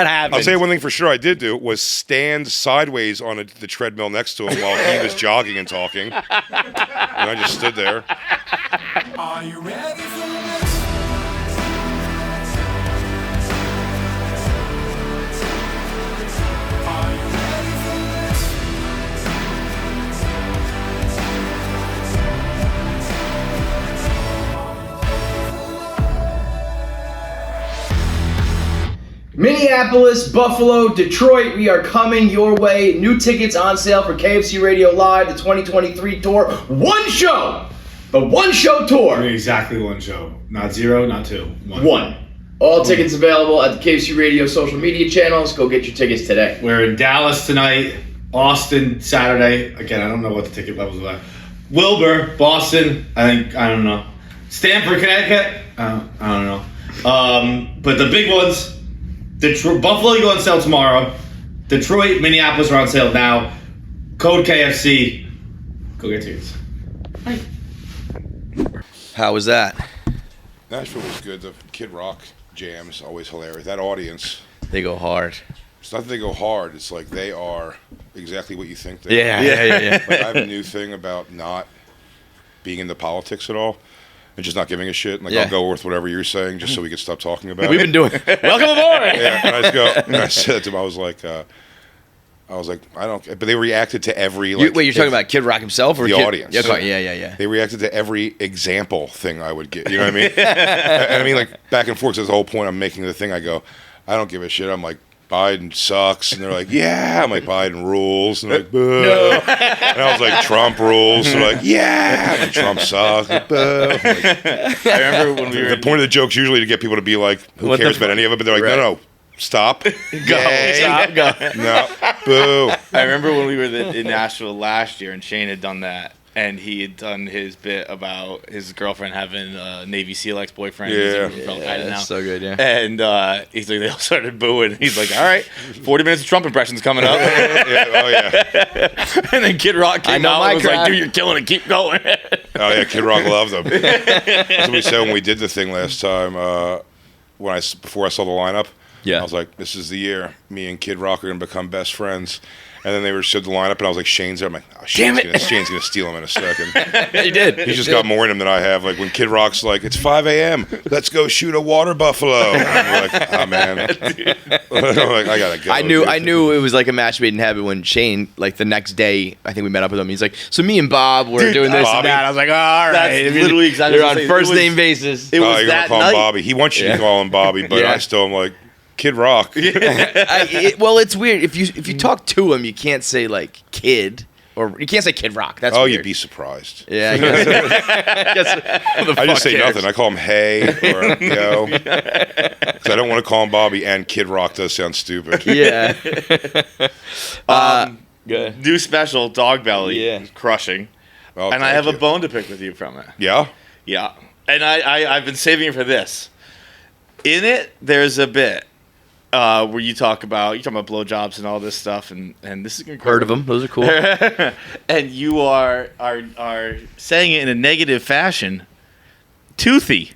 happened. I'll say one thing for sure I did do was stand sideways on the treadmill next to him while he was jogging and talking. And I just stood there. Are you ready for this? Are you ready for this? Minneapolis, Buffalo, Detroit, we are coming your way. New tickets on sale for KFC Radio Live, the 2023 tour. One show! The one show tour. Exactly one show. Not zero, not two. One. All tickets available at the KFC Radio social media channels. Go get your tickets today. We're in Dallas tonight, Austin Saturday. Again, I don't know what the ticket levels are. Wilbur, Boston, I don't know. Stamford, Connecticut, I don't know. But the big ones, Buffalo go on sale tomorrow. Detroit, Minneapolis are on sale now. Code KFC. Go get tickets. Bye. How was that? Nashville was good. The Kid Rock jams, always hilarious. That audience. They go hard. It's not that they go hard. It's like they are exactly what you think they Yeah. Like, I have a new thing about not being into politics at all and just not giving a shit. Like, I'll go with whatever you're saying just so we can stop talking about We've it. been doing welcome aboard. Yeah, and I just go, and I said to him, I was like, I don't. But they reacted to every. Like, Wait, you're talking about Kid Rock himself or the audience? Yeah. They reacted to every example thing I would get. You know what I mean? And I mean, like back and forth. That's the whole point. I'm making the thing. I go, I don't give a shit. I'm like, Biden sucks, and they're like, yeah. I'm like, Biden rules, and they're like, boo. No. And I was like, Trump rules. So like, yeah. And Trump sucks. Like, boo. Like, I remember when we were... The point of the joke's usually to get people to be like, who cares about any of it? But they're like, no. Stop. Go. Stop. Go. No. Boo. I remember when we were in Nashville last year and Shane had done that. And he had done his bit about his girlfriend having a Navy SEAL ex-boyfriend. Yeah. That's so good, yeah. And he's like, they all started booing. He's like, all right, 40 minutes of Trump impressions coming up. And then Kid Rock came out and was like, dude, you're killing it. Keep going. Oh, yeah, Kid Rock loved them. That's what we said when we did the thing last time. Before I saw the lineup, I was like, this is the year. Me and Kid Rock are going to become best friends. And then they showed the lineup, and I was like, Shane's there. I'm like, oh, Shane's going to steal him in a second. He did. He's just got more in him than I have. Like, when Kid Rock's like, it's 5 a.m., let's go shoot a water buffalo. I'm like, oh, man. I'm like, I got to go. I knew it was like a match made in heaven when Shane, like the next day, I think we met up with him. He's like, so me and Bob were doing this and that. I was like, all right. That's literally exactly what you're on first name basis. It was you're that call night. him Bobby. He wants you to call him Bobby, but I still am like, Kid Rock. Well, it's weird. If you talk to him, you can't say like Kid, or you can't say Kid Rock. That's weird. You'd be surprised. Yeah, I guess. I just say nothing. I call him Hey or Yo, because I don't want to call him Bobby. And Kid Rock does sound stupid. Yeah. Good. New special, Dog Belly, crushing. Oh, and I have a bone to pick with you from it. Yeah. Yeah, and I've been saving it for this. In it, there's a bit. Where you're talking about blowjobs and all this stuff, and this is gonna heard of them. Those are cool. And you are saying it in a negative fashion, toothy,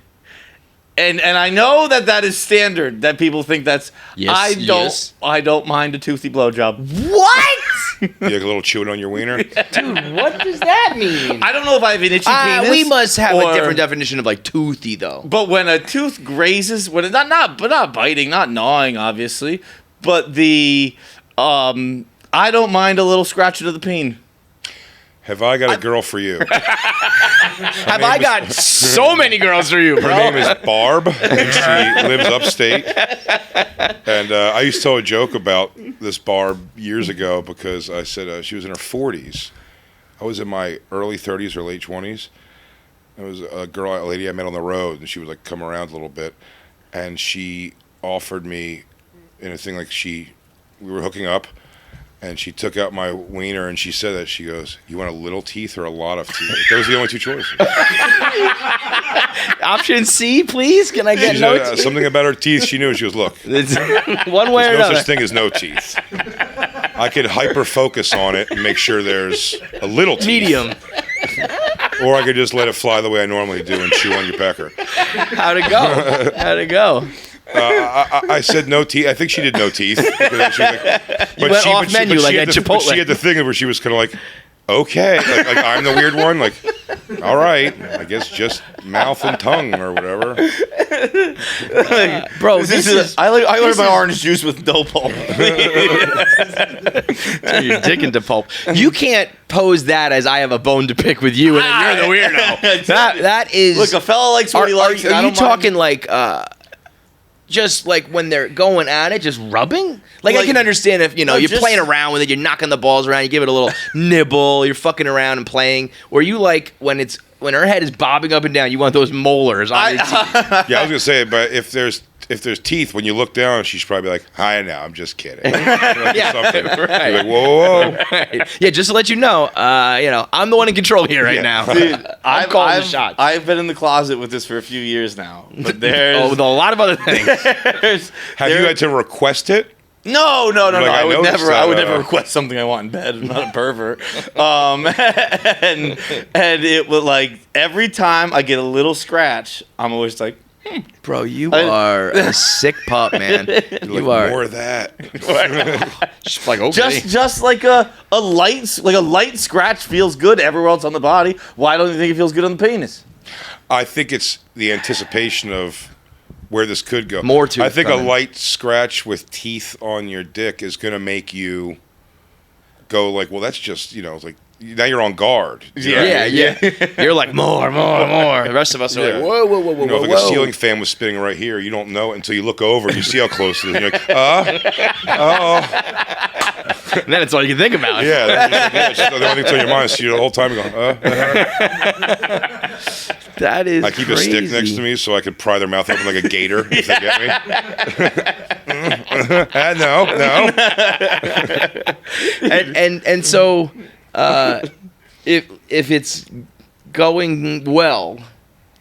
and I know that is standard. That people think that's. Yes, I don't mind a toothy blowjob. What? You like a little chewing on your wiener? Dude, what does that mean? I don't know if I have an itchy penis. We must have a different definition of like toothy, though. But when a tooth grazes, when it's not biting, not gnawing, obviously, but the I don't mind a little scratching of the peen. Have I got a girl for you? Have I got so many girls for you, bro? Her name is Barb, and she lives upstate. And I used to tell a joke about this Barb years ago because I said she was in her 40s. I was in my early 30s or late 20s. It was a lady I met on the road, and she was like, come around a little bit. And she offered me in a thing like we were hooking up. And she took out my wiener and she said that. She goes, you want a little teeth or a lot of teeth? Those are the only two choices. Option C, please. Can I get no teeth? Something about her teeth. She knew. She goes, look. One way or another. There's no such thing as no teeth. I could hyper-focus on it and make sure there's a little teeth. Medium. Or I could just let it fly the way I normally do and chew on your pecker. How'd it go? I said no teeth. I think she did no teeth. Because she was like, You went off menu like at Chipotle. She had the thing where she was kind of like, okay, like I'm the weird one. Like, all right, I guess just mouth and tongue or whatever. Bro, this is I learned my orange juice with no pulp. your dick into pulp. You can't pose that as I have a bone to pick with you, and then you're the weirdo. that is. Look, a fella likes what he likes. Are you talking like? Just like when they're going at it, just rubbing? Like I can understand if, you're playing around with it, you're knocking the balls around, you give it a little nibble, you're fucking around and playing. Or you like when her head is bobbing up and down, you want those molars on your teeth. Yeah, I was gonna say, but if there's teeth, when you look down, she's probably like, "Hi, now, I'm just kidding." Yeah, right. You're like, whoa. Right. Yeah, just to let you know, I'm the one in control here right now. Dude, I'm calling the shots. I've been in the closet with this for a few years now, but there's with a lot of other things. Have you had to request it? No. Like, I would noticed never. I would that, never request something I want in bed. I'm not a pervert. And it would like every time I get a little scratch, I'm always like, Bro, you are a sick pup, man. You are More of that. just like okay. just like a light scratch feels good everywhere else on the body. Why don't you think it feels good on the penis? I think it's the anticipation of where this could go. More to I it think coming. a light scratch with teeth on your dick is going to make you go like, well, that's just, like, now you're on guard. You know what I mean? Yeah. You're like, more. The rest of us are like, whoa. If like a ceiling fan was spinning right here, you don't know it until you look over and you see how close it is. And you're like, And then it's all you can think about. Yeah, it's just the only thing on your mind is see you the whole time going, That is I keep crazy. a stick next to me so I could pry their mouth open like a gator if they get me. No. And so if it's going well,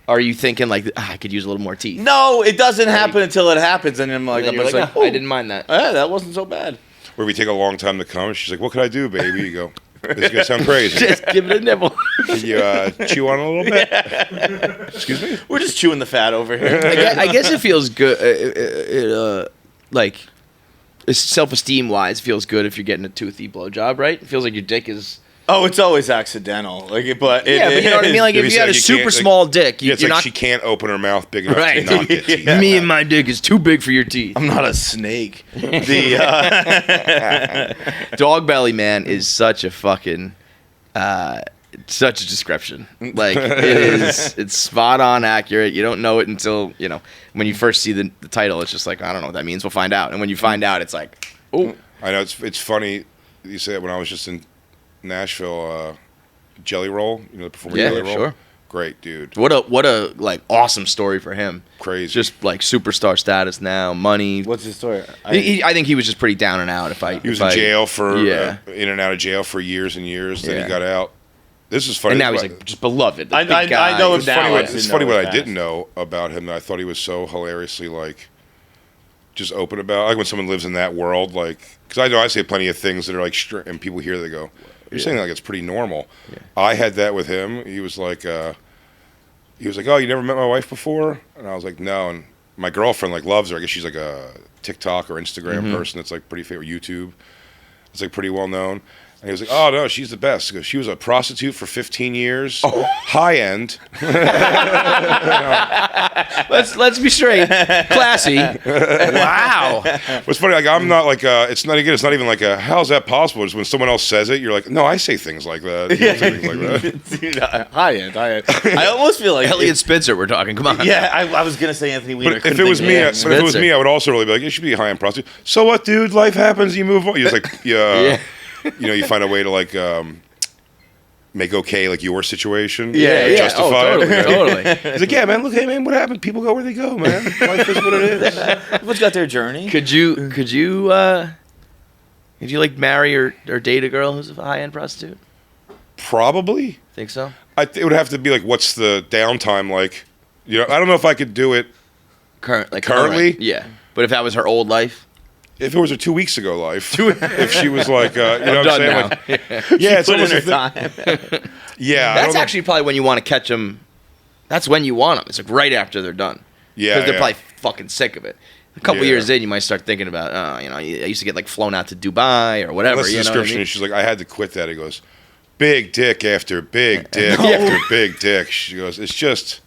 are you thinking like I could use a little more teeth? No, it doesn't happen until it happens, and I'm like, And then you're like, "Oh, I didn't mind that. that wasn't so bad." Where we take a long time to come. She's like, what could I do, baby? You go, this is going to sound crazy. Just give it a nibble. Can you chew on it a little bit? Excuse me? We're just chewing the fat over here. I guess it feels good. Like self-esteem wise, feels good if you're getting a toothy blowjob, right? It feels like your dick is. Oh, it's always accidental. But You know what I mean? Like if you had a super small dick, It's you're like not. she can't open her mouth big enough Right. to not get teeth. Me and my dick is too big for your teeth. I'm not a snake. Dog belly man is such a fucking such a description. Like it's spot on accurate. You don't know it until when you first see the title. It's just like I don't know what that means. We'll find out. And when you find out, it's like oh. I know it's funny you say it. When I was just in Nashville, Jelly Roll, the performer Jelly Roll. Sure. Great dude. What a like awesome story for him. Crazy. Just like superstar status now, money. What's his story? I think he was just pretty down and out. He was in jail for Yeah. in and out of jail for years and years. Then Yeah. he got out. This is funny. And now he's like just beloved. the I- big I guy. know It's funny, now. it's funny what I didn't know about him. That I thought he was so hilariously like just open about. Like when someone lives in that world, like because I know I say plenty of things that are like and people hear they go, "You're saying like it's pretty normal." Yeah. I had that with him. He was like, "Oh, you never met my wife before?" And I was like, "No." And my girlfriend like loves her. I guess she's like a TikTok or Instagram person that's like pretty famous. YouTube. It's like pretty well known. And he was like, "Oh no, she's the best." He goes, "She was a prostitute for 15 years, high end." Let's be straight, classy. Wow. What's funny, like I'm not like it's not even like a how's that possible? It's when someone else says it, you're like, no, I say things like that. You say things like that. Dude, high end. I almost feel like Elliot Spitzer, we're talking. Come on. Yeah, I was gonna say Anthony Weiner. But if it was me, I would also really be like, it should be a high end prostitute. So what, dude? Life happens. You move on. You just like Yeah. You find a way to like make okay like your situation. Yeah. Justify Oh, it. totally. He's like, yeah, man. Look, hey, man. What happened? People go where they go, man. Life is what it is. Everyone's got their journey. Could you like marry or date a girl who's a high end prostitute? Probably. Think so? It would have to be like, what's the downtime like? I don't know if I could do it Currently? Currently? Yeah. But if that was her old life? if it was her 2 weeks ago life. If she was like, you know what I'm saying? Now. Like, yeah, it's Put in almost her a thing. time. Yeah, I That's don't know. actually probably when you want to catch them. That's when you want them. It's like right after they're done. Yeah, Because they're yeah. probably fucking sick of it. A couple Yeah. years in, you might start thinking about, I used to get like flown out to Dubai or whatever. That's the You know what I description. mean? She's like, I had to quit that. He goes, big dick after big dick after big dick. She goes, it's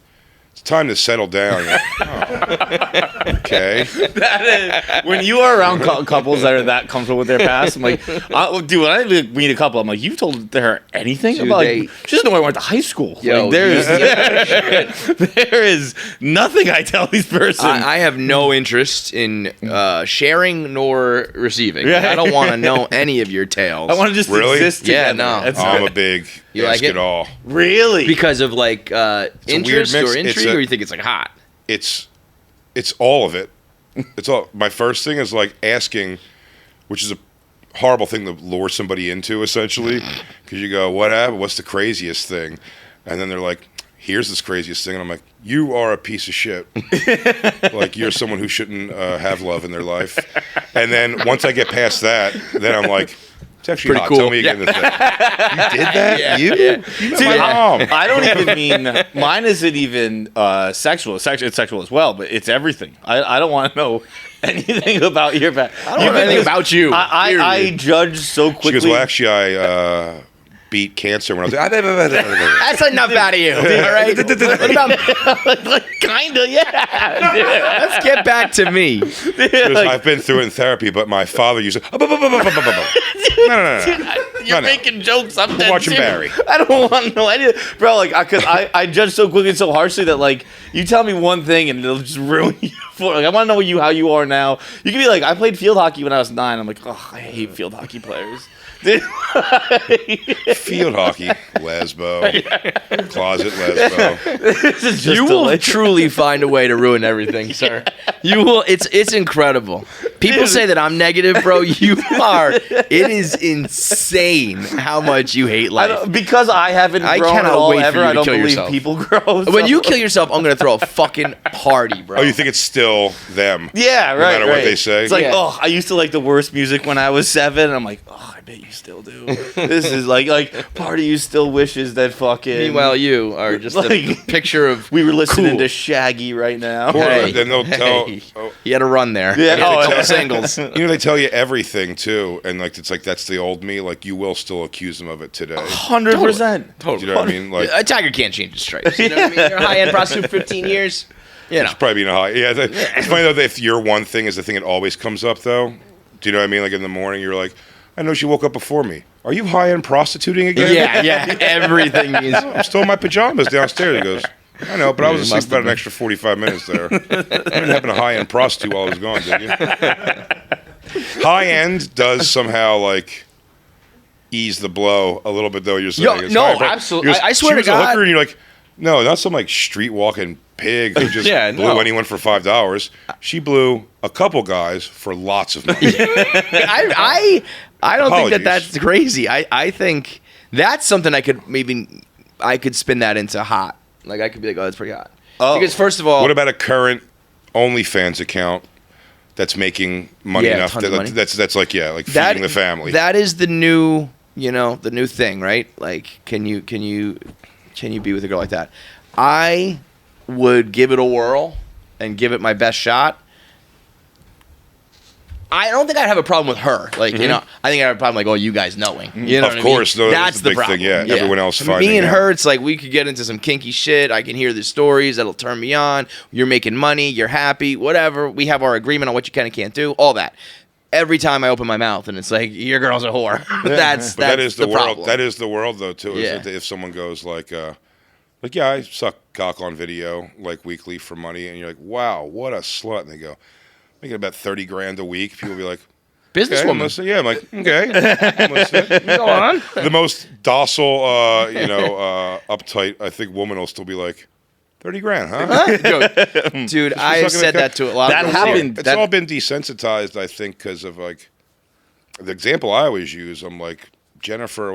time to settle down. You're like, oh, okay. That is, when you are around couples that are that comfortable with their past, I'm like, dude, when I meet a couple, I'm like, you've told her anything Dude, about? Like, she doesn't know I went to high school. Yo, Like, there is nothing I tell these persons. I have no interest in sharing nor receiving. Yeah. I don't want to know any of your tales. I want to just Really? exist Yeah, together. no. That's I'm it. a big You ask like it it? all. Really? because of like weird interest mix. or It's intrigue, a- or you think it's like hot? It's all of it. It's all. My first thing is like asking, which is a horrible thing to lure somebody into, essentially, because you go, "What happened? What's the craziest thing?" And then they're like, "Here's this craziest thing," and I'm like, "You are a piece of shit. Like you're someone who shouldn't have love in their life." And then once I get past that, then I'm like, "It's actually Pretty hot. cool. Tell me again the thing. You did that? Yeah. You? Yeah. You met See, my mom." I don't even mean mine isn't even sexual. It's sexual as well, but it's everything. I don't want to know anything about your past. I don't know anything about you. I period. judge so quickly. She goes, "Well, actually, I beat cancer when I was." That's enough out of you. All right. What about Kinda, yeah. let's get back to me. She goes, I've been through it in therapy, but my father used to. No. You're No. making jokes. I'm We're dead watching serious. Barry. I don't want to know anything, bro. Like, because I judge so quickly and so harshly that like you tell me one thing and it'll just ruin you. Like, I want to know how you are now. You can be like, I played field hockey when I was 9. I'm like, oh, I hate field hockey players. Dude. Field hockey, lesbo, closet lesbo. This is just You will delicious. truly find a way to ruin everything, sir. You will. It's incredible. People say that I'm negative, bro. You are. It is insane how much you hate life. Because I haven't I grown cannot at all wait for ever. you to I don't kill believe yourself. people grow. When so- you kill yourself, I'm gonna throw a fucking party, bro. Oh, you think it's still them? Yeah, right. No matter what right. they say? It's like, Yeah. oh, I used to like the worst music when I was 7. And I'm like, oh, I bet you still do. This is like part of you still wishes that fucking. Meanwhile, you are just a Like, picture of we were listening cool. to Shaggy right now. Or Hey. then they'll tell. Hey. Oh, You had a run there. Yeah. You had Oh, a couple yeah. singles. they tell you everything too, and like it's like that's the old me. Like you will still accuse them of it today. 100%. Do you know what I mean? Like A tiger can't change his stripes. You know what I mean? You're a high-end prostitute for 15 years. You know. it's probably being a high. Yeah, it's funny though that if your one thing is the thing that always comes up though. Do you know what I mean? Like in the morning, you're like, I know she woke up before me. Are you high-end prostituting again? Yeah. Everything is. I'm still in my pajamas downstairs. He goes, I know, but I was asleep must about have an extra 45 minutes there. I didn't happen to high-end prostitute while I was gone, did you? High-end does somehow, like, ease the blow a little bit, though, you're saying. Yo, It's no, high-end pro- absolutely. He goes, I swear she to was God. a hooker, and you're like, no, not some, like, street-walking pig who just Yeah, blew no. anyone for $5. She blew a couple guys for lots of money. I don't think that Apologies. that's crazy. I think that's something I could spin that into hot. Like I could be like, oh, that's pretty hot. Oh. Because first of all, What about a current OnlyFans account that's making money Yeah, enough tons of money. that's like feeding the family? That is the new, the new thing, right? Like, can you be with a girl like that? I would give it a whirl and give it my best shot. I don't think I'd have a problem with her. Like, I think I'd have a problem like, oh, you guys knowing. You know Of what course, I mean? no, That's that's the the big problem. thing, yeah. Everyone else Me finding and out. her, it's like we could get into some kinky shit. I can hear the stories that'll turn me on. You're making money. You're happy. Whatever. We have our agreement on what you can and can't do. All that. Every time I open my mouth and it's like, your girl's a whore. That's But that is the, world. problem. That is the world, though, too. Yeah. Is if someone goes like, yeah, I suck cock on video like weekly for money, and you're like, wow, what a slut, and they go, making about $30,000 a week. People be like, okay, I'm Businesswoman. listening. Yeah, I'm like, okay, I'm listening. Go on. The most docile, uptight, I think, woman will still be like, $30,000, huh? Dude, I sucking have said a that to a lot That of girls. happened. It's all been desensitized, I think, because of like the example I always use. I'm like Jennifer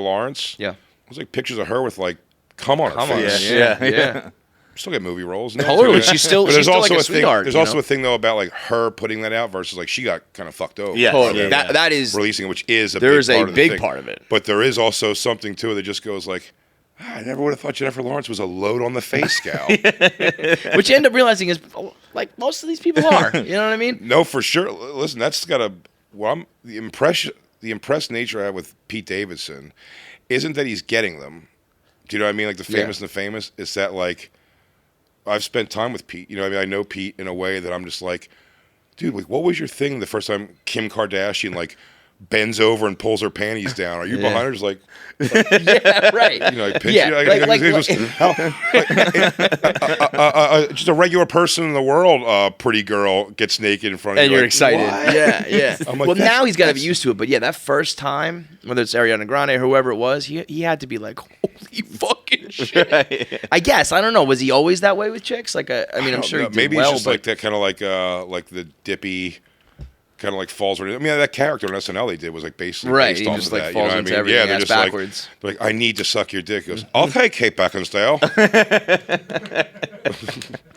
Lawrence. Yeah. It was like pictures of her with like cum on her Come on. face. Yeah. Still get movie roles. No, Totally. She's still But there's like also a a thing. sweetheart. There's also a thing though about like her putting that out versus like she got kind of fucked over. Yeah. Totally. Yeah. That is Releasing it, which is a there big is part a of the big thing. part of it. But there is also something to it that just goes like, I never would have thought Jennifer Lawrence was a load on the face gal. Which you end up realizing is like most of these people are. You know what I mean? No, for sure. Listen, that's got a the impressed nature I have with Pete Davidson isn't that he's getting them. Do you know what I mean? Like the famous and the famous. It's that like I've spent time with Pete. You know what I mean? I know Pete in a way that I'm just like, dude, like, what was your thing the first time Kim Kardashian like bends over and pulls her panties down? Are you behind her? Just like yeah, right. You know, like, just a regular person in the world, pretty girl gets naked in front of you. And you're like, excited. what? Yeah. I'm like, well, now he's got to be used to it. But yeah, that first time, whether it's Ariana Grande or whoever it was, he had to be like, holy fucking shit. Right. I guess. I don't know. Was he always that way with chicks? Like, I mean, I'm sure he did maybe well, it's just like that kind of like the dippy. Kind of like falls. I mean, that character on SNL he did was like basically based off of that. Falls you know into what I mean? Yeah, they're just backwards. like, I need to suck your dick. He goes, okay, Kate Beckinsale.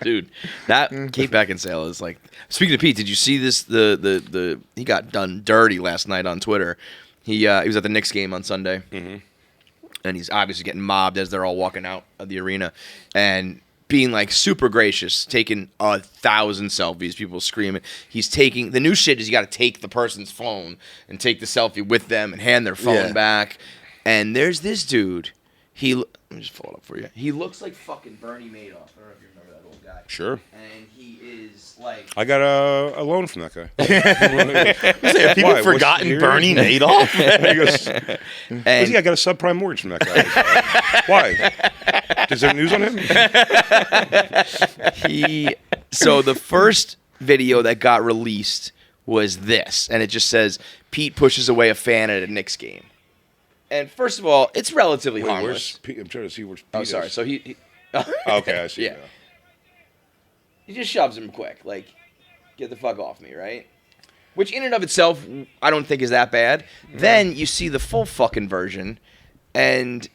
Dude, that Kate Beckinsale is like. Speaking of Pete, did you see this? The he got done dirty last night on Twitter. He was at the Knicks game on Sunday, and he's obviously getting mobbed as they're all walking out of the arena, and being like super gracious, taking 1,000 selfies, people screaming. He's taking the new shit is you got to take the person's phone and take the selfie with them and hand their phone back. And there's this dude. Let me just pull it up for you. He looks like fucking Bernie Madoff. I don't know if you remember that old guy. Sure. And he is like. I got a loan from that guy. Have people forgotten Bernie Madoff? He goes, I got a subprime mortgage from that guy. Why? Is there news on him? So the first video that got released was this, and it just says Pete pushes away a fan at a Knicks game. And first of all, it's relatively harmless. I'm trying to see where's Pete. Oh, sorry. So he okay, I see. Yeah. He just shoves him quick, like, get the fuck off me, right? Which in and of itself, I don't think is that bad. Then you see the full fucking version, and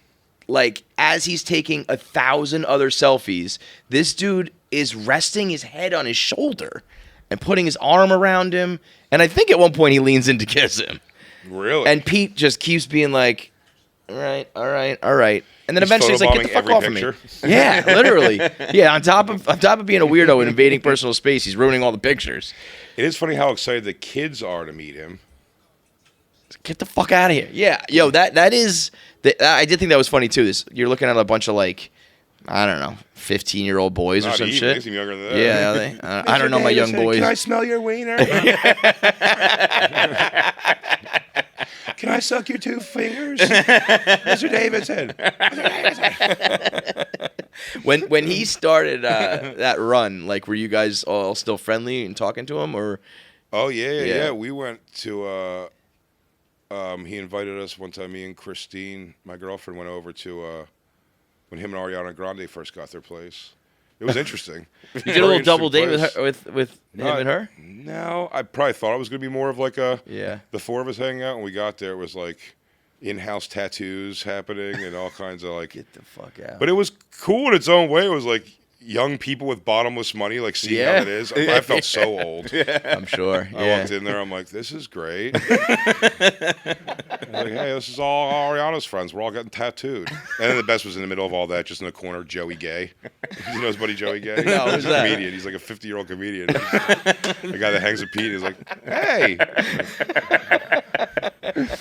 like as he's taking 1,000 other selfies, this dude is resting his head on his shoulder and putting his arm around him. And I think at one point he leans in to kiss him. Really? And Pete just keeps being like, all right. And then eventually he's like, get the fuck off of me. Yeah, literally. Yeah, on top of being a weirdo and invading personal space, he's ruining all the pictures. It is funny how excited the kids are to meet him. Get the fuck out of here. Yeah. Yo, that is I did think that was funny too. You're looking at a bunch of like, I don't know, 15-year-old boys or some shit. They seem younger than that. Yeah, are they? I don't know my young boys. Can I smell your wiener? Can I suck your 2 fingers? Mr. Davidson. When he started that run, like, were you guys all still friendly and talking to him, or? Oh yeah. We went to. He invited us one time. Me and Christine, my girlfriend, went over to when him and Ariana Grande first got their place. It was interesting. You did a little double date with him and her? No, I probably thought it was going to be more of like the 4 of us hanging out. When we got there, it was like in-house tattoos happening and all kinds of like. Get the fuck out. But it was cool in its own way. It was like young people with bottomless money, like seeing how it is. I felt so old. I'm sure. I walked in there. I'm like, this is great. I'm like, hey, this is all Ariana's friends. We're all getting tattooed. And then the best was in the middle of all that, just in the corner, Joey Gay. You know his buddy Joey Gay? No, he's a comedian. He's like a 50-year-old comedian. The guy that hangs with Pete. He's like, hey.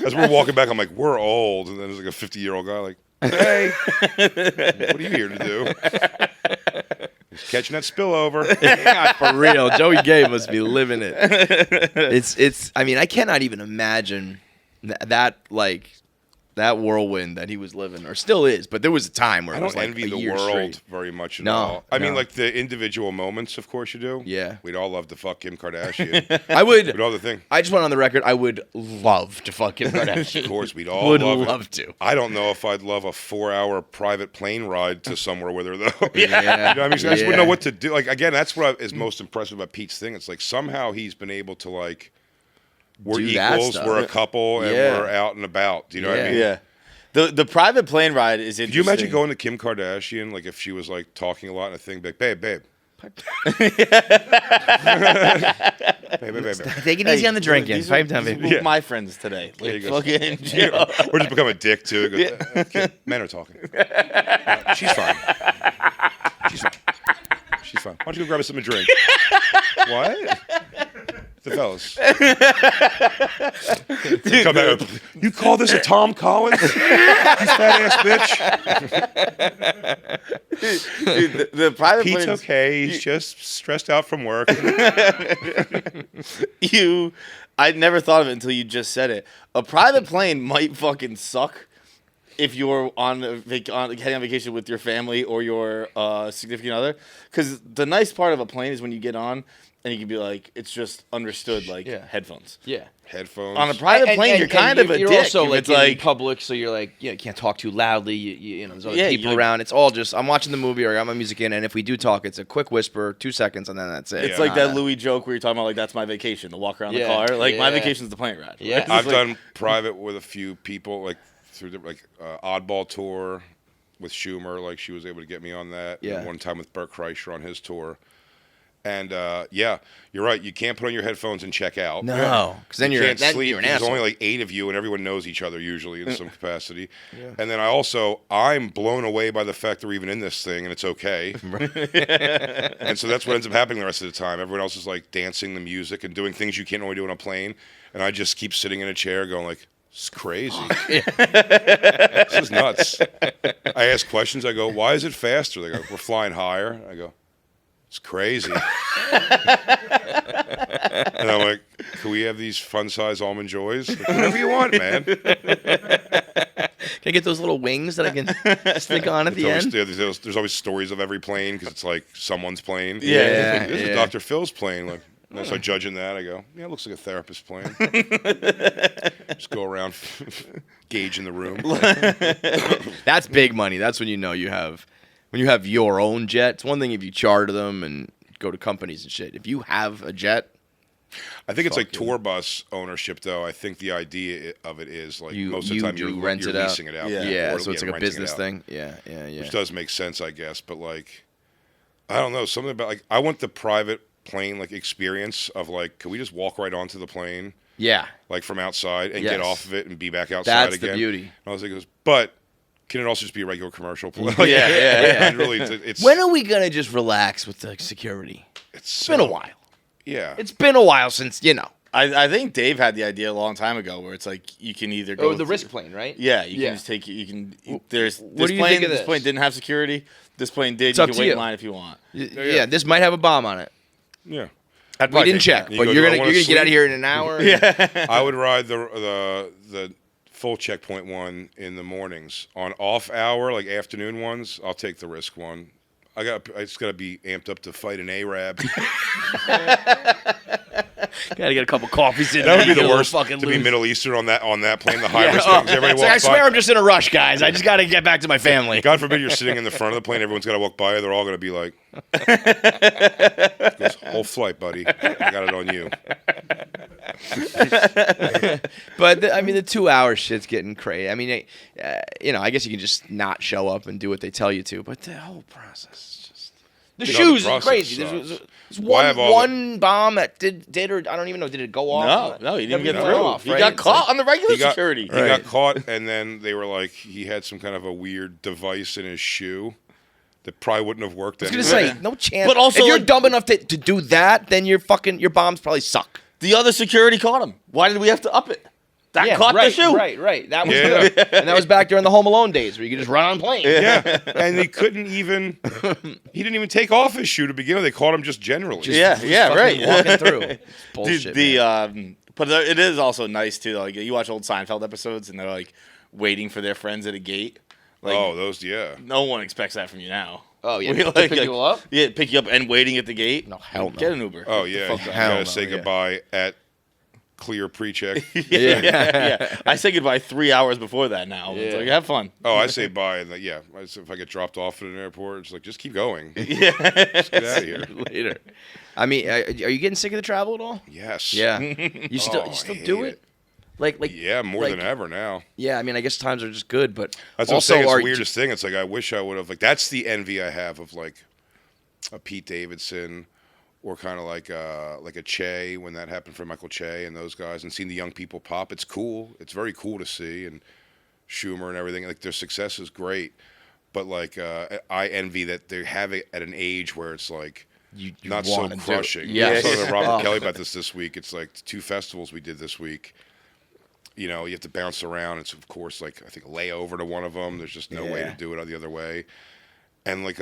As we're walking back, I'm like, we're old. And then there's like a 50-year-old guy like, hey, what are you here to do? He's catching that spillover. For real, Joey Gay must be living it. It's. I mean, I cannot even imagine that whirlwind that he was living, or still is. But there was a time where I it don't was like envy a the year world straight. very much at all. I mean, no. like the individual moments, of course you do. Yeah, we'd all love to fuck Kim Kardashian. I would. We'd all the thing. I just went on the record. I would love to fuck Kim Kardashian. Of course, we'd all love to. I don't know if I'd love a 4-hour private plane ride to somewhere with her though. Yeah, you know what I mean, I just wouldn't know what to do. Like again, that's what is most impressive about Pete's thing. It's like somehow he's been able to like we're equals, we're a couple, and we're out and about. Do you know what I mean? Yeah. The private plane ride is interesting. Could you imagine going to Kim Kardashian, like if she was like talking a lot in a thing, like, babe, Baby. Take it easy on the drinking. These Pipe are, down, these baby. are my friends today. There Like, you go. fucking We're just become a dick too. It goes, okay, men are talking. She's fine. She's fine. She's fine. Why don't you go grab us something to drink? What? The fellas. Come back. You call this a Tom Collins? You fat ass bitch. Dude, the private Pete's planes, okay. He's just stressed out from work. I never thought of it until you just said it. A private plane might fucking suck if you're heading on vacation with your family or your significant other. Because the nice part of a plane is when you get on and you can be like, it's just understood, like headphones. Yeah. Headphones. On a private plane, you're kind of a you're dick. also if like it's in like public, so you're like, you can't talk too loudly. You know, there's other Yeah, people you're- around. It's all just I'm watching the movie or I got my music in, and if we do talk, it's a quick whisper, 2 seconds, and then that's it. it's like that Louis joke where you're talking about like that's my vacation to walk around the Yeah, car. Like my yeah. vacation's the plane ride. Yeah. It's I've like- done private with a few people, like through the Oddball tour with Schumer. Like she was able to get me on that. Yeah. And one time with Bert Kreischer on his tour. And yeah, you're right. You can't put on your headphones and check out. No, because then You you're can't then sleep. you're an There's asshole. only like 8 of you, and everyone knows each other usually in some capacity. And then I'm blown away by the fact that we're even in this thing, and it's okay. And so that's what ends up happening the rest of the time. Everyone else is like dancing the music and doing things you can't only do on a plane, and I just keep sitting in a chair going like, "It's crazy. This is nuts." I ask questions. I go, "Why is it faster?" They go, "We're flying higher." I go, "It's crazy." And I'm like, "Can we have these fun-size almond joys? Like, whatever you want, man." Can I get those little wings that I can stick on at the end? There's always stories of every plane because it's like someone's plane. Yeah, This is yeah. Dr. Phil's plane. Like, and I start judging that. I go, "Yeah, it looks like a therapist plane." Just go around gauging the room. That's big money. That's when you know you have when you have your own jet. It's one thing if you charter them and go to companies and shit. If you have a jet, I think it's like Fuck yeah. tour bus ownership, though. I think the idea of it is like You- most of you the time do you're rent it out. leasing it out. Yeah. Or, so it's like a renting it business out, thing. Yeah. which does make sense, I guess. But like, I don't know, something about like I want the private plane like experience of like, can we just walk right onto the plane Yeah. like from outside and get Yes. off of it and be back outside That's again? the beauty. And I was like, but can it also just be a regular commercial plane? Yeah. And really, it's When are we gonna just relax with the security? It's been a while. Yeah, It's been a while since I think Dave had the idea a long time ago where it's like you can either go the risk plane, right? Yeah, you Yeah. can just take you can. There's What this do you plane. think of This this? plane didn't have security. This plane did. It's You up can to wait you. in line if you want. Yeah. This might have a bomb on it. yeah. I'd We probably didn't take check, that. You but go, you're "Do I gonna wanna get out of sleep?" here in an hour. I would ride the full checkpoint one in the mornings. On off hour, like afternoon ones, I'll take the risk one. I just gotta be amped up to fight an Arab. Gotta get a couple coffees in. That would be there, the get a worst. little To fucking be loose. Middle Eastern on that plane, the high Yeah. risk. Oh. Everybody It's like, I walks swear by. I'm just in a rush, guys. I just gotta get back to my family. God forbid you're sitting in the front of the plane. Everyone's got to walk by you. They're all going to be like, "This whole flight, buddy. I got it on you." But the 2 hour shit's getting crazy. I mean, I guess you can just not show up and do what they tell you to, but the whole process is just the The shoes is process crazy. sucks. There's Why have all one bomb that did or I don't even know. Did it go off? No, he didn't Never get went through. off, He right? got It's caught like- on the regular He got- security. He got caught, and then they were like, he had some kind of a weird device in his shoe that probably wouldn't have worked. I was gonna anyway. say no chance. But also, if you're like- dumb enough to do that, then your bombs probably suck. The other security caught him. Why did we have to up it? That caught right, the shoe. Right. That was Yeah. good. And that was back during the Home Alone days where you could just run on planes. Yeah, and he couldn't even. He didn't even take off his shoe to begin with. They caught him just generally. Yeah, Fucking right. Walking through. Bullshit. But it is also nice too. Like you watch old Seinfeld episodes, and they're like waiting for their friends at a gate. Like, Oh, those, yeah. no one expects that from you now. Oh, yeah. We To pick you up? Yeah, pick you up and waiting at the gate. No, hell no. Get an Uber. Oh, Get the yeah. fuck You out. Hell gotta no, say yeah. goodbye at clear pre-check. yeah. I say goodbye 3 hours before that now. It's Yeah. like, have fun. Oh, I say bye, and yeah. If I get dropped off at an airport, it's like, just keep going. Yeah. Just get out of here. Later. I mean, are you getting sick of the travel at all? Yes. Yeah. You still Oh, I hate do it. it? Like Yeah, more like- than ever now. Yeah, I mean, I guess times are just good, but That's what I'm also saying. It's are the weirdest thing. It's like, I wish I would have. Like, that's the envy I have of, like, a Pete Davidson, or kind of like a Che when that happened for Michael Che and those guys, and seeing the young people pop. It's cool. It's very cool to see, and Schumer and everything. Like their success is great, but like I envy that they have it at an age where it's like you not so crushing. Yeah, I was talking to Robert Kelly about this week. It's like 2 festivals we did this week. You know, you have to bounce around. It's of course like I think a layover to one of them. There's just no way to do it the other way, and like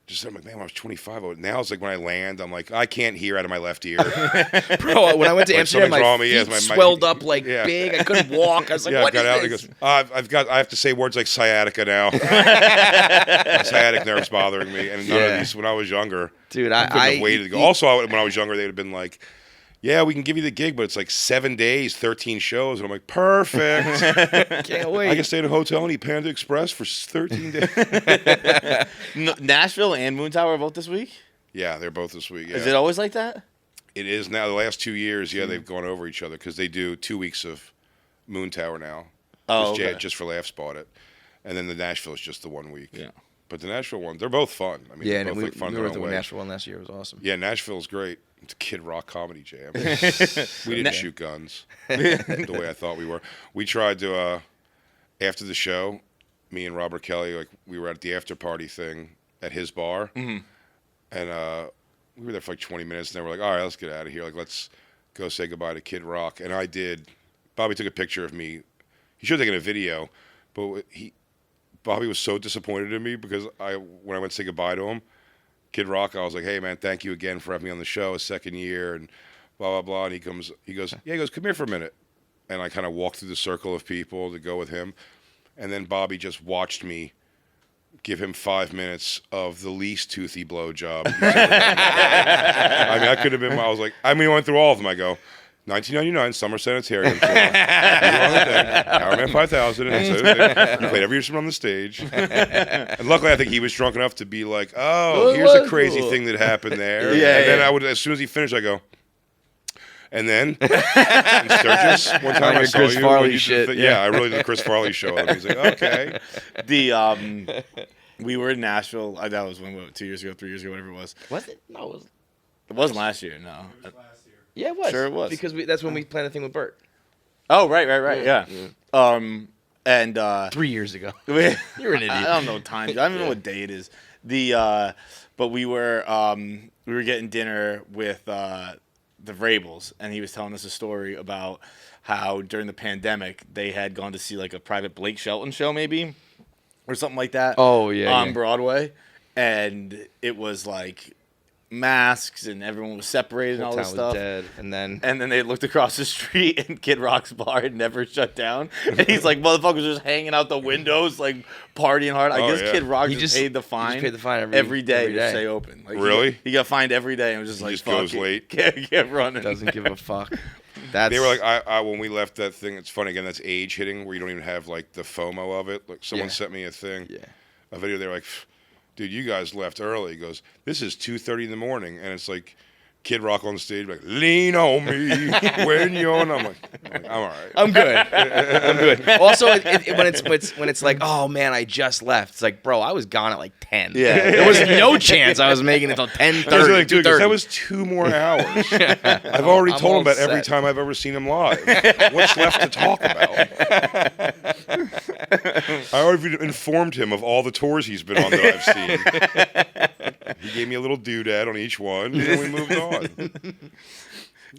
just I'm like, man, when I was 25, now it's like when I land, I'm like, I can't hear out of my left ear. Bro, when I went to Amsterdam, my feet swelled up like yeah. big. I couldn't walk. I was like, what is out, this? He goes, I have to say words like sciatica now. My sciatic nerve's bothering me. And none of these, when I was younger, dude, I couldn't have waited to go. Also, when I was younger, they'd have been like, yeah, we can give you the gig, but it's like 7 days, 13 shows. And I'm like, perfect. Can't wait. I can stay at a hotel and eat Panda Express for 13 days. Nashville and Moon Tower are both this week? Yeah, they're both this week. Yeah. Is it always like that? It is now. The last 2 years, they've gone over each other because they do 2 weeks of Moon Tower now. Oh, Jay okay. Just for Laughs bought it. And then the Nashville is just the 1 week. Yeah. But the Nashville one, they're both fun. I mean, Yeah, they're and both like fun we their were own at the way. Nashville one last year. It was awesome. Yeah, Nashville's great. It's a Kid Rock comedy jam. We didn't shoot guns the way I thought we were. We tried to, after the show, me and Robert Kelly, like we were at the after party thing at his bar. Mm-hmm. And we were there for like 20 minutes. And then we're like, all right, let's get out of here. Like, let's go say goodbye to Kid Rock. And I did. Bobby took a picture of me. He should have taken a video, but Bobby was so disappointed in me because when I went to say goodbye to him, Kid Rock, I was like, hey, man, thank you again for having me on the show, a second year, and blah, blah, blah. And he goes, come here for a minute. And I kind of walked through the circle of people to go with him. And then Bobby just watched me give him 5 minutes of the least toothy blowjob. I mean, I could have been, I went through all of them. I go, 1999 Summer Sanitarium Tour. Powerman 5000. And you played every instrument on the stage. And luckily, I think he was drunk enough to be like, oh, here's a crazy thing that happened there. And then I would, as soon as he finished, I go, and then in Sturgis, one time I saw Chris you. Farley when you shit. did I really did the Chris Farley show. And he's like, okay. We were in Nashville. That was 2 years ago, 3 years ago, whatever it was. Was it? No, It wasn't last year, no. yeah, it was. Sure it was. Because that's when we planned a thing with Bert. Oh, right, yeah. And 3 years ago. You're an idiot. I don't know time. I don't even know what day it is. But we were getting dinner with the Vrabels, and he was telling us a story about how during the pandemic they had gone to see like a private Blake Shelton show, maybe, or something like that. Oh yeah, on Broadway, and it was like masks and everyone was separated and all this stuff. Dead. And then they looked across the street and Kid Rock's bar had never shut down. And he's like, motherfuckers just hanging out the windows, like partying hard. I guess Kid Rock just paid the fine. He just paid the fine every day to stay open. Like, really? He got fined every day and was just like, just fuck goes it. late. Kept running. Doesn't give a fuck. They were like, I when we left that thing, it's funny again, that's age hitting where you don't even have like the FOMO of it. Like someone sent me a thing, a video, they're like, dude, you guys left early. He goes, this is 2:30 in the morning, and it's like Kid Rock on stage, like, lean on me when you're on. I'm like, I'm all right. I'm good. I'm good. Also, when it's like, oh man, I just left. It's like, bro, I was gone at like 10. Yeah. There was no chance I was making it until 10:30. Like, dude, that was 2 more hours. I've already told him about every time I've ever seen him live. What's left to talk about? I already informed him of all the tours he's been on that I've seen. He gave me a little doodad on each one, and then we moved on.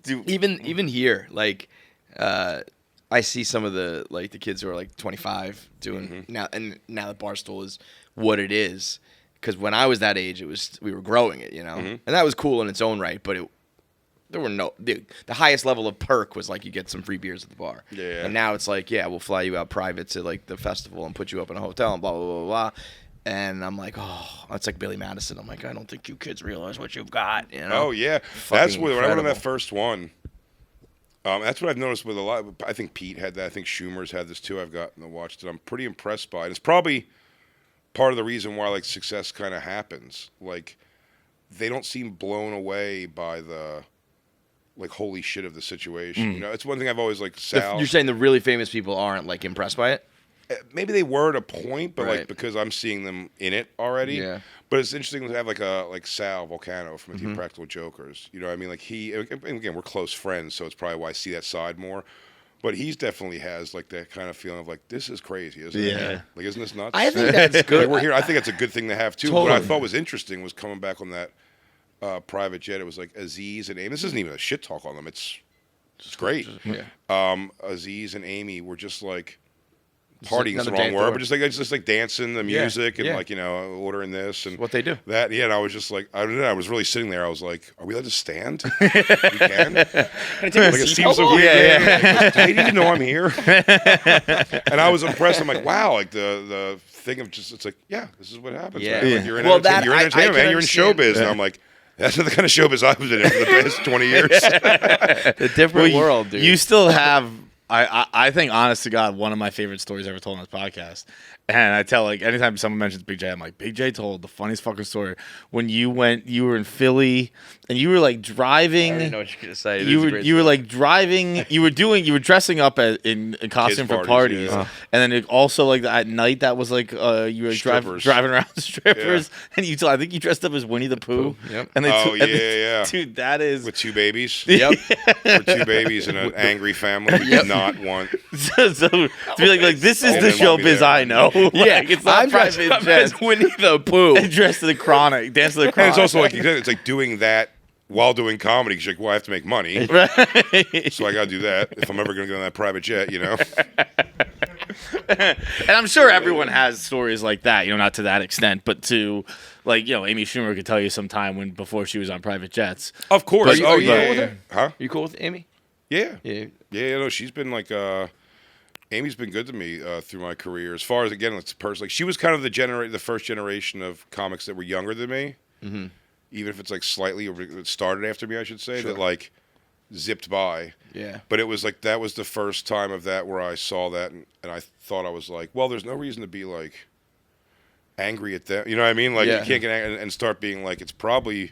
Dude, even here, like, I see some of the kids who are like 25 doing now, and now that Barstool is what it is. Because when I was that age, we were growing it, and that was cool in its own right. But there were the highest level of perk was like you get some free beers at the bar. Yeah. And now it's like, we'll fly you out private to like the festival and put you up in a hotel and blah blah blah blah. And I'm like, oh, it's like Billy Madison. I'm like, I don't think you kids realize what you've got. Oh yeah, that's when I went on that first one. That's what I've noticed with a lot. I think Pete had that. I think Schumer's had this too. I've gotten to watch it. I'm pretty impressed by it. It's probably part of the reason why like success kind of happens. Like they don't seem blown away by the like holy shit of the situation. It's one thing I've always like. Sal, You're saying the really famous people aren't like impressed by it? maybe they were at a point, but Right. like because I'm seeing them in it already. Yeah. But it's interesting to have like Sal Volcano from the Practical Jokers. You know what I mean? Like and again, we're close friends, so it's probably why I see that side more. But he's definitely has like that kind of feeling of like, this is crazy, isn't it? Yeah. Like, isn't this nuts? I think that's good. Like, we're here. I think it's a good thing to have too. What I thought was interesting was coming back on that private jet. It was like Aziz and Amy. This isn't even a shit talk on them. It's great. Yeah. Aziz and Amy were just like partying is the another wrong dance word, floor. but just like dancing, the music, and yeah. like ordering this and what they do. that. Yeah, and I was just like, I don't know. I was really sitting there. I was like, are we allowed to stand? We can. Like it seems so weird. Like, do they need to know I'm here? And I was impressed. I'm like, wow. Like the thing of just, it's like, yeah, this is what happens. Yeah. Man. Like, you're in Well, you're in I entertainment, can man. You're in understand. showbiz, and I'm like. That's not the kind of showbiz I was in for the past 20 years. The different world, dude. You still have, I think, honest to God, one of my favorite stories ever told on this podcast. And I tell, like, anytime someone mentions Big J, I'm like, Big J told the funniest fucking story when you were in Philly and you were like driving. I already know what you're gonna say. You were like driving. You were kids in costume for parties, yeah. and then also like at night that was like you were Strippers. driving around strippers, and I think you dressed up as Winnie the Pooh. Yep. And Yeah. dude, that is With two babies. Yep. For two babies and an angry family who did not want. so to be like this is And the then want me showbiz there. I know. Yeah, Like, it's not I'm dressed private up as jet. Winnie the Pooh. Dressed to the Chronic, dance to the And Chronic. it's also like you said, it's like doing that while doing comedy because you're like, well, I have to make money, right. so I got to do that if I'm ever going to get on that private jet, you know. And I'm sure everyone has stories like that, not to that extent, but to, like, Amy Schumer could tell you sometime before she was on private jets. Of course. Are you cool with yeah. her? Huh? You cool with Amy? Yeah. Yeah. Yeah. No, she's been like. Amy's been good to me through my career. As far as again, it's personal. Like she was kind of the first generation of comics that were younger than me. Mm-hmm. Even if it's like slightly it started after me, I should say that like zipped by. Yeah. But it was like that was the first time of that where I saw that and I thought I was like, well, there's no reason to be like angry at them. You know what I mean? Like you can't get angry and start being like it's probably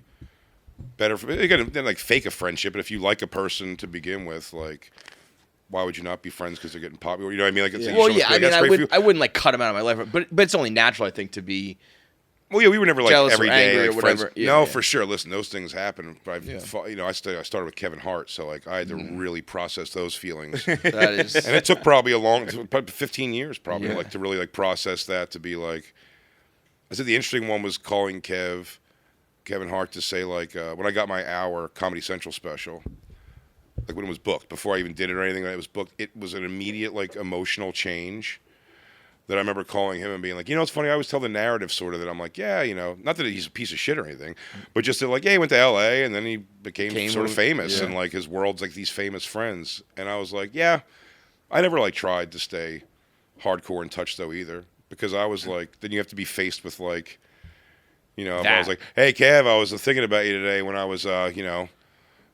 better for again then like fake a friendship. But if you like a person to begin with, like. Why would you not be friends because they're getting popular? You know what I mean? Like, it's Well, yeah. I mean, I would. wouldn't like cut him out of my life, but it's only natural, I think, to be. Well, yeah, we were never like jealous or every day angry like or friends. whatever. Yeah, no, yeah. for sure. Listen, those things happen. I started with Kevin Hart, so like I had to really process those feelings, and That is. it took probably probably 15 years, probably like to really like process that to be like. I said the interesting one was calling Kevin Hart to say like when I got my hour Comedy Central special. Like when it was booked, before I even did it or anything, when it was booked, it was an immediate like emotional change that I remember calling him and being like, it's funny, I always tell the narrative sort of that I'm like, yeah, not that he's a piece of shit or anything, but just that like, yeah, he went to LA and then he became sort of famous and like his world's like these famous friends. And I was like, yeah, I never like tried to stay hardcore in touch though either, because I was like, then you have to be faced with like, if I was like, hey Kev, I was thinking about you today when I was,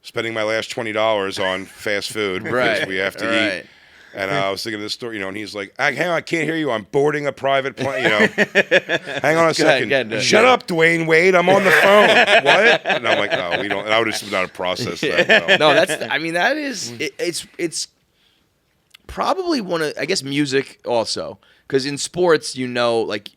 spending my last $20 on fast food because we have to eat. And I was thinking of this story, and he's like, hang on, I can't hear you. I'm boarding a private plane, Hang on a second. Shut up, Dwayne Wade. I'm on the phone. What? And I'm like, no, we don't. And I would just not have processed that. No, that is, it's probably one of, I guess, music also. Because in sports, who's like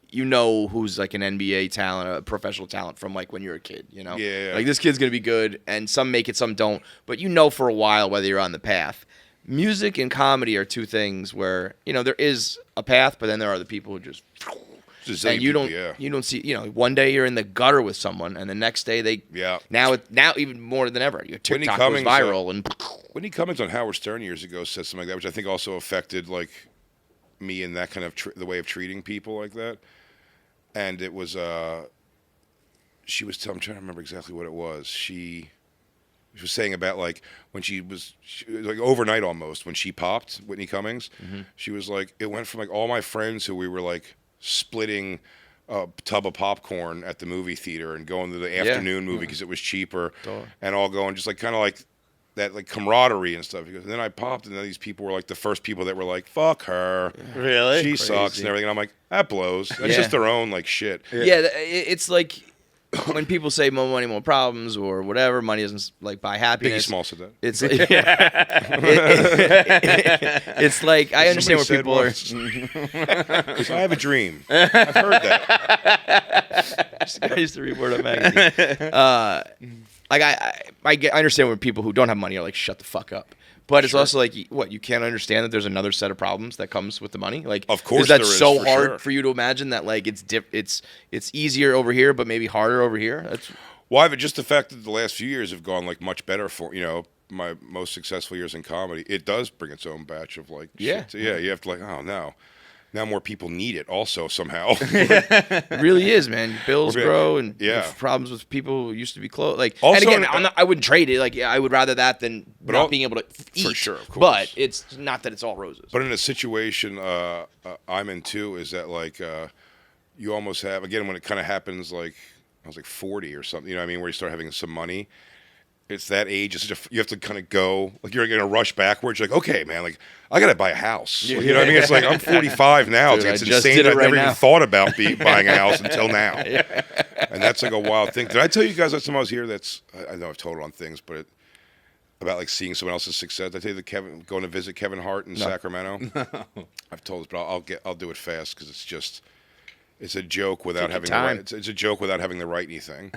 an NBA talent, a professional talent from like when you're a kid, Yeah. Like this kid's going to be good, and some make it, some don't. But for a while whether you're on the path. Music and comedy are two things where, there is a path, but then there are the people who just and you don't see, one day you're in the gutter with someone, and the next day now even more than ever, your TikTok goes viral. And Whitney Cummings on Howard Stern years ago said something like that, which I think also affected like me in that kind of the way of treating people like that. And it was she was I'm trying to remember exactly what it was. She was saying about like when she was like overnight almost when she popped, Whitney Cummings. Mm-hmm. She was like, it went from like all my friends who we were like splitting a tub of popcorn at the movie theater and going to the afternoon movie because it was cheaper, and all going just like kind of like that like camaraderie and stuff. And then I popped, and then these people were like the first people that were like, "Fuck her, really, she sucks," and everything. And I'm like, that blows. That's just their own like shit. it's like when people say more money, more problems, or whatever, money doesn't like buy happiness. Biggie Small said that. It's it's like I understand where people are. I have a dream. I've heard that. I used to read Word Up magazine. Like I understand where people who don't have money are like, shut the fuck up. But it's also like, what, you can't understand that there's another set of problems that comes with the money? Like, of course, is that there is, so for hard sure. for you to imagine that like it's easier over here, but maybe harder over here? That's Well, just the fact that the last few years have gone like much better for my most successful years in comedy. It does bring its own batch of like shit. Yeah, you have to like, oh no. Now more people need it also somehow. it really is, man. Bills grow and Yeah. problems with people who used to be close. Like, Also, and again, I wouldn't trade it. Like, yeah, I would rather that than not being able to eat. For sure, of course. But it's not that it's all roses. But in a situation I'm in too, is that like you almost have, again, when it kind of happens, like I was like 40 or something, you know what I mean, where you start having some money. It's that age. You have to kind of go, like you're going to rush backwards. You're like, okay, man, like I got to buy a house. You know what I mean? It's like I'm 45 now. Dude, it's I just insane. did it I've right never now. even thought about buying a house until now. And that's like a wild thing. Did I tell you guys last time I was here? I know I've told on things, but about like seeing someone else's success. Did I tell you that going to visit Kevin Hart in Sacramento? I've told this, but I'll do it fast because it's a joke without having the right. It's a joke without having the right anything.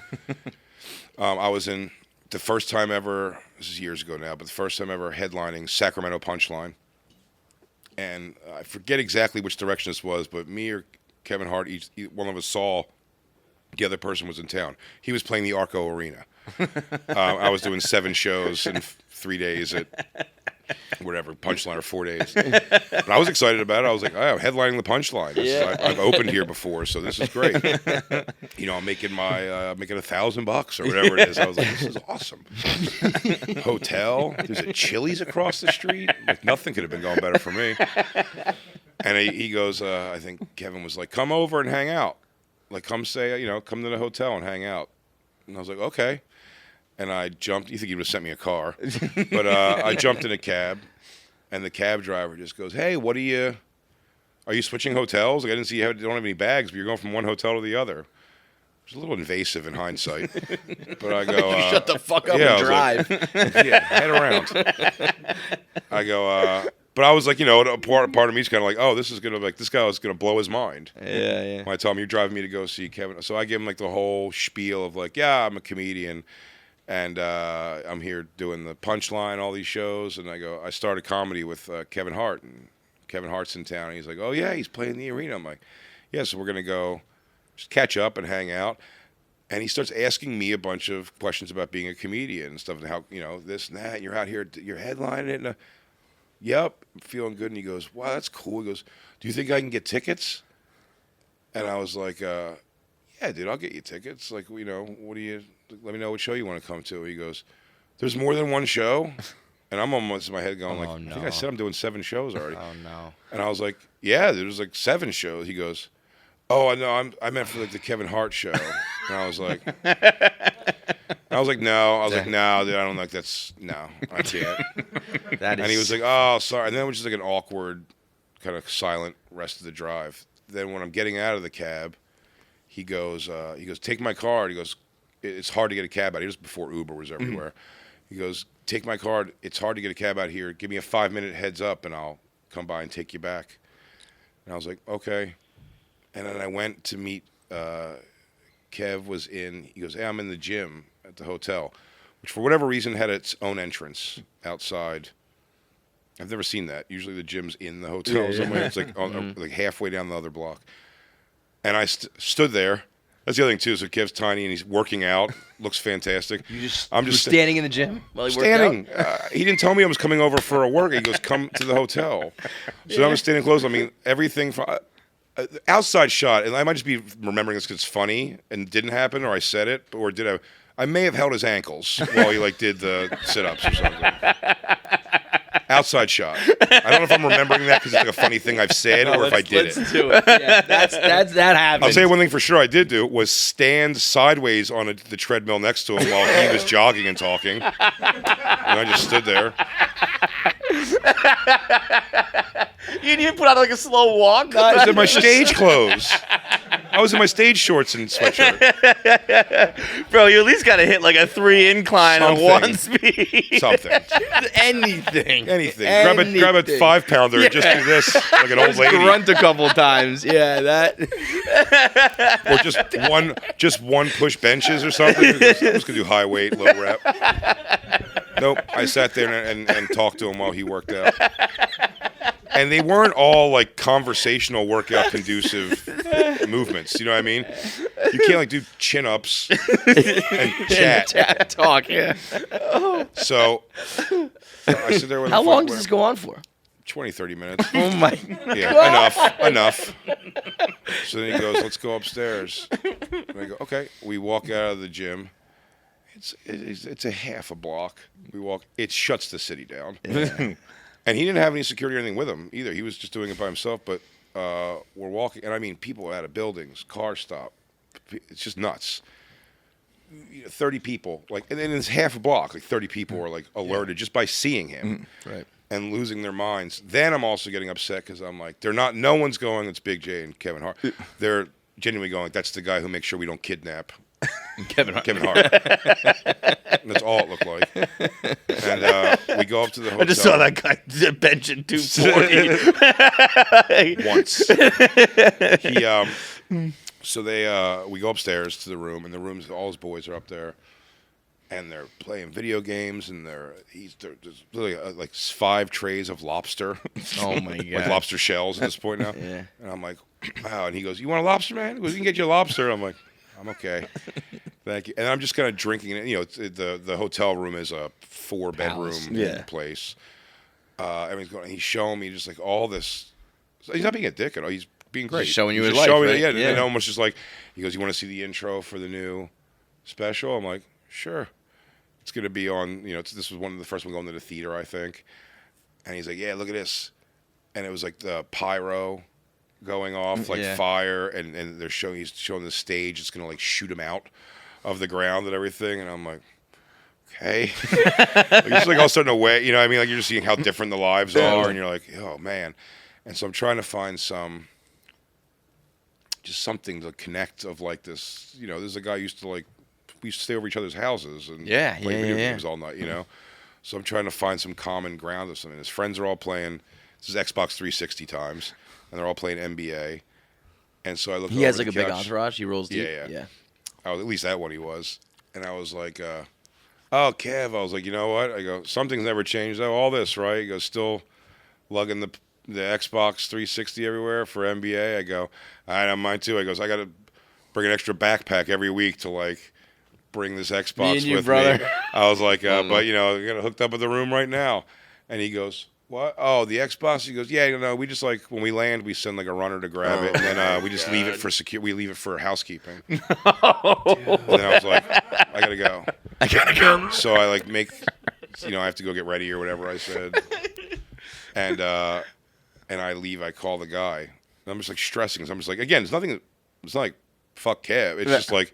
I was in. The first time ever, this is years ago now, but the first time ever headlining Sacramento Punchline. And I forget exactly which direction this was, but me or Kevin Hart, one of us saw the other person was in town. He was playing the Arco Arena. I was doing 7 shows in 3 days at whatever, Punchline, or 4 days. But I was excited about it. I was like, oh, headlining the Punchline. I've opened here before, so this is great. I'm making making $1,000 or whatever it is. I was like, this is awesome. Hotel. There's a Chili's across the street. Like, nothing could have been going better for me. And he goes, I think Kevin was like, come over and hang out. Like, come to the hotel and hang out. And I was like, okay. And I jumped. You think he would have sent me a car. But I jumped in a cab. And the cab driver just goes, hey, are you switching hotels? Like, I didn't see you don't have any bags, but you're going from one hotel to the other. It was a little invasive in hindsight. But I go, shut the fuck up and drive. Like, yeah, head around. I go, but I was like, a part of me is kind of like, oh, this guy is gonna blow his mind. Yeah. When I tell him, you're driving me to go see Kevin. So I give him like the whole spiel of like, yeah, I'm a comedian. And I'm here doing the Punchline, all these shows. And I started comedy with Kevin Hart. And Kevin Hart's in town. And he's like, oh, yeah, he's playing the arena. I'm like, yeah, so we're going to go just catch up and hang out. And he starts asking me a bunch of questions about being a comedian and stuff. And how, this and that. And you're out here, you're headlining it. And, yep, I'm feeling good. And he goes, wow, that's cool. He goes, do you think I can get tickets? And I was like, yeah, dude, I'll get you tickets. Like, what do you... Let me know what show you want to come to. He goes, there's more than one show? And I'm almost in my head going I think I said I'm doing 7 shows already. Oh, no. And I was like, yeah, there's like 7 shows. He goes, oh, no, I meant for like the Kevin Hart show. And I was like, no. I was like, no, dude, I don't like no, I can't. And he was like, oh, sorry. And then it was just like an awkward, kind of silent rest of the drive. Then when I'm getting out of the cab, he goes, take my card. He goes, it's hard to get a cab out here. This was before Uber was everywhere. He goes, take my card. It's hard to get a cab out here. Give me a 5-minute heads up, and I'll come by and take you back. And I was like, okay. And then I went to meet Kev was in. He goes, hey, I'm in the gym at the hotel, which for whatever reason had its own entrance outside. I've never seen that. Usually the gym's in the hotel somewhere. It's like like halfway down the other block. And I stood there. That's the other thing too. So Kev's tiny and he's working out. Looks fantastic. I'm just standing in the gym while he worked out? He didn't tell me I was coming over for a work. He goes, "Come to the hotel." So I was standing close. I mean, everything from outside shot. And I might just be remembering this because it's funny and didn't happen, or I said it, or did I? I may have held his ankles while he did the sit-ups or something. Outside shot. I don't know if I'm remembering that because it's like a funny thing I've said or if I did it. Let's do it. Yeah, that happened. I'll tell you one thing for sure I did do was stand sideways on the treadmill next to him while he was jogging and talking. And I just stood there. You didn't even put out a slow walk? I said my stage clothes. I I was in my stage shorts and sweatshirt. Bro, you at least got to hit like a 3 incline on 1 speed. Something. Anything. Grab a 5-pounder and just do this like an old lady. Grunt a couple times. Yeah, that. Or just one push benches or something. I'm just going to do high weight, low rep. Nope. I sat there and talked to him while he worked out. And they weren't all like conversational workout conducive movements. You know what I mean? You can't like do chin ups and chat. Talk, yeah. So I sit there with How long does this go on for? 20, 30 minutes. Oh my. Yeah, enough. So then he goes, let's go upstairs. And I go, okay. We walk out of the gym. It's a half a block. We walk. It shuts the city down. Yeah. And he didn't have any security or anything with him either. He was just doing it by himself. But we're walking, and I mean, people out of buildings, car stop. It's just nuts. 30 people, like, and then it's half a block. Like 30 people are like alerted just by seeing him, right, and losing their minds. Then I'm also getting upset because I'm like, they're not. No one's going. It's Big J and Kevin Hart. They're genuinely going. That's the guy who makes sure we don't kidnap. Kevin Hart. That's all it looked like. And we go up to the hotel. I just saw that guy benching 240 once. So we go upstairs to the room, and the rooms, all his boys are up there, and they're playing video games, and there's literally like 5 trays of lobster. Oh my god! Like lobster shells at this point now. Yeah. And I'm like, wow. And he goes, "You want a lobster, man?" He goes, "We can get you a lobster." I'm like, I'm okay. Thank you. And I'm just kind of drinking it. You know, the hotel room is a 4-bedroom place. He's showing me just like all this. So he's not being a dick at all. He's being great. Just showing you he's his life, right? Yeah. And almost just like, he goes, "You want to see the intro for the new special?" I'm like, sure. It's going to be on, this was one of the first one going to the theater, I think. And he's like, yeah, look at this. And it was like the pyro going off, like fire, and he's showing the stage. It's gonna like shoot him out of the ground and everything. And I'm like, okay. Like, it's like all starting to weigh, you know what I mean? Like you're just seeing how different the lives are, and you're like, oh man. And so I'm trying to find something to connect of like this. There's a guy we used to stay over each other's houses and play video games all night. So I'm trying to find some common ground of something. His friends are all playing. This is Xbox 360 times. And they're all playing NBA. And so I look over He has like the a big couch. entourage. He rolls deep. Yeah. At least that one he was. And I was like, oh, Kev. I was like, you know what? I go, something's never changed. Oh, all this, right? He goes, still lugging the Xbox 360 everywhere for NBA. I go, I know mine too. I goes, I got to bring an extra backpack every week to like bring this Xbox with brother. me. I was like, but I got it hooked up at the room right now. And he goes, what? Oh, the Xbox? He goes, yeah, we just like, when we land, we send like a runner to grab it, and then we just leave it for we leave it for housekeeping. And then I was like, I gotta go. So I like make, I have to go get ready or whatever I said. And I leave, I call the guy. And I'm just like stressing, so I'm just like, again, it's not like, fuck Kev. It's just like,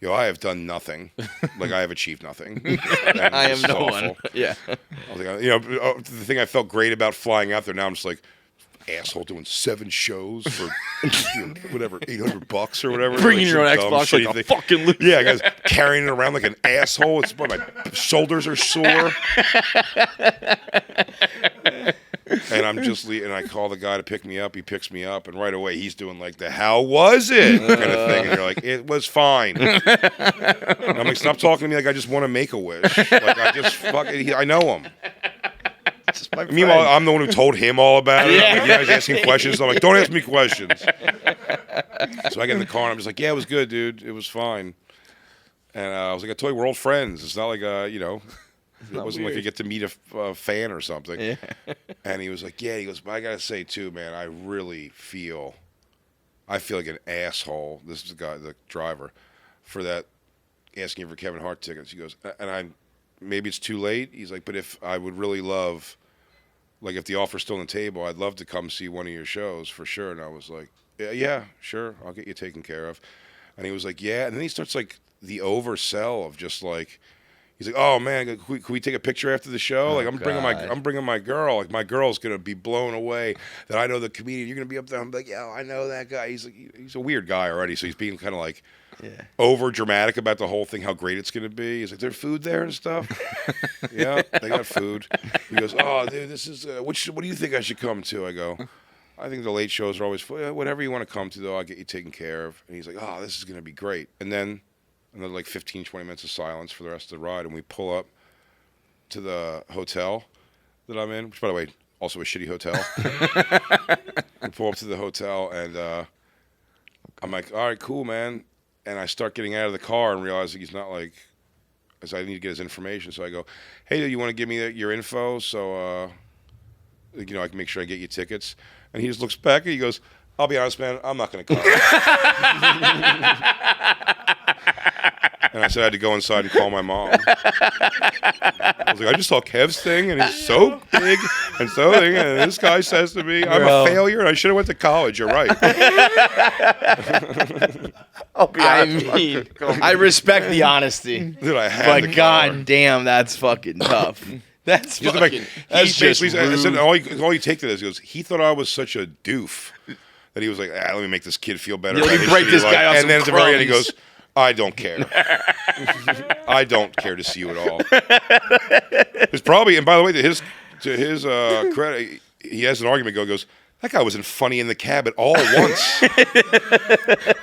I have done nothing. Like, I have achieved nothing. I am no one. Yeah. I was like, the thing I felt great about flying out there, now I'm just like, asshole doing 7 shows for whatever, $800 or whatever. Bringing your own Xbox like a fucking loser. Yeah, guys, carrying it around like an asshole. It's my shoulders are sore. And I'm just and I call the guy to pick me up. He picks me up, and right away he's doing like the "How was it?" kind of thing, and you're like, "It was fine." And I'm like, "Stop talking to me like I just want to make a wish. Like I just I know him." Meanwhile, I'm the one who told him all about it. I'm like, you guys asking questions. I'm like, don't ask me questions. So I get in the car and I'm just like, yeah, it was good, dude. It was fine. And I was like, I told you we're old friends. It's not like it wasn't like you get to meet a fan or something. Yeah. And he was like, yeah. He goes, but I gotta say too, man, I really feel like an asshole. This is the driver, for that asking for Kevin Hart tickets. He goes, and maybe it's too late. He's like, but if I would really love, like if the offer's still on the table, I'd love to come see one of your shows for sure. And I was like, yeah, sure, I'll get you taken care of. And he was like, yeah. And then he starts like the oversell of just like, He's like, "Oh man, can we take a picture after the show? Like, I'm God. bringing my girl. Like, my girl's gonna be blown away that I know the comedian. You're gonna be up there." I'm like, "Yeah, I know that guy." He's like, he's a weird guy already, so he's being kind of like over dramatic about the whole thing, how great it's gonna be. He's like, "There's food there and stuff." Yeah, they got food. He goes, "Oh, dude, this is what do you think I should come to?" I go, "I think the late shows are always whatever you want to come to, though. I'll get you taken care of." And he's like, "Oh, this is gonna be great." And then another like 15, 20 minutes of silence for the rest of the ride, and we pull up to the hotel that I'm in, which, by the way, also a shitty hotel. We pull up to the hotel, and I'm like, "All right, cool, man." And I start getting out of the car and realizing he's not like, as I need to get his information. So I go, "Hey, you want to give me your info so I can make sure I get you tickets?" And he just looks back and he goes, "I'll be honest, man, I'm not going to come." And I said I had to go inside and call my mom. I was like, "I just saw Kev's thing, and he's so big and so big, and this guy says to me, I'm a failure, and I should have went to college. You're right." I'll be honest. I respect the honesty. Dude, I had But the car. god damn, that's fucking tough. That's Just fucking. like, That's just I said, rude. all you take to this, he goes, he thought I was such a doof that he was like, let me make this kid feel better. Yeah, let about me his break shitty this life. guy off And some then at the very end, he crumbs. goes, "I don't care. I don't care to see you at all." There's probably, and by the way, to his credit, he has an argument. Goes, "That guy wasn't funny in the cab at all once."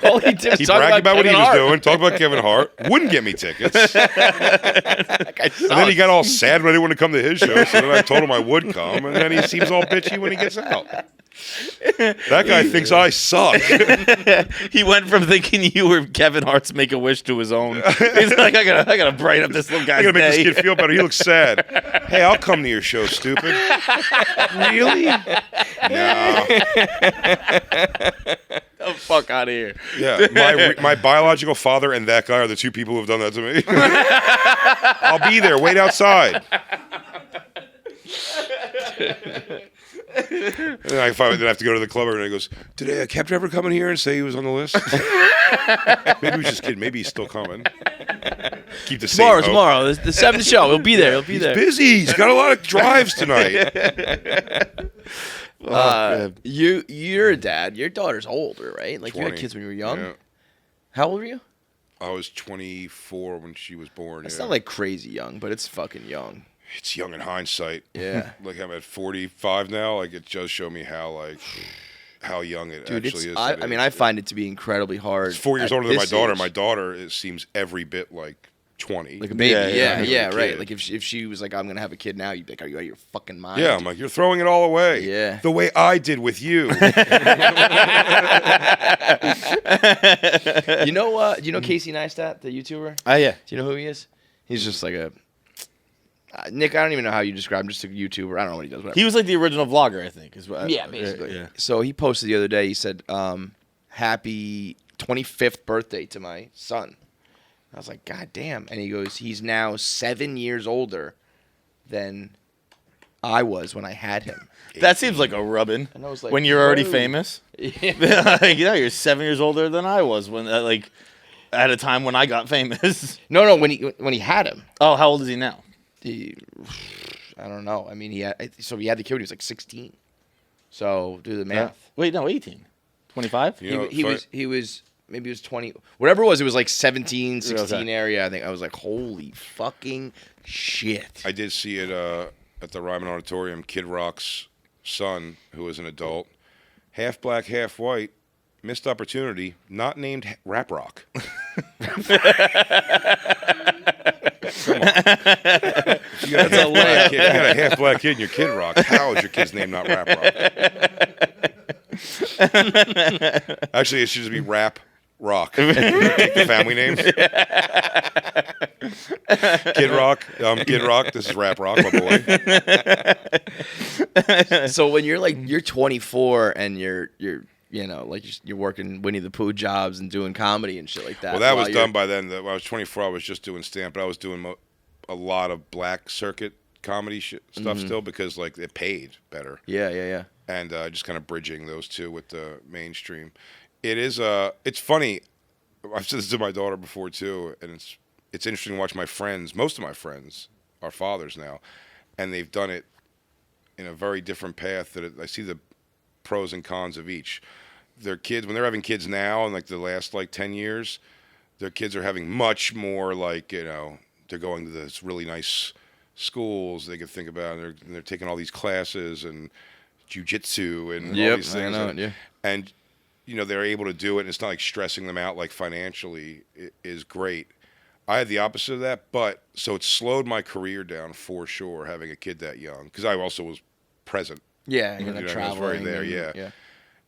All he did was He talk bragged about what he Kevin was Hart. doing, talked about Kevin Hart, wouldn't get me tickets. That guy And then he sucks. got all sad when I didn't want to come to his show, so then I told him I would come, and then he seems all bitchy when he gets out. That guy thinks I suck. He went from thinking you were Kevin Hart's Make-A-Wish to his own. He's like, I gotta brighten up this little I guy's gotta make day. this kid feel better. He looks sad. "Hey, I'll come to your show, stupid." Really? No. the fuck out of here. Yeah, my biological father and that guy are the two people who have done that to me. I'll be there. Wait outside. And I finally have to go to the club, and he goes, "Did a cab driver come in here and say he was on the list?" Maybe he was just kidding. Maybe he's still coming. Keep the same hope. Tomorrow. The 7th show. He'll be there. He'll be He's there. busy. He's got a lot of drives tonight. You're a dad. Your daughter's older, right? Like you had 20. kids when you were young. Yeah. How old were you? I was 24 when she was born. It's yeah. not like crazy young, but it's fucking young. It's young in hindsight. Yeah. Like I'm at 45 now. Like it does show me how young it Dude, actually is. I mean, I find it to be incredibly hard. It's 4 years at older than my this daughter. age. My daughter seems every bit like 20. Like a baby. Yeah, Yeah, like a right. kid. Like if she was like, I'm gonna have a kid now, you'd be like, are you out of your fucking mind? Yeah, I'm like, you're throwing it all away. Yeah. The way I did with you. You know, do you know Casey Neistat, the YouTuber? Oh, yeah. Do you know who he is? He's just like a Nick. I don't even know how you describe him. Just a YouTuber. I don't know what he does. Whatever. He was like the original vlogger, I think. Yeah, basically. Yeah. So he posted the other day. He said, "Happy 25th birthday to my son." I was like, "God damn!" And he goes, "He's now 7 years older than I was when I had him." That seems like a rubbin'. And I was like, when you're already whoa. famous. Yeah. Like, you're 7 years older than I was when, at a time when I got famous. No, when he had him. Oh, how old is he now? I don't know. I mean, he had the kid when he was like 16. So do the math. Wait, no, 18. 25? You know, He was maybe he was 20. Whatever it was like 17, 16 Okay. area. I think I was like, holy fucking shit. I did see it at the Ryman Auditorium. Kid Rock's son, who is an adult, half black, half white, missed opportunity, not named Rap Rock. Come on. You got a half black kid and your Kid Rock. How is your kid's name not Rap Rock? Actually, it should just be Rap Rock. Take the family names. Kid Rock. Kid Rock. This is Rap Rock, my boy. So when you're 24 and you're working Winnie the Pooh jobs and doing comedy and shit like that. Well, that while was you're- done by then. When I was 24, I was just doing stand-up, but I was doing a lot of black circuit comedy stuff still because like it paid better. Yeah. And just kind of bridging those two with the mainstream. It is it's funny. I've said this to my daughter before too, and it's interesting to watch my friends. Most of my friends are fathers now, and they've done it in a very different path. I see the pros and cons of each. Their kids, when they're having kids now, in like the last like 10 years, their kids are having much more like, they're going to this really nice schools they can think about, and they're taking all these classes and jiu-jitsu and all these things. And they're able to do it, and it's not like stressing them out like financially is great. I had the opposite of that, but so it slowed my career down for sure, having a kid that young, because I also was present. Yeah, you're like traveling. I was very there, yeah.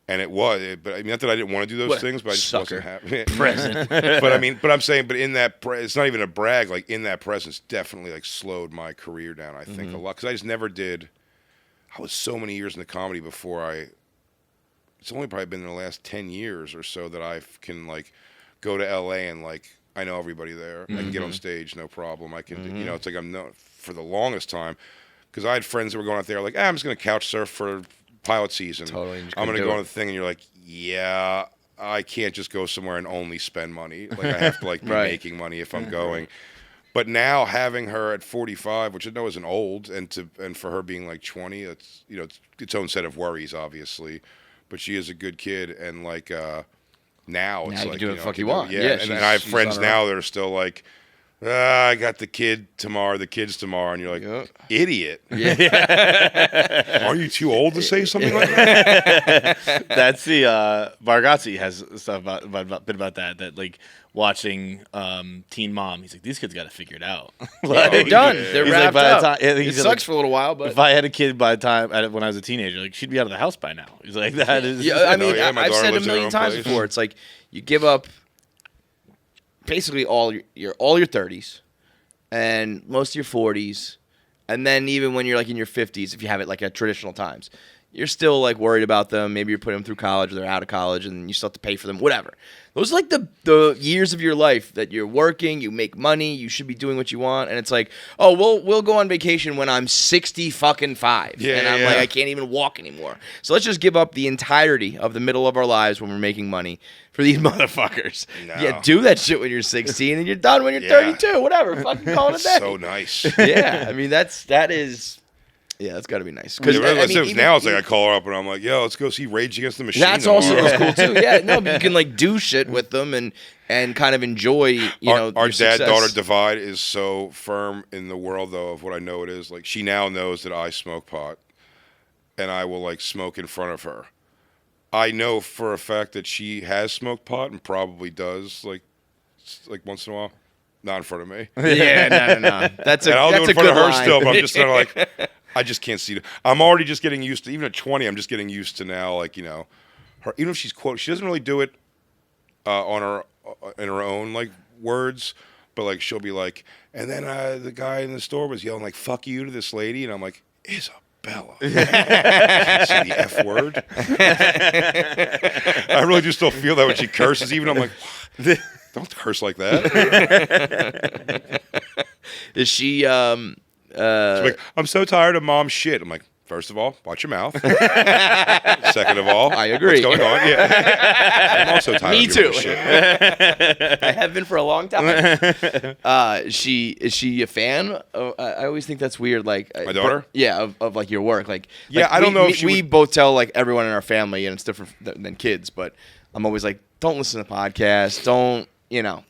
And but I mean, not that I didn't want to do those things, but I just wasn't happy. Present. but I'm saying, but in that, it's not even a brag. Like in that presence, definitely like slowed my career down. I think a lot, because I just never did. I was so many years in the comedy before it's only probably been in the last 10 years or so that I can like go to LA and like I know everybody there. I can get on stage, no problem. I can, it's like I'm known for the longest time, because I had friends that were going out there like, I'm just going to couch surf for pilot season. Totally. I'm going to go on the thing, and you're like, yeah, I can't just go somewhere and only spend money. Like I have to like be making money if I'm going. But now having her at 45, which I know isn't old, and for her being like 20, it's it's its own set of worries, obviously. But she is a good kid, and like now it's you like can do what the fuck you want. Yeah, and I have friends now that are still like, I got the kids tomorrow, and you're like, idiot. Yeah. Are you too old to say something like that? That's the Bargatze has stuff about that like watching Teen Mom. He's like, these kids got to figure it out. Like, they're done. They're wrapped up. It sucks like, for a little while, but if I had a kid by the time when I was a teenager, like she'd be out of the house by now. He's like, that is. Yeah, I mean, my I've daughter said a lives in her million own times place. before. It's like you give up basically all your 30s and most of your 40s, and then even when you're like in your 50s, if you have it like at traditional times, you're still like worried about them. Maybe you're putting them through college, or they're out of college, and you still have to pay for them. Whatever. Those are like the years of your life that you're working, you make money, you should be doing what you want, and it's like, oh, we'll go on vacation when I'm 65, and I'm like, I can't even walk anymore. So let's just give up the entirety of the middle of our lives when we're making money for these motherfuckers. No. Yeah, do that shit when you're 16, and you're done when you're 32. Whatever, fucking call it a day. So nice. Yeah, I mean that's got to be nice. Because now it's like I call her up and I'm like, yo, let's go see Rage Against the Machine. That's tomorrow. also cool too. Yeah, no, but you can like do shit with them and kind of enjoy. Our success. dad-daughter divide is so firm in the world, though, of what I know it is. Like she now knows that I smoke pot, and I will like smoke in front of her. I know for a fact that she has smoked pot and probably does like once in a while. Not in front of me. Yeah, no. That's I'll do it in front of her line. still, but I'm just kind of like, I just can't see it. I'm already just getting used to, even at 20, I'm just getting used to now, like, her, even if she's she doesn't really do it in her own, like, words, but, like, she'll be like, and then the guy in the store was yelling, like, fuck you to this lady, and I'm like, Isabella. Say the F word. I really do still feel that when she curses, even I'm like, don't curse like that. Is she? She's like, I'm so tired of mom's shit. I'm like, first of all, watch your mouth. Second of all, I agree. What's going on? Yeah, I'm also tired. Me of too. Shit. I have been for a long time. Is she a fan? I always think that's weird. Like my daughter. Of like your work. Like I don't know if we both tell like everyone in our family, and it's different than kids. But I'm always like, don't listen to podcasts. Don't.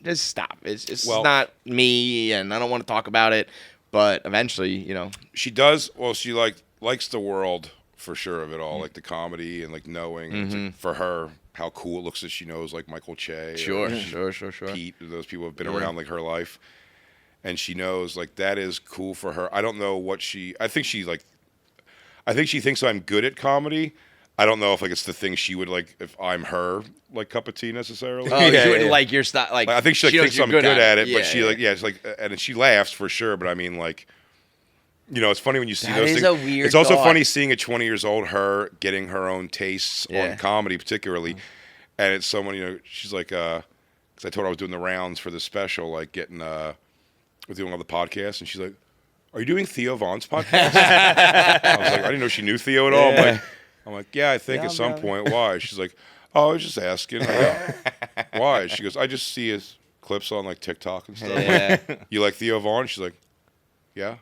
Just stop. It's not me, and I don't want to talk about it. But eventually, she does. Well, she likes the world for sure of it all, like the comedy and like knowing it's like, for her how cool it looks that she knows like Michael Che, sure, Pete. Those people have been around like her life, and she knows like that is cool for her. I don't know what I think she thinks I'm good at comedy. I don't know if like it's the thing she would like if I'm her like cup of tea necessarily. Oh, you wouldn't like your style. Like I think she thinks I'm good at it, Yeah, but it's like, and she laughs for sure. But I mean, like, it's funny when you see that those is things. A weird it's also thought. funny seeing at 20 years old her getting her own tastes on comedy, particularly, and it's someone she's like, because I told her I was doing the rounds for the special, like getting we're doing all the podcasts, and she's like, "Are you doing Theo Vaughn's podcast?" I was like, I didn't know she knew Theo at all. I'm like, yeah, I think at some point. Why? She's like, oh, I was just asking. I go, why? She goes, I just see his clips on like TikTok and stuff. Yeah. Like, you like Theo Vaughn? She's like, yeah.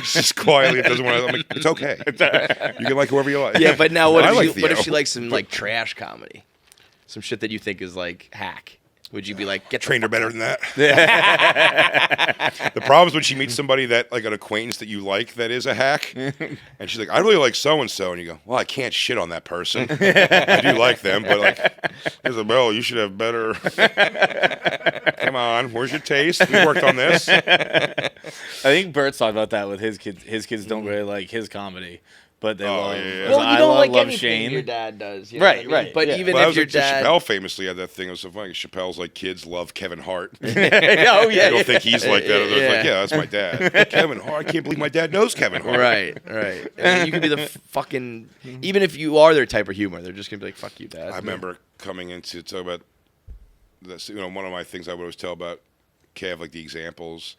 Just quietly, it doesn't want to. I'm like, it's okay. You can like whoever you like. Yeah, but now I what like if Theo. she likes some like trash comedy, some shit that you think is like hack? Would you be like, get Trained her better than that. The problem is when she meets somebody that, like an acquaintance that you like that is a hack, and she's like, I really like so-and-so, and you go, well, I can't shit on that person. I do like them, but like, Isabel, you should have better. Come on, where's your taste? We worked on this. I think Bert's talked about that with his kids. His kids don't really like his comedy, but they love. yeah. Well, you don't like love anything Shane. your dad does, you know Right, what I mean? right, But yeah. even Well, if your dad, Chappelle famously had that thing. It was so funny. Chappelle's like, kids love Kevin Hart. Oh yeah, I don't think he's like that. They're Yeah. like, yeah, that's my dad. Kevin Hart. I can't believe my dad knows Kevin Hart. right. And you could be the fucking, even if you are their type of humor, they're just gonna be like, fuck you, dad. I remember coming into talk about this. You know, one of my things I would always tell about Kev, like the examples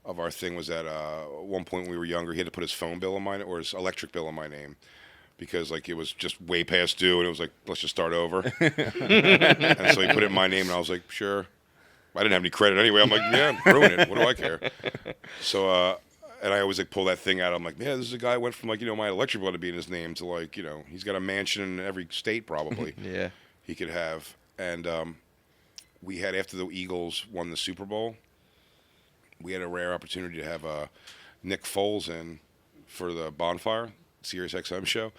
of our thing was that at one point when we were younger, he had to put his phone bill in my or his electric bill in my name. Because like it was just way past due, and it was like, let's just start over. And so he put it in my name, and I was like, sure. I didn't have any credit anyway. I'm like, yeah, ruin it. What do I care? So, and I always like pull that thing out. I'm like, yeah, this is a guy who went from like, you know, my electric bill to be in his name to like, you know, he's got a mansion in every state probably. Yeah. He could have. And we had, after the Eagles won the Super Bowl, we had a rare opportunity to have Nick Foles in for the Bonfire Sirius XM show,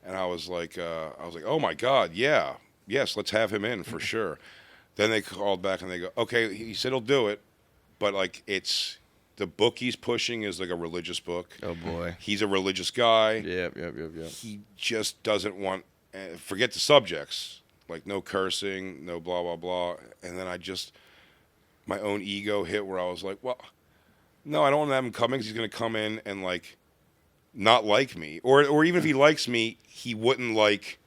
and I was like, oh my God, yeah, yes, let's have him in for sure. Then they called back and they go, okay, he said he'll do it, but like it's the book he's pushing is like a religious book. Oh boy. He's a religious guy. Yep. He just doesn't want forget the subjects, like no cursing, no blah blah blah. And then my own ego hit where I was like, well, no, I don't want to have him coming because he's going to come in and like not like me, or even if he likes me, he wouldn't like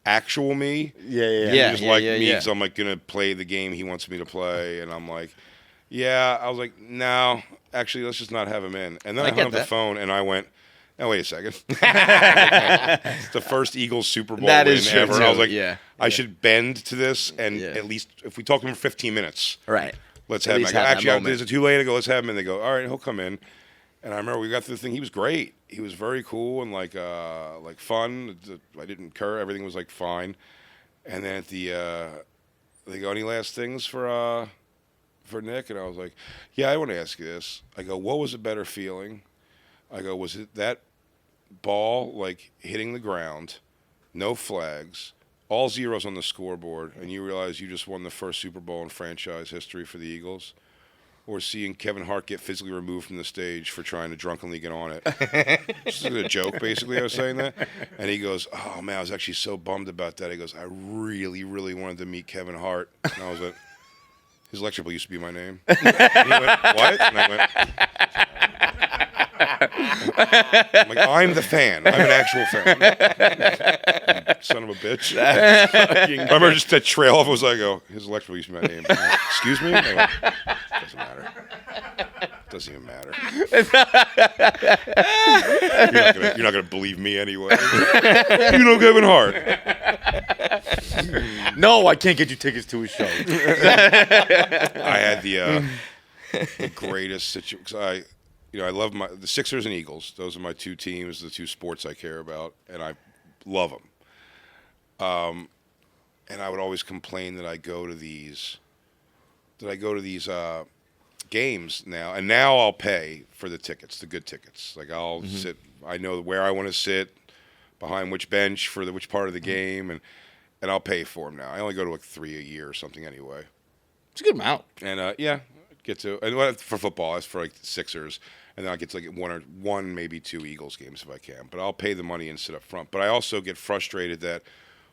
actual me. Yeah. He just like me because I'm like gonna play the game he wants me to play, and I'm like, yeah. I was like, no, actually, let's just not have him in. And then I hung up the phone and I went, oh wait a second. It's the first Eagles Super Bowl That win is true, ever. too. I was like, Yeah. I should bend to this, and Yeah. at least if we talk to him for 15 minutes, Right. let's At have him. least I go, have that actually, moment. is it too late? I go, let's have him in. They go, all right, he'll come in. And I remember we got through the thing. He was great. He was very cool and like fun. I didn't cur. Everything was like fine. And then at the they go, any last things for Nick? And I was like, yeah, I want to ask you this. I go, what was a better feeling? I go, was it that ball like hitting the ground, no flags, all zeros on the scoreboard, and you realize you just won the first Super Bowl in franchise history for the Eagles? Or seeing Kevin Hart get physically removed from the stage for trying to drunkenly get on it. Just a joke, basically, I was saying that. And he goes, oh, man, I was actually so bummed about that. He goes, I really, really wanted to meet Kevin Hart. And I was like, his electric bill used to be my name. And he went, what? And I went, I'm like, I'm the fan. I'm an actual fan. Son of a bitch. I remember just that trail off. I was like, oh, his electric bill used to be my name. I'm like, excuse me? And I went, doesn't matter. Doesn't even matter. You're not gonna believe me anyway. You know Kevin Hart. No, I can't get you tickets to his show. I had the greatest situation. I love the Sixers and Eagles. Those are my two teams, the two sports I care about, and I love them. And I would always complain that I go to these games now, and now I'll pay for the tickets, the good tickets. Like I'll sit, I know where I want to sit, behind which bench for which part of the game, and I'll pay for them now. I only go to like 3 a year or something anyway. It's a good amount. And get to, and for football, it's for like the Sixers, and then I get to like one maybe two Eagles games if I can. But I'll pay the money and sit up front. But I also get frustrated that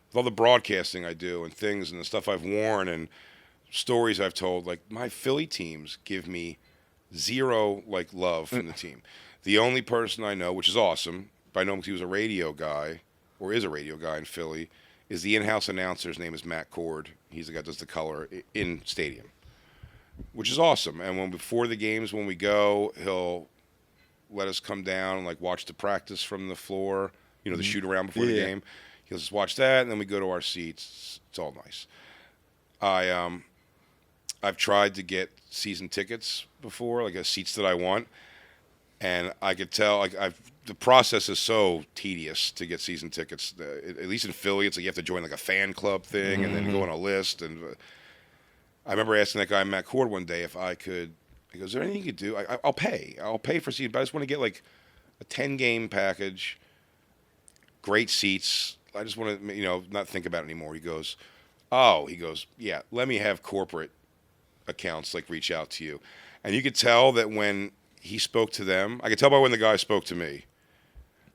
with all the broadcasting I do and things and the stuff I've worn and stories I've told, like my Philly teams give me zero like love from the team. The only person I know, which is awesome, but I know because he was a radio guy or is a radio guy in Philly, is the in-house announcer. His name is Matt Cord. He's the guy that does the color in stadium, which is awesome. And before the games, when we go, he'll let us come down and like watch the practice from the floor, the shoot around before the game. He'll just watch that, and then we go to our seats. It's all nice. I've tried to get season tickets before, like seats that I want, and I could tell like the process is so tedious to get season tickets. At least in Philly, it's like you have to join like a fan club thing and then go on a list. And I remember asking that guy Matt Cord one day if I could. He goes, "Is there anything you could do? I'll pay. I'll pay for seats, but I just want to get like a 10-game package, great seats. I just want to, not think about it anymore." He goes, "Yeah, let me have corporate accounts like reach out to you." And you could tell that when he spoke to them, I could tell by when the guy spoke to me,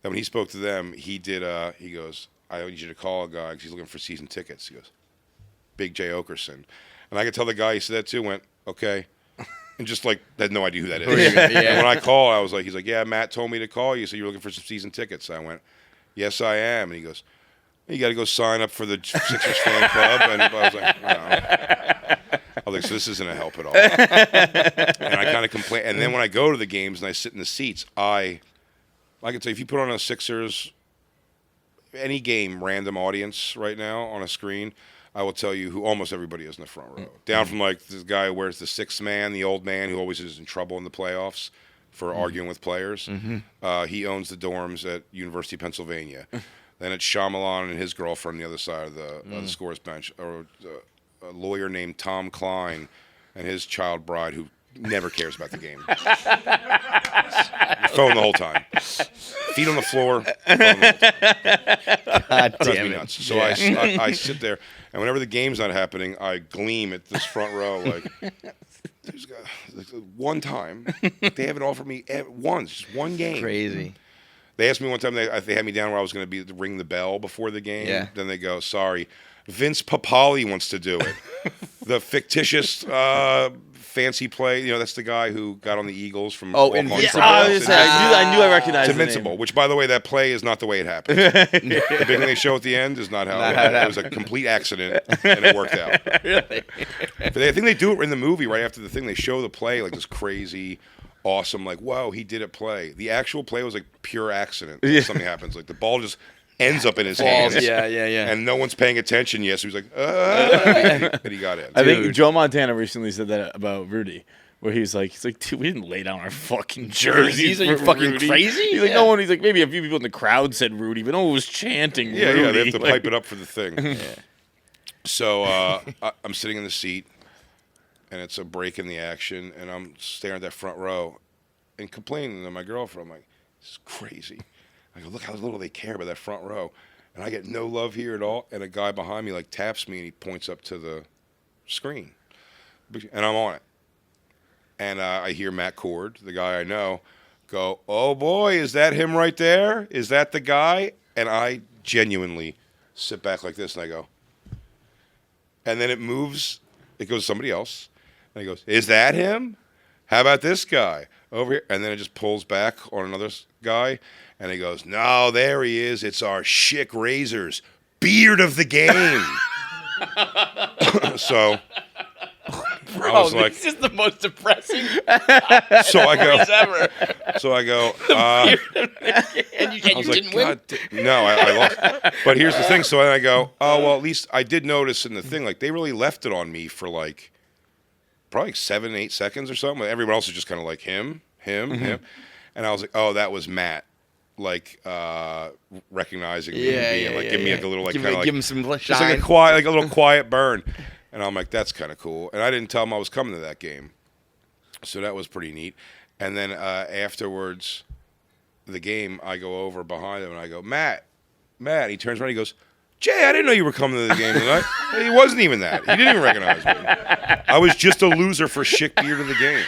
that when he spoke to them, he goes, "I need you to call a guy because he's looking for season tickets." He goes, "Big J. Okerson." And I could tell the guy he said that to went, "Okay." And just like had no idea who that is. And when I called, I was like, he's like, "Yeah, Matt told me to call you, so you're looking for some season tickets." I went, "Yes, I am." And he goes, "You got to go sign up for the Sixers fan club." And I was like, "No." I was like, "So this isn't a help at all." And I kind of complain. And then when I go to the games and I sit in the seats, I can tell you, if you put on a Sixers, any game, random audience right now on a screen, I will tell you who almost everybody is in the front row. Down from like this guy who wears the sixth man, the old man who always is in trouble in the playoffs for arguing with players. He owns the dorms at University of Pennsylvania. Then it's Shyamalan and his girlfriend on the other side of the scores bench. Or a lawyer named Tom Klein and his child bride who never cares about the game. Phone the whole time. Feet on the floor. Phone the whole time. God Drives damn me it. nuts. So I sit there, and whenever the game's not happening, I gleam at this front row like, one time, they haven't offered me once, just one game. Crazy. They asked me one time, they had me down where I was going to ring the bell before the game. Yeah. Then they go, "Sorry, Vince Papale wants to do it." The fictitious fancy play, that's the guy who got on the Eagles from Invincible. I knew I recognized It's the Invincible, name. which, by the way, that play is not the way it happened. The big thing they show at the end is not how it happened. It was a complete accident, and it worked out. Really? But I think they do it in the movie right after the thing. They show the play like this crazy, awesome, like, whoa, he did it play. The actual play was like pure accident. Something happens. Like the ball just ends up in his hands. Yeah. And no one's paying attention yet, so he's like, and he got in. I think Joe Montana recently said that about Rudy. Where he's like, dude, we didn't lay down our fucking jerseys. Are you for fucking Rudy. crazy? He's like, no one. He's like, maybe a few people in the crowd said Rudy, but no one was chanting Rudy. Yeah, they have to Like, pipe it up for the thing. So I'm sitting in the seat, and it's a break in the action, and I'm staring at that front row and complaining to my girlfriend. I'm like, "This is crazy." I go, "Look how little they care about that front row." And I get no love here at all. And a guy behind me like taps me, and he points up to the screen. And I'm on it. And I hear Matt Cord, the guy I know, go, "Oh, boy, is that him right there? Is that the guy?" And I genuinely sit back like this, and I go. And then it moves. It goes to somebody else. And he goes, "Is that him? How about this guy over here?" And then it just pulls back on another guy. And he goes, "No, there he is. It's our Schick Razors beard of the game." So... Bro, I was like, this is the most depressing so I go, ever. And you I was didn't win? No, I lost. But here's the thing. So then I go, "Oh, well, at least I did notice in the thing, like, they really left it on me for, like, probably 7-8 seconds or something. Everyone else is just kind of like him. And I was like, "Oh, that was Matt." Like, recognizing me and being, like, giving me like a little, like, kind of like, give him some shine. just like a quiet, like a little quiet burn. And I'm like, that's kind of cool. And I didn't tell him I was coming to that game. So that was pretty neat. And then afterwards, the game, I go over behind him and I go, Matt. He turns around and he goes, "Jay, I didn't know you were coming to the game tonight." He wasn't even that. He didn't even recognize me. I was just a loser for Schick beard of the game.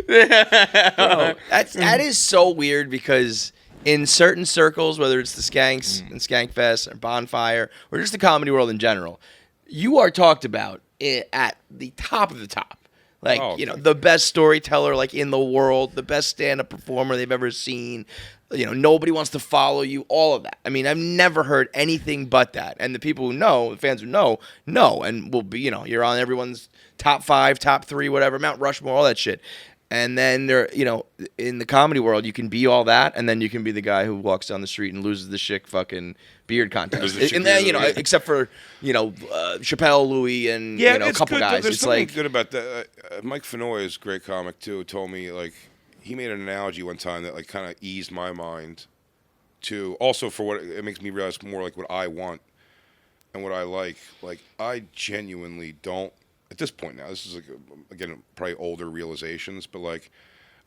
Bro, that is so weird because in certain circles, whether it's the Skanks and Skankfest or Bonfire or just the comedy world in general, you are talked about at the top of the top. Like, the best storyteller like in the world, the best stand-up performer they've ever seen. Nobody wants to follow you, all of that. I mean, I've never heard anything but that. And the people who know, the fans who know, and will be, you're on everyone's top 5, top 3, whatever, Mount Rushmore, all that shit. And then there, in the comedy world, you can be all that, and then you can be the guy who walks down the street and loses the chick fucking beard contest. And then, except for Chappelle, Louis, and a couple guys. There's it's something like good about that. Mike Fenoy is a great comic too. Told me like he made an analogy one time that like kind of eased my mind to also for what it makes me realize more like what I want and what I like. Like I genuinely don't. At this point now, this is like again probably older realizations, but like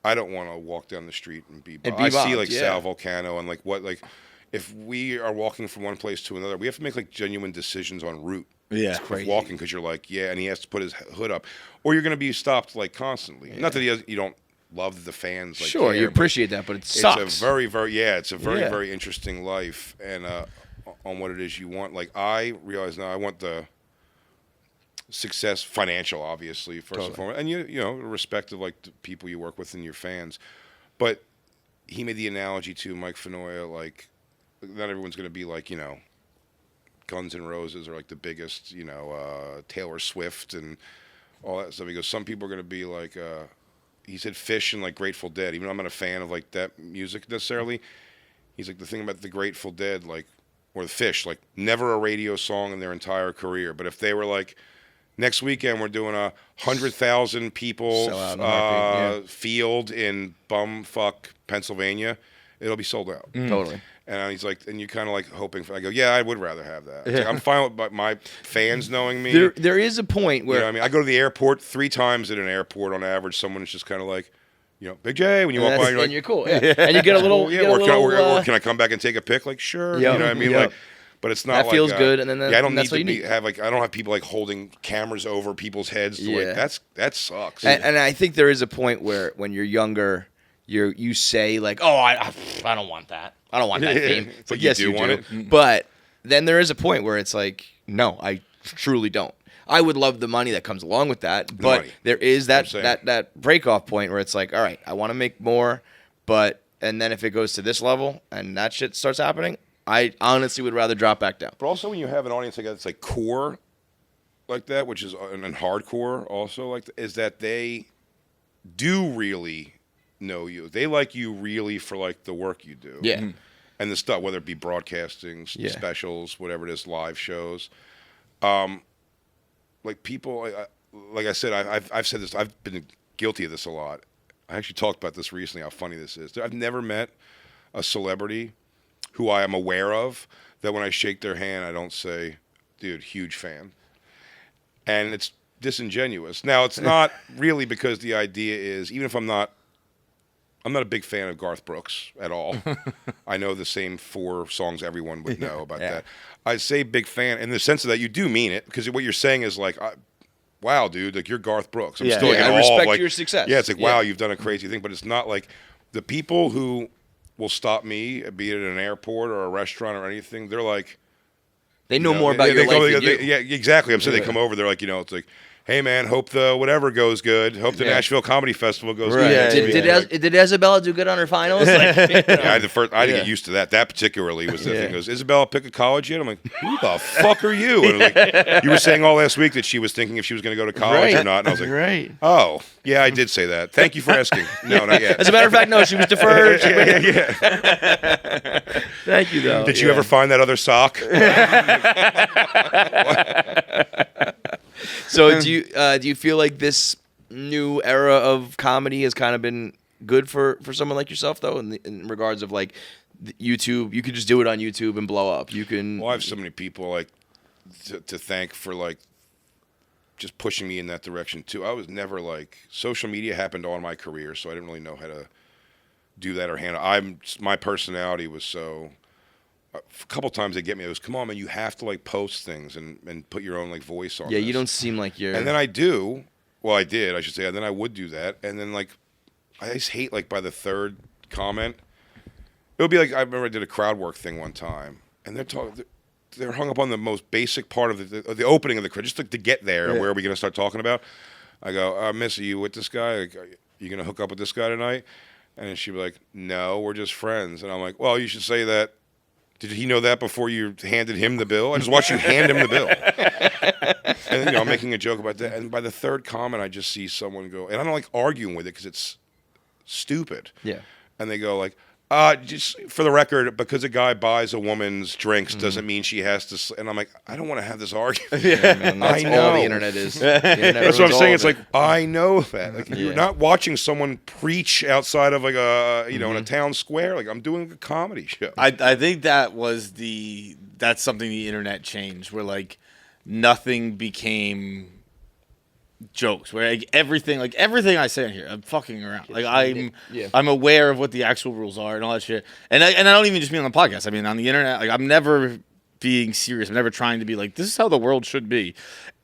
I don't want to walk down the street and be. I see like Sal Volcano and like what like if we are walking from one place to another, we have to make like genuine decisions on route. Yeah, it's crazy. Walking because you're like and he has to put his hood up, or you're going to be stopped like constantly. Yeah. Not that you don't love the fans. Like, sure, you appreciate that, but it sucks. It's a very very interesting life and on what it is you want. Like I realize now, I want the success, financial, obviously, first and foremost, and you know, respect of like the people you work with and your fans. But he made the analogy to Mike Fenoy, like not everyone's going to be like Guns N' Roses or like the biggest, Taylor Swift and all that stuff. He goes, some people are going to be like, he said Fish and like Grateful Dead. Even though I'm not a fan of like that music necessarily, he's like the thing about the Grateful Dead, like or the Fish, like never a radio song in their entire career, but if they were like, next weekend we're doing 100,000 people field in bumfuck Pennsylvania. It'll be sold out. Totally. And he's like, and you kind of like hoping for. I go, yeah, I would rather have that. Like, I'm fine with my fans knowing me. There is a point where I mean, I go to the airport 3 times at an airport on average. Someone's just kind of like, Big J. When you walk by, you're like, and you're cool. Yeah. And you get a little, or can I come back and take a pic? Like, sure. Yeah. You know what I mean? Like. But it's not that like, feels good, and then I don't that's need to have like I don't have people like holding cameras over people's heads. Like that sucks. And I think there is a point where when you're younger, you say like, oh, I don't want that. I don't want that fame. But yes, you do want it. But then there is a point where it's like, no, I truly don't. I would love the money that comes along with that, but there is that break off point where it's like, all right, I want to make more, and then if it goes to this level and that shit starts happening, I honestly would rather drop back down. But also when you have an audience like that's like core like that, which is and hardcore also like is that they do really know you. They like you really for like the work you do. Yeah. Mm-hmm. And the stuff, whether it be broadcasting, specials, whatever it is, live shows. Like people, like I said, I've said this. I've been guilty of this a lot. I actually talked about this recently. How funny this is. I've never met a celebrity who I am aware of, that when I shake their hand, I don't say, dude, huge fan. And it's disingenuous. Now, it's not really because the idea is, even if I'm not a big fan of Garth Brooks at all. I know the same 4 songs everyone would know about that. I say big fan in the sense of that you do mean it, because what you're saying is like, wow, dude, like you're Garth Brooks. I'm still like I respect your success. Yeah, it's like, wow, you've done a crazy thing, but it's not like the people who will stop me, be it at an airport or a restaurant or anything. They're like, they know more about your life than you. Yeah, exactly. I'm saying they come over. They're like, it's like, hey man, hope the whatever goes good. Hope the Nashville Comedy Festival goes good. Yeah. Did Isabella do good on her finals? Like, I had to get used to that. That particularly was the thing. Goes, Isabella pick a college yet? I'm like, who the fuck are you? And like, you were saying all last week that she was thinking if she was going to go to college or not. And I was like, oh, yeah, I did say that. Thank you for asking. No, not yet. As a matter of fact, no, she was deferred. Thank you, though. Did you ever find that other sock? So do you feel like this new era of comedy has kind of been good for someone like yourself though, in regards of like YouTube? You could just do it on YouTube and blow up. You can. Well, I have so many people like to thank for like just pushing me in that direction too. I was never like social media happened all in my career, so I didn't really know how to do that or handle. My personality was so. A couple times they get me. It was, come on, man, you have to like post things and put your own like voice on. Yeah, this. You don't seem like you're. And then I do. Well, I did, I should say. And then I would do that. And then like, I just hate like by the 3rd comment, it would be like I remember I did a crowd work thing one time, and they're hung up on the most basic part of the opening of the crowd, just to get there. Where are we going to start talking about? I go, Miss, are you with this guy? Like, are you going to hook up with this guy tonight? And she'd be like, no, we're just friends. And I'm like, well, you should say that Did he know that before you handed him the bill? I just watched you hand him the bill. And I'm making a joke about that. And by the third comment, I just see someone go, and I don't like arguing with it because it's stupid. Yeah. And they go like, just for the record, because a guy buys a woman's drinks doesn't mean she has to. And I'm like, I don't want to have this argument. That's I know. all the internet is. The internet That's what I'm ruins saying. all It's of like, I know that. Like, you're not watching someone preach outside of like in a town square. Like, I'm doing a comedy show. I think that's something the internet changed, where like nothing became jokes, where like everything I say in here, I'm fucking around. Like I'm aware of what the actual rules are and all that shit. And I don't even just mean on the podcast. I mean on the internet. Like I'm never being serious. I'm never trying to be like, this is how the world should be.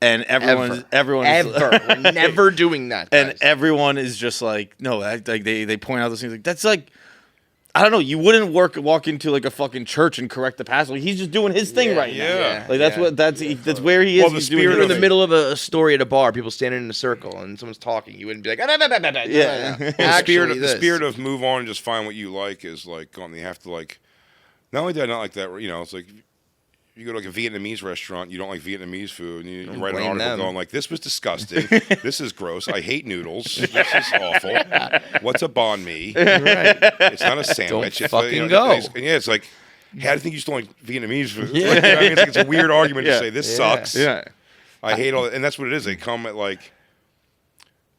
And everyone We're never doing that. Guys. And everyone is just like, no, like they point out those things like that's like, I don't know. You wouldn't walk into like a fucking church and correct the pastor. Like, he's just doing his thing right now. Like that's where he is. Well, the He's spirit doing You're in his the middle of a story at a bar, people standing in a circle, and someone's talking. You wouldn't be like, The spirit of move on and just find what you like is like gone. You have to like, not only that, not like that. You know, it's like you go to like a Vietnamese restaurant, you don't like Vietnamese food, and you write an article going like, "This was disgusting. This is gross. I hate noodles. This is awful. What's a banh mi? It's not a sandwich. Don't fucking go." It's like, hey, I think you just don't like Vietnamese food. Like, you know what I mean? It's a weird argument to say this sucks. Yeah. I hate all that, and that's what it is. They come at like,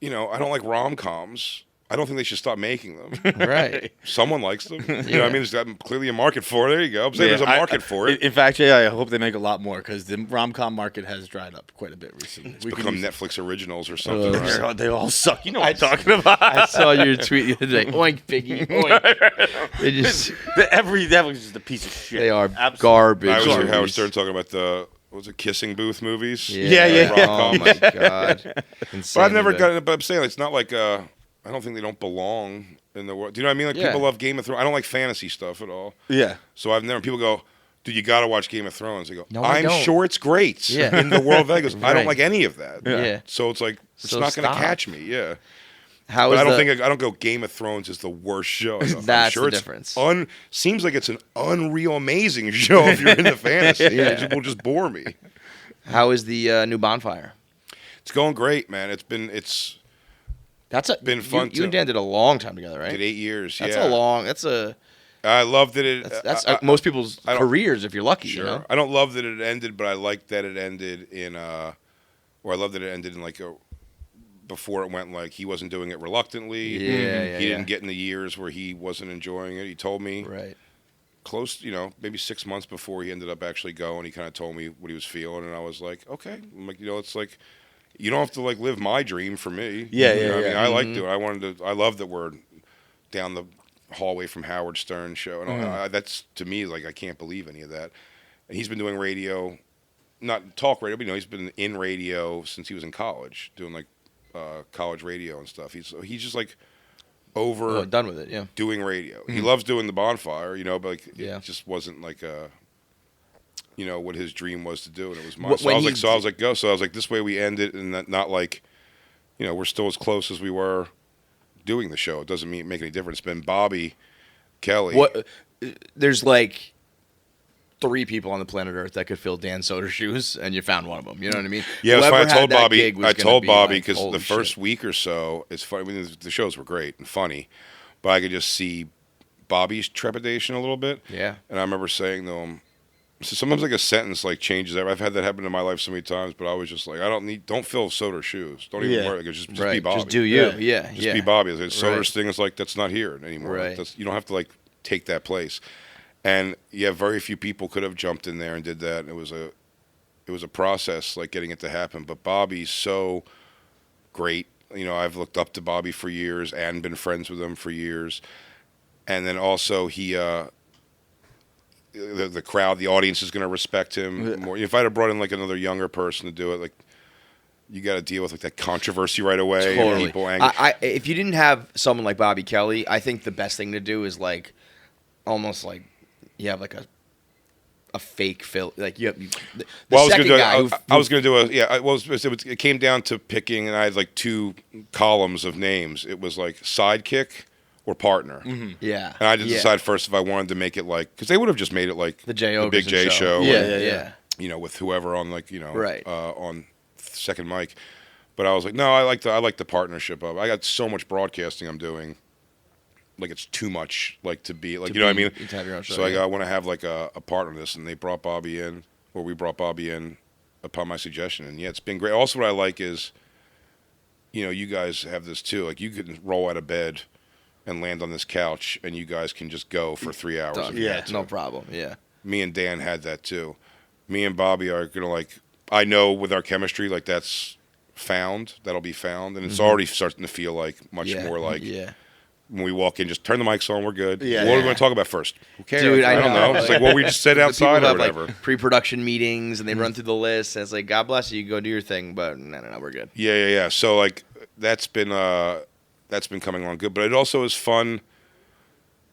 I don't like rom-coms. I don't think they should stop making them. Right. Someone likes them. You know what I mean? There's clearly a market for it. There you go. I'm saying there's a market for it. In fact, I hope they make a lot more because the rom-com market has dried up quite a bit recently. It's become Netflix originals or something. Right? They all suck. You know what I'm talking about. I saw your tweet the other day. Oink, piggy. Oink. They just that was just a piece of shit. they are Absolutely. garbage. I was hearing Howard Stern talking about kissing booth movies? Yeah. Oh rom-coms. my god. But I've never gotten it. But I'm saying it's not like I don't think they don't belong in the world. Do you know what I mean? Like people love Game of Thrones. I don't like fantasy stuff at all. Yeah. So I've never. People go, dude, you got to watch Game of Thrones. They go, No, I I'm don't. sure it's great. Yeah. In the world of Vegas, I Right. don't like any of that. Yeah. So it's like it's So not going to stop. catch me. Yeah. How But is I don't the- think I don't go. Game of Thrones is the worst show. I'm That's sure the it's difference. Seems like it's an unreal, amazing show if you're into fantasy. It will just bore me. How is the new Bonfire? It's going great, man. It's been fun. You and Dan did a long time together, right? Did 8 years. That's yeah. a long. That's a. I love that it. That's I- most people's I don't- careers if you're lucky. Sure. You know? I don't love that it ended, but I like that it ended in. Or I love that it ended in like before it went like he wasn't doing it reluctantly. Yeah, He didn't get in the years where he wasn't enjoying it. He told me Right. close, maybe 6 months before he ended up actually going. He kind of told me what he was feeling, and I was like, okay. I'm like, it's like you don't have to like live my dream for me. Yeah, You know yeah, what I mean, yeah. I like doing. I love that we're down the hallway from Howard Stern's show, and that's to me like I can't believe any of that. And he's been doing radio, not talk radio, but he's been in radio since he was in college, doing like college radio and stuff. He's just like over Done with it. Yeah. doing radio. He loves doing the Bonfire, but like Yeah. it just wasn't like what his dream was to do, and it was mine. When So I was he- like, go. So I was like, this way we end it, and not like, we're still as close as we were doing the show. It doesn't make any difference. It's been Bobby, Kelly. What? There's like 3 people on the planet Earth that could fill Dan Soder's shoes, and you found one of them. You know what I mean? Yeah, it's Whoever funny. I had told that Bobby. gig was I gonna told be Bobby like, because holy the first shit. week or so, it's funny. I mean, the shows were great and funny, but I could just see Bobby's trepidation a little bit. Yeah. And I remember saying to him, so sometimes like a sentence like changes. I've had that happen in my life so many times, but I was just like, don't fill Soder's shoes. Don't even worry. Like, just Right. be Bobby. Just do you. Yeah. Just be Bobby. Soder's thing is like that's not here anymore. Right. You don't have to like take that place. And very few people could have jumped in there and did that. And it was a process like getting it to happen. But Bobby's so great. I've looked up to Bobby for years and been friends with him for years. And then also he the crowd, the audience is going to respect him more. If I'd have brought in like another younger person to do it, like you got to deal with like that controversy right away. Totally. People angry. If you didn't have someone like Bobby Kelly, I think the best thing to do is like almost like you have like a fake fill. Like you have the Well, second guy. I was going to do it came down to picking, and I had like 2 columns of names. It was like sidekick or partner. Yeah. And I had to decide first if I wanted to make it like, because they would have just made it like the Big J show. Yeah. You know, with whoever on like, you know, Right. On second mic. But I was like, no, I like the partnership of. I got so much broadcasting I'm doing. Like it's too much, like to be like, you know what I mean? To have your own show, So I want to have like a partner in this, and they brought Bobby in, or we brought Bobby in upon my suggestion, and yeah, it's been great. Also, what I like is, you know, you guys have this too. Like you can roll out of bed and land on this couch, and you guys can just go for 3 hours. Done. if you Yeah, had to. no problem. Yeah. Me and Dan had that too. Me and Bobby are gonna like. I know with our chemistry, like that's found. That'll be found, and it's already starting to feel like much more like. Yeah. When we walk in, just turn the mics on. We're good. Yeah, What are we yeah. going to talk about first? Who cares? Dude, I don't know. know. It's like, well, we just sit The outside people or have, whatever. like, pre-production meetings, and they run through the list, and it's like, God bless you, go do your thing, but no, we're good. Yeah. So like that's been coming along good, but it also is fun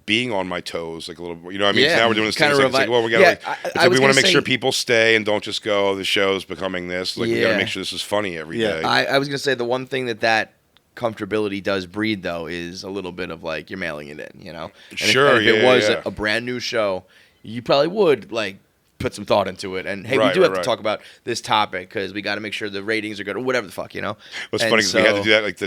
being on my toes, like a little. You know what I mean? Yeah. Now we're doing this thing. Kinda It's like, well, we got Yeah, like, it's I like was we want gonna to make sure say- people stay and don't just go. Oh, the show's becoming this. Like we got to Yeah. make sure this is funny every Yeah. day. I was gonna say the one thing that comfortability does breed though is a little bit of like you're mailing it in, you know. And Sure, if it yeah, was yeah. a brand new show, you probably would like put some thought into it. And hey, we Right, do have right, to talk about this topic because we got to make sure the ratings are good or whatever the fuck, you know. What's And funny is we had to so- do that. Like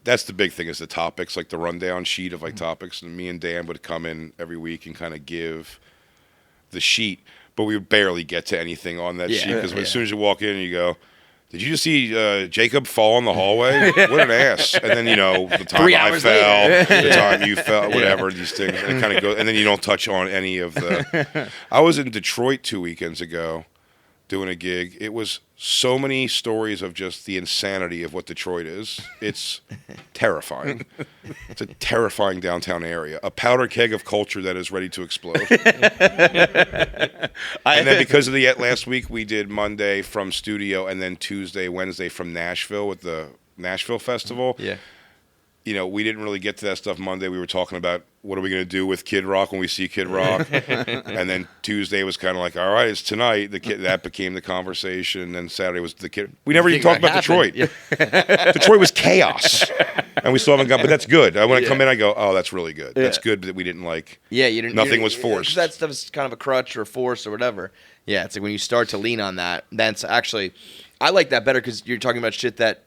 that's the big thing is the topics, like the rundown sheet of like topics. And me and Dan would come in every week and kind of give the sheet, but we would barely get to anything on that Yeah, sheet because yeah. as soon as you walk in, you go, "Did you just see Jacob fall in the hallway? What an ass!" And then you know the time 3 I hours fell, later. the time you fell, whatever these things, and it kind of goes. And then you don't touch on any of the. I was in Detroit 2 weekends ago, doing a gig. It was so many stories of just the insanity of what Detroit is. It's terrifying. It's a terrifying downtown area. A powder keg of culture that is ready to explode. And then because of the last week, we did Monday from studio, and then Tuesday, Wednesday from Nashville with the Nashville Festival. Yeah. You know, we didn't really get to that stuff Monday. We were talking about what are we going to do with Kid Rock when we see Kid Rock. And then Tuesday was kind of like, all right, it's tonight. That became the conversation. And then Saturday was the Kid. We never even talked about Detroit. Detroit was chaos. And we still haven't got, but that's good. When I come in, I go, oh, that's really good. That's good that we didn't like. Yeah, you didn't. Nothing you- was forced. That stuff's kind of a crutch or force or whatever. Yeah, it's like when you start to lean on that. That's actually, I like that better because you're talking about shit that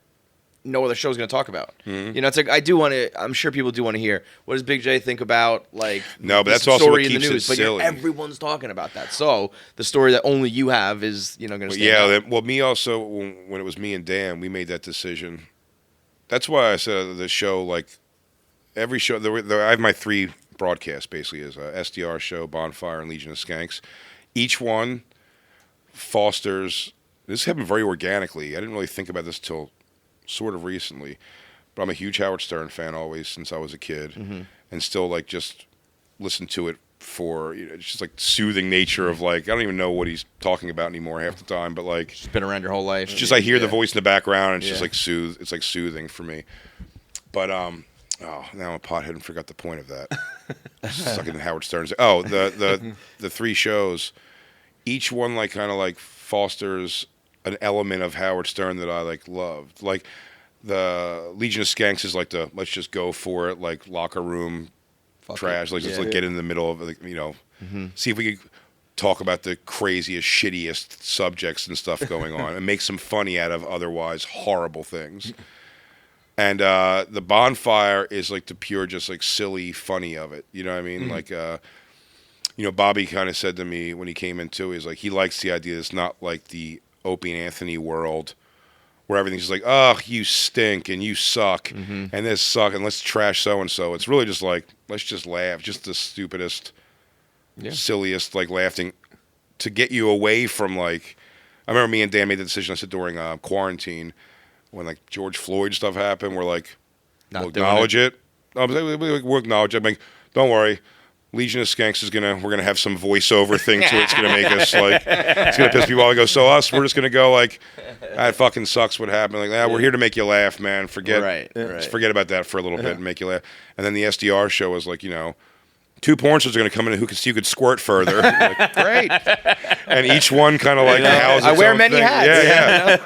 no other show's going to talk about. Mm-hmm. You know, it's like I do want to. I'm sure people do want to hear what does Big J think about like. No, but this that's also story what in keeps the it news. But silly. everyone's talking about that. So the story that only you have is going to stand Yeah, out. well, me also, when it was me and Dan, we made that decision. That's why I said the show, like, every show, I have my 3 broadcasts, basically, is a SDR show, Bonfire, and Legion of Skanks. Each one fosters, this happened very organically. I didn't really think about this till sort of recently, but I'm a huge Howard Stern fan always since I was a kid, and still, like, just listen to it for, you know, it's just like soothing nature of like, I don't even know what he's talking about anymore half the time, but like, It's been around your whole life. it's just I hear the voice in the background and it's just Yeah. like it's like soothing for me. But now I'm a pothead and forgot the point of that. Stuck in Howard Stern's. Oh, the 3 shows, each one like kind of like fosters an element of Howard Stern that I like loved. Like the Legion of Skanks is like the let's just go for it, like locker room trash. Like just like get in the middle of like, you know, see if we could talk about the craziest, shittiest subjects and stuff going on and make some funny out of otherwise horrible things. And the Bonfire is like the pure, just like silly funny of it. You know what I mean? Like, you know, Bobby kind of said to me when he came in too, he's like, he likes the idea that it's not like the Opie and Anthony world where everything's just like, oh, you stink and you suck and this suck and let's trash so-and-so. It's really just like, let's just laugh. Just the stupidest, silliest, like laughing to get you away from like, I remember me and Dan made the decision, I said during quarantine, when like George Floyd stuff happened, we're like, Not we'll doing acknowledge it. We'll acknowledge it. I'm like, don't worry. Legion of Skanks we're gonna have some voiceover thing to it. It's gonna make us like, it's gonna piss people off. I go, so we're just gonna go like, that fucking sucks what happened. Like, we're here to make you laugh, man. Forget about that for a little bit and make you laugh. And then the SDR show was like, you know, 2 porn stars are gonna come in who could see who could squirt further. I'm like, great. And each one kind of like how's I its wear own many thing. hats.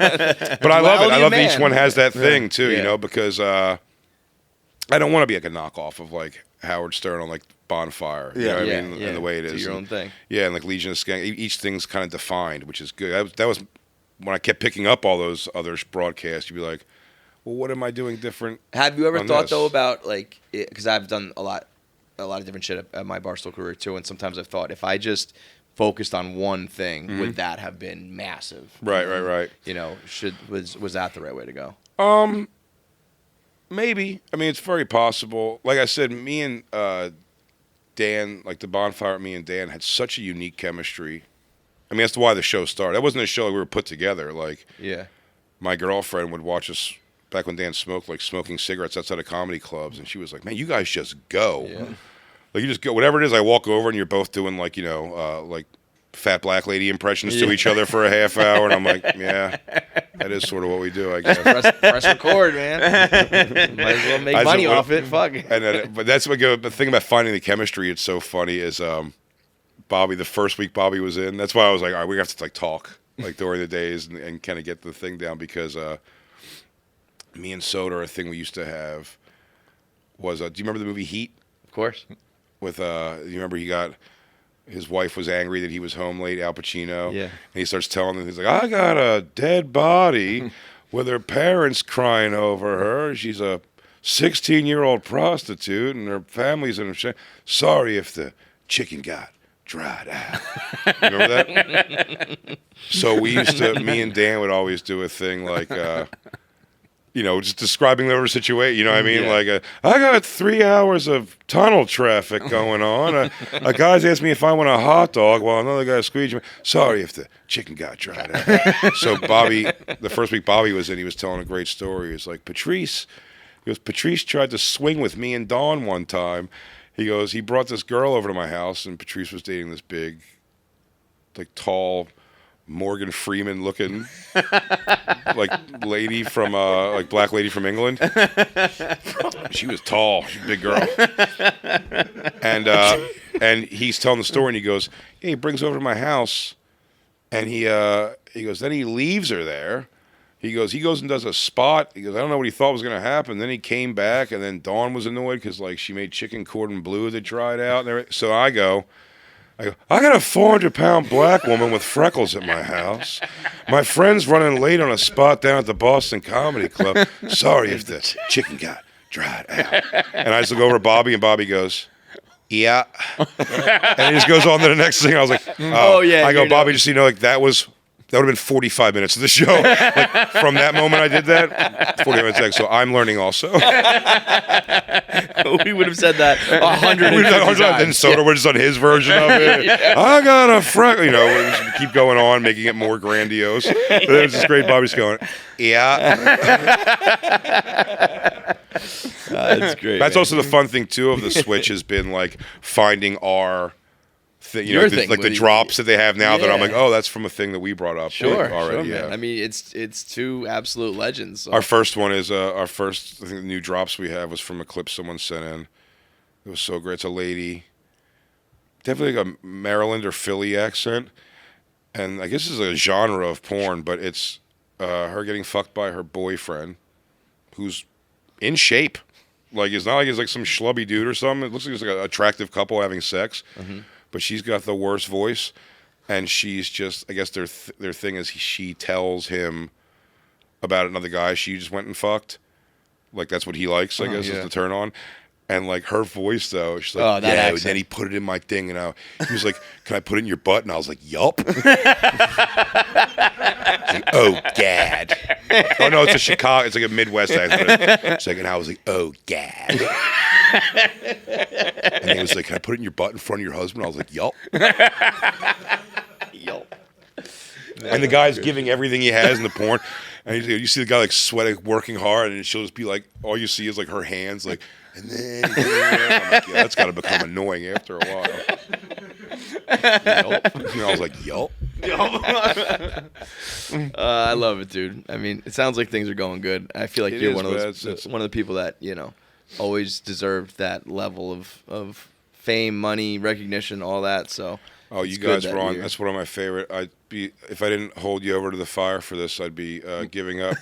Yeah. But I love it. I love each one has that thing too, Yeah. you know, because I don't want to be like a knockoff of like Howard Stern on like Bonfire. You know what I mean? And the way it is. Do your own thing. Yeah, and like Legion of Skank, each thing's kind of defined, which is good. That was when I kept picking up all those other broadcasts. You'd be like, well, what am I doing different? Have you ever on thought this? though about like, because I've done a lot of different shit at my Barstool career too, and sometimes I've thought if I just focused on one thing, would that have been massive? Right. You know, was that the right way to go? Maybe. I mean, it's very possible. Like I said, me and Dan, like the Bonfire, me and Dan had such a unique chemistry. I mean, that's why the show started. That wasn't a show we were put together. Like, my girlfriend would watch us back when Dan smoked, like smoking cigarettes outside of comedy clubs, and she was like, "Man, you guys just go." Yeah. Like, you just go. Whatever it is, I walk over and you're both doing like, you know, like fat black lady impressions to each other for a half hour, and I'm like, yeah, that is sort of what we do, I guess. Press record, man. Might as well make money off it. Fuck. And then, but that's what the thing about finding the chemistry. It's so funny is Bobby. The first week Bobby was in, that's why I was like, all right, we have to like talk like during the days and kind of get the thing down because me and Soder, a thing we used to have was do you remember the movie Heat? Of course. With you remember his wife was angry that he was home late, Al Pacino. Yeah. And he starts telling them, he's like, I got a dead body with her parents crying over her. She's a 16-year-old prostitute and her family's in a shame. Sorry if the chicken got dried out. Remember that? So me and Dan would always do a thing like, you know, just describing the situation. You know what I mean? Yeah. Like, I got 3 hours of tunnel traffic going on. A guy's asked me if I want a hot dog while another guy's squeezing me. Sorry if the chicken got dried out. So Bobby, the first week Bobby was in, he was telling a great story. He was like, Patrice tried to swing with me and Dawn one time. He goes, he brought this girl over to my house, and Patrice was dating this big, like, tall, Morgan Freeman looking like lady from like black lady from England. She was tall, she's a big girl. And he's telling the story and he goes, yeah, he brings her over to my house and he goes, then he leaves her there. He goes and does a spot. He goes, I don't know what he thought was going to happen. Then he came back and then Dawn was annoyed because like she made chicken cordon bleu that dried out and everything. So I go, I got a 400-pound black woman with freckles at my house. My friend's running late on a spot down at the Boston Comedy Club. Sorry if the chicken got dried out. And I just look over at Bobby, and Bobby goes, yeah. And he just goes on to the next thing. I was like, oh yeah. I go, Bobby, just so you know, like that would have been 45 minutes of the show. Like, from that moment I did that, 45 minutes next. So I'm learning also. We would have said that 100 times. Then Soder was on his version of it. I got a freckle. You know, we just keep going on, making it more grandiose. But it was just great. Bobby's going, yeah. That's great. That's also the fun thing, too, of the Switch has been like finding our thing, you know, like the drops that they have now that I'm like, oh, that's from a thing that we brought up already. Man. I mean, it's two absolute legends. So. Our first one is I think the new drops we have was from a clip someone sent in. It was so great. It's a lady, definitely like a Maryland or Philly accent, and I guess it's a genre of porn, but it's her getting fucked by her boyfriend, who's in shape. Like it's not like he's like some schlubby dude or something. It looks like it's like an attractive couple having sex. Mm-hmm. But she's got the worst voice, and she's just, I guess their thing is she tells him about another guy she just went and fucked. Like, that's what he likes, I guess, is the turn on. And, like, her voice, though, she's like, yeah, accent. And then he put it in my thing, and he was like, can I put it in your butt? And I was like, yup. Like, oh, gad. Oh, no, it's a Chicago, it's like a Midwest accent. It's like, and I was like, oh, gad. And he was like, can I put it in your butt in front of your husband? I was like, yup. Yup. And the guy's giving everything he has in the porn. And you see the guy, like, sweating, working hard, and she'll just be like, all you see is, like, her hands, like, and then, I'm like, yeah, that's got to become annoying after a while. Yup. And I was like, yup. I love it, dude. I mean, it sounds like things are going good. I feel like you're one of the people that, you know, always deserved that level of fame, money, recognition, all that. So, oh, you guys were on. That's one of my favorite. If I didn't hold you over to the fire for this, I'd be giving up.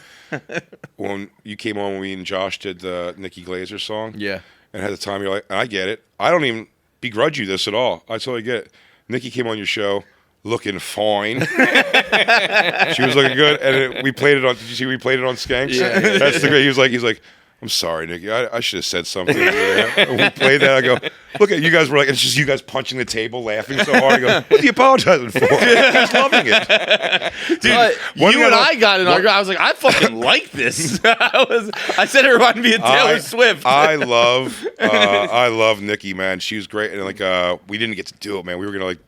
When you came on, when we and Josh did the Nikki Glaser song. Yeah. and had the time. You're like, and I get it. I don't even begrudge you this at all. I totally get it. Nikki came on your show looking fine. She was looking good, and we played it on. Did you see we played it on Skanks? Yeah. That's the great. He's like, I'm sorry, Nikki. I should have said something. And we played that. I go, look at you guys were like, it's just you guys punching the table, laughing so hard. I go, what are you apologizing for? I was loving it. Dude, you and I got in our. I was like, I fucking like this. I said it reminded me of Taylor Swift. I love Nikki, man. She was great, and like we didn't get to do it, man. We were gonna like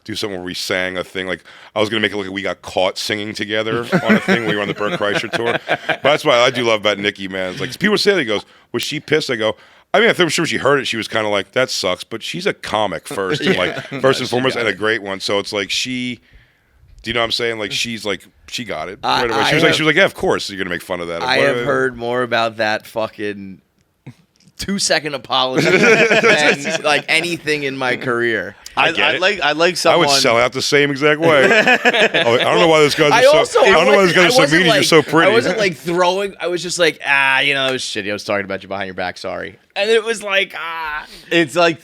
do something where we sang a thing. Like I was gonna make it look like we got caught singing together on a thing when we were on the Burt Kreischer tour. But that's what I do love about Nikki, man. It's like people say, he goes, was she pissed? I go, I mean, I'm sure she heard it. She was kind of like, that sucks. But she's a comic first, and like first and foremost, and a great one. So it's like do you know what I'm saying? Like she got it right away. She was like, yeah, of course you're gonna make fun of that. I have heard more about that fucking 2-second apology than like anything in my career. I like someone. I would sell out the same exact way. I don't know why those guys are so. I don't know why those guys are so mean. You're so pretty. I wasn't like throwing. I was just like, it was shitty. I was talking about you behind your back. Sorry. And it was like, It's like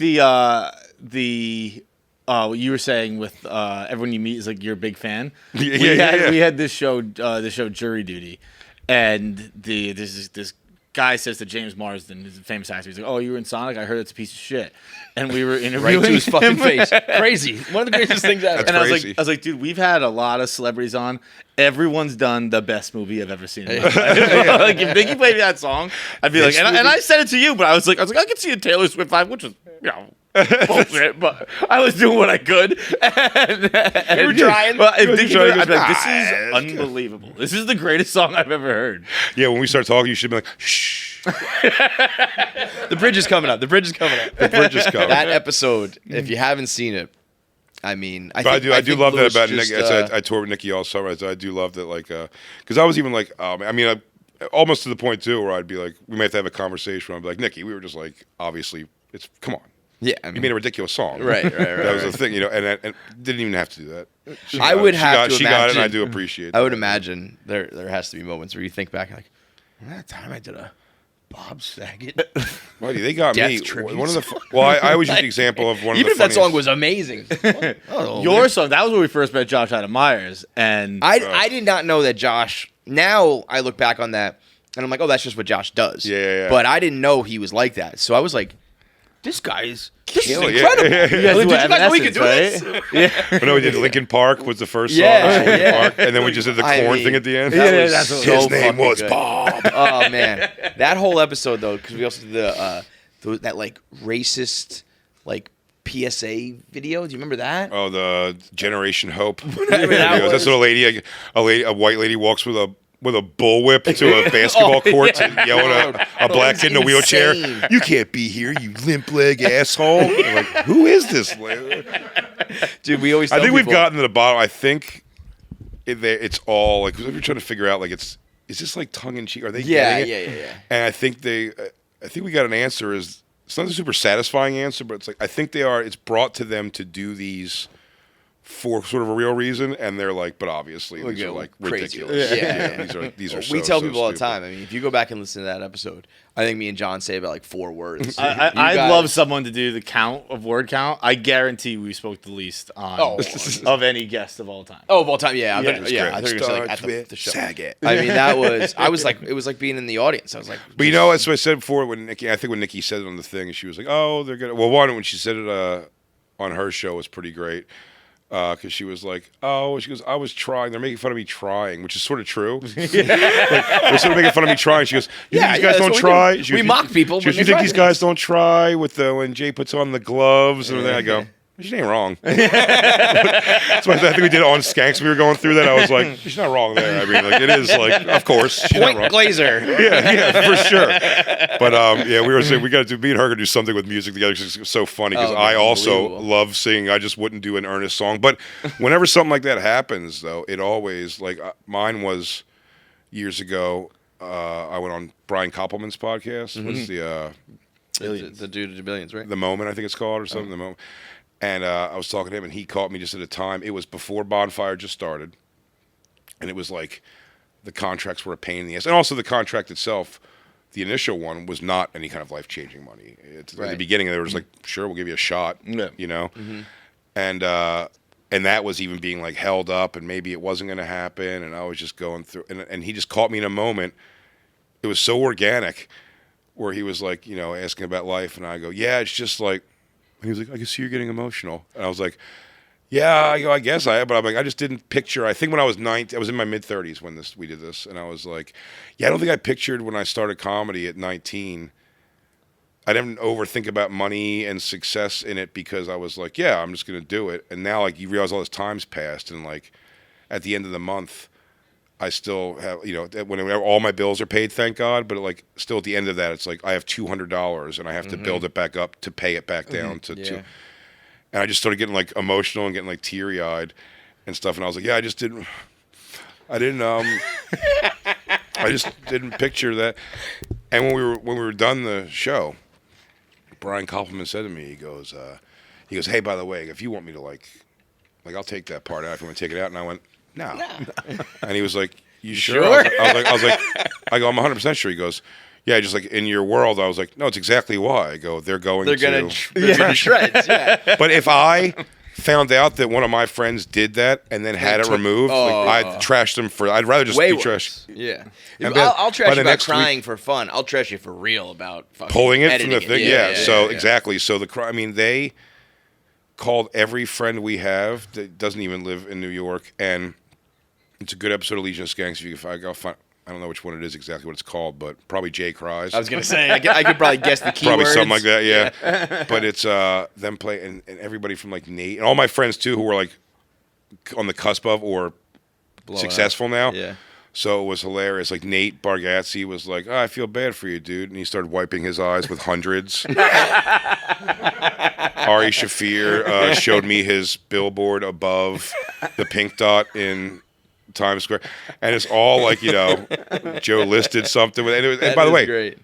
what you were saying with everyone you meet is like you're a big fan. We had this show Jury Duty, and this guy says to James Marsden, who's a famous actor, he's like, "Oh, you were in Sonic? I heard it's a piece of shit." And we were interviewing right to his fucking face. Crazy. One of the greatest things ever. That's crazy. I was like, dude, we've had a lot of celebrities on. Everyone's done the best movie I've ever seen in my life. Like if Nikki played me that song, I'd be like, and I said it to you, but I was like, I could see a Taylor Swift vibe, which was, bullshit, but I was doing what I could. And you were trying. Well, if Nikki played, I'd be like, this is unbelievable. This is the greatest song I've ever heard. Yeah, when we start talking, you should be like, shh. The bridge is coming up. The bridge is coming. That episode, if you haven't seen it, I mean, I do love that about Nikki. I toured with Nikki all summer. I do love that, like, because I was even like, I mean, almost to the point too where I'd be like, we might have to have a conversation. I'd be like, Nikki, we were just like, obviously, come on. Yeah, I mean, you made a ridiculous song. Right. That was the thing, and didn't even have to do that. She got it, and I do appreciate that. I would imagine there has to be moments where you think back like, that time I did a Bob Saget. Buddy, they got Death me. tributes. One of the I always use the example of one even of the if that song was amazing. Your song, that was where we first met Josh Adam Myers, and I did not know that Josh. Now I look back on that and I'm like, oh, that's just what Josh does. Yeah. But I didn't know he was like that, so I was like, this is incredible. you guys Did you guys know we could do Evanescence, this? Yeah. But no, we did Linkin Park was the first song. Yeah. Park, and then we just did the corn thing at the end. That was that's so His name fucking was good. Bob. Oh man, that whole episode though, because we also did that like racist like PSA video. Do you remember that? Oh, the Generation Hope. Whatever that was. That's what a white lady walks with a bullwhip to a basketball court to yell at a black kid in a wheelchair. insane. You can't be here, you limp leg asshole. I'm like, who is this? Dude, we always. I tell think we've people- gotten to the bottom. I think it's all like, because we're trying to figure out like, is this like tongue in cheek? Are they getting it? Yeah. And I think we got an answer. It's not a super satisfying answer, but it's like I think they are. It's brought to them to do these for sort of a real reason, and they're like, but obviously these are like crazy. ridiculous. Yeah. These are. We tell so people all the stupid. time. I mean, if you go back and listen to that episode, I think me and John say about like 4 words. I'd love someone to do the word count. I guarantee we spoke the least on of any guest of all time. Oh, of all time, yeah. I It thought was you were great. going to say like, at With the show. Saget. I mean, it was like being in the audience. I was like, But you know, that's what I said before when Nikki. I think when Nikki said it on the thing, she was like, "Oh, they're gonna." Well, one when she said it on her show was pretty great. Because she was like, "Oh," she goes, "I was trying. They're making fun of me trying," which is sort of true. Like, they're sort of making fun of me trying. She goes, "You think these guys don't try?" We mock people. She goes, "You think these guys don't try with when Jay puts on the gloves?" And then I go, "She ain't wrong." That's why I think we did it on Skanks. We were going through that. I was like, "She's not wrong there." I mean, like it is like, of course, she's not wrong. Glaser. Yeah, for sure. But we were saying we got to me and her could do something with music together because it's so funny. Because I also unbelievable. love singing. I just wouldn't do an earnest song. But whenever something like that happens, though, it always like mine was years ago. I went on Brian Koppelman's podcast. What's The dude of the Billions, right? the Moment? I think it's called or something. The Moment. And I was talking to him, and he caught me just at a time. It was before Bonfire just started, and it was like the contracts were a pain in the ass, and also the contract itself. the initial one was not any kind of life-changing money. At the beginning, they were just like, sure, we'll give you a shot, you know? And that was even being like held up, and maybe it wasn't going to happen, and I was just going through, and he just caught me in a moment. It was so organic, where he was like, you know, asking about life, and I go, yeah, it's just like, and he was like, I can see you're getting emotional, and I was like, yeah, I guess I am, but I'm like, I just didn't picture. I think when I was 19, I was in my mid-30s when we did this, and I was like, yeah, I don't think I pictured when I started comedy at 19. I didn't overthink about money and success in it because I was like, yeah, I'm just going to do it. And now, like, you realize all this time's passed, and like, at the end of the month, I still have, you know, whenever all my bills are paid, thank God. But like, still at the end of that, it's like I have $200, and I have to build it back up to pay it back down to. And I just started getting like emotional and getting like teary eyed and stuff. And I was like, yeah, I just didn't picture that. And when we were done the show, Brian Koppelman said to me, he goes, hey, by the way, if you want me to like I'll take that part out if you want to take it out. And I went, no. And he was like, you sure? I was like, I go, I'm 100% sure. He goes, yeah, just like in your world, I was like, no, it's exactly why. I go, they're going to shreds. Yeah. But if I found out that one of my friends did that and then had it removed, like, I'd trash them for. I'd rather just be trashed. Yeah, I'll trash you about crying for fun. I'll trash you for real about fucking pulling it from the editing thing. it. So exactly. So I mean, they called every friend we have that doesn't even live in New York, and it's a good episode of Legion of Skanks. If I'll find. I don't know which one it is exactly what it's called, but probably Jay Cries. I was going to say, I could probably guess the keywords. Probably something like that, yeah. But it's them play, and everybody from like Nate, and all my friends too who were like on the cusp of or successful now. Yeah. So it was hilarious. Like Nate Bargatze was like, I feel bad for you, dude. And he started wiping his eyes with hundreds. Ari Shaffir showed me his billboard above the pink dot in Times Square, and it's all like, you know, Joe listed something with it. And by the way, great.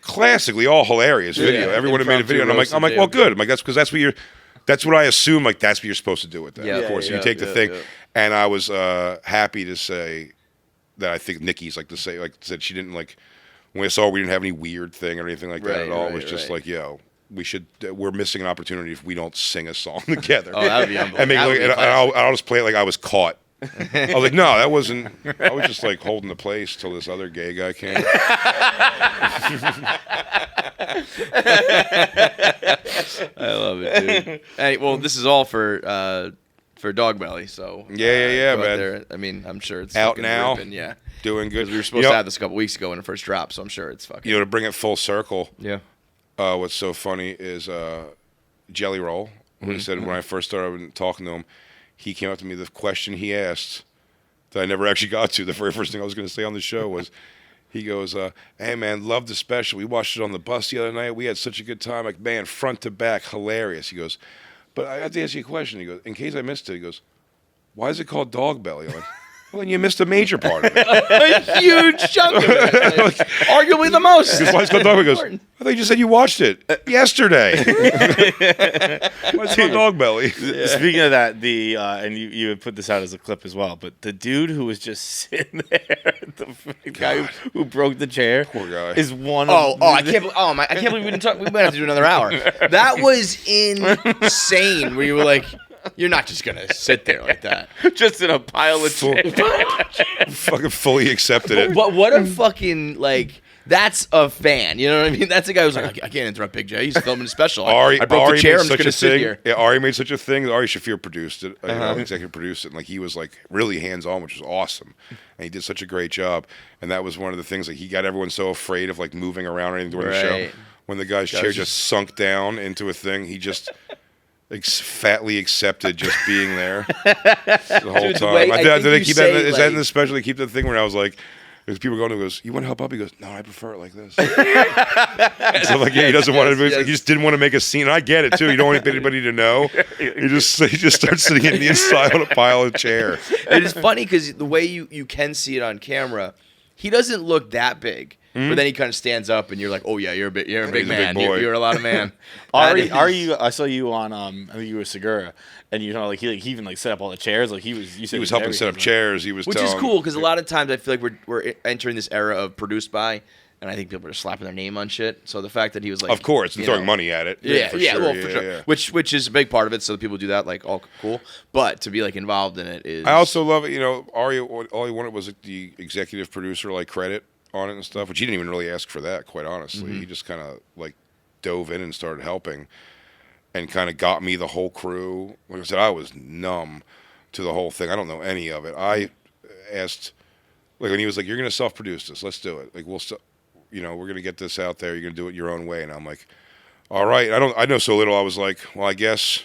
Classically all hilarious video. Everyone had made a video, and I'm like, well, good. I'm like, that's what I assume. Like, that's what you're supposed to do with that. Of course, you take the thing. Yeah. And I was happy to say that I think Nikki's like to say, like, said she didn't like when I saw we didn't have any weird thing or anything like that at all. It was just like, yo, we're missing an opportunity if we don't sing a song together. Oh, that would be unbelievable. And I'll just play it like I was caught. I was like, no, that wasn't. I was just like holding the place till this other gay guy came. I love it, dude. Hey, well, this is all for Dog Belly, so yeah, man. There. I mean, I'm sure it's out now. Ripping, yeah, doing good. We were supposed to have this a couple weeks ago when it first dropped, so I'm sure it's fucking. You know, to bring it full circle. Yeah. What's so funny is Jelly Roll, who said when I first started talking to him, he came up to me. The question he asked that I never actually got to, the very first thing I was going to say on the show was, he goes, hey, man, love the special. We watched it on the bus the other night. We had such a good time. Like, man, front to back, hilarious. He goes, but I have to ask you a question. He goes, in case I missed it, he goes, why is it called Dog Belly? I'm like, well, then you missed a major part of it. A huge chunk of it. Like, arguably the most. Why is it called Dog Belly? He goes, I thought you just said you watched it yesterday. Why is it called Dog Belly? Speaking of that, and you had put this out as a clip as well, but the dude who was just sitting there, the guy who broke the chair, poor guy, is one. I can't believe we didn't talk. We might have to do another hour. That was insane. Where you were like, you're not just gonna sit there like that, just in a pile of chairs. Fucking fully accepted it. But what a fucking like. That's a fan, you know what I mean? That's a guy who's like, I can't interrupt Big J. He's filming a special. I broke the chair. I'm just gonna sit here. Yeah, Ari made such a thing. Ari Shaffir produced it. Executive produced it, and like he was like really hands on, which was awesome. And he did such a great job. And that was one of the things. Like he got everyone so afraid of like moving around or anything during the show. When the guy's chair just sunk down into a thing, he just. Fatly accepted just being there the whole time. Did they keep that? Is that in the special? They keep the thing where I was like, there's people going. He goes, "You want to help up?" He goes, "No, I prefer it like this." So like, yeah, he doesn't want to. Like, he just didn't want to make a scene. And I get it too. You don't want anybody to know. He just starts sitting in the inside on a pile of chair. It is funny because the way you can see it on camera, he doesn't look that big. But then he kind of stands up, and you're like, "Oh yeah, you're a big man. Big boy. You're a lot of man." Ari, I saw you on. I think you were Segura, and you know, like he even like set up all the chairs. Like he was helping set up chairs. He was, which is cool because a lot of times I feel like we're entering this era of produced by, and I think people are slapping their name on shit. So the fact that he was like, of course, and throwing money at it. Yeah, for yeah, sure. well, yeah, for sure. yeah. Which is a big part of it. So the people do that, like, all cool. But to be like involved in it is. I also love it. Ari, all he wanted was the executive producer like credit on it and stuff, which he didn't even really ask for that. Quite honestly, he just kind of like dove in and started helping, and kind of got me the whole crew. Like I said, I was numb to the whole thing. I don't know any of it. I asked, like when he was like, "You're going to self-produce this. Let's do it. Like we're going to get this out there. You're going to do it your own way." And I'm like, "All right." I know so little. I was like, "Well, I guess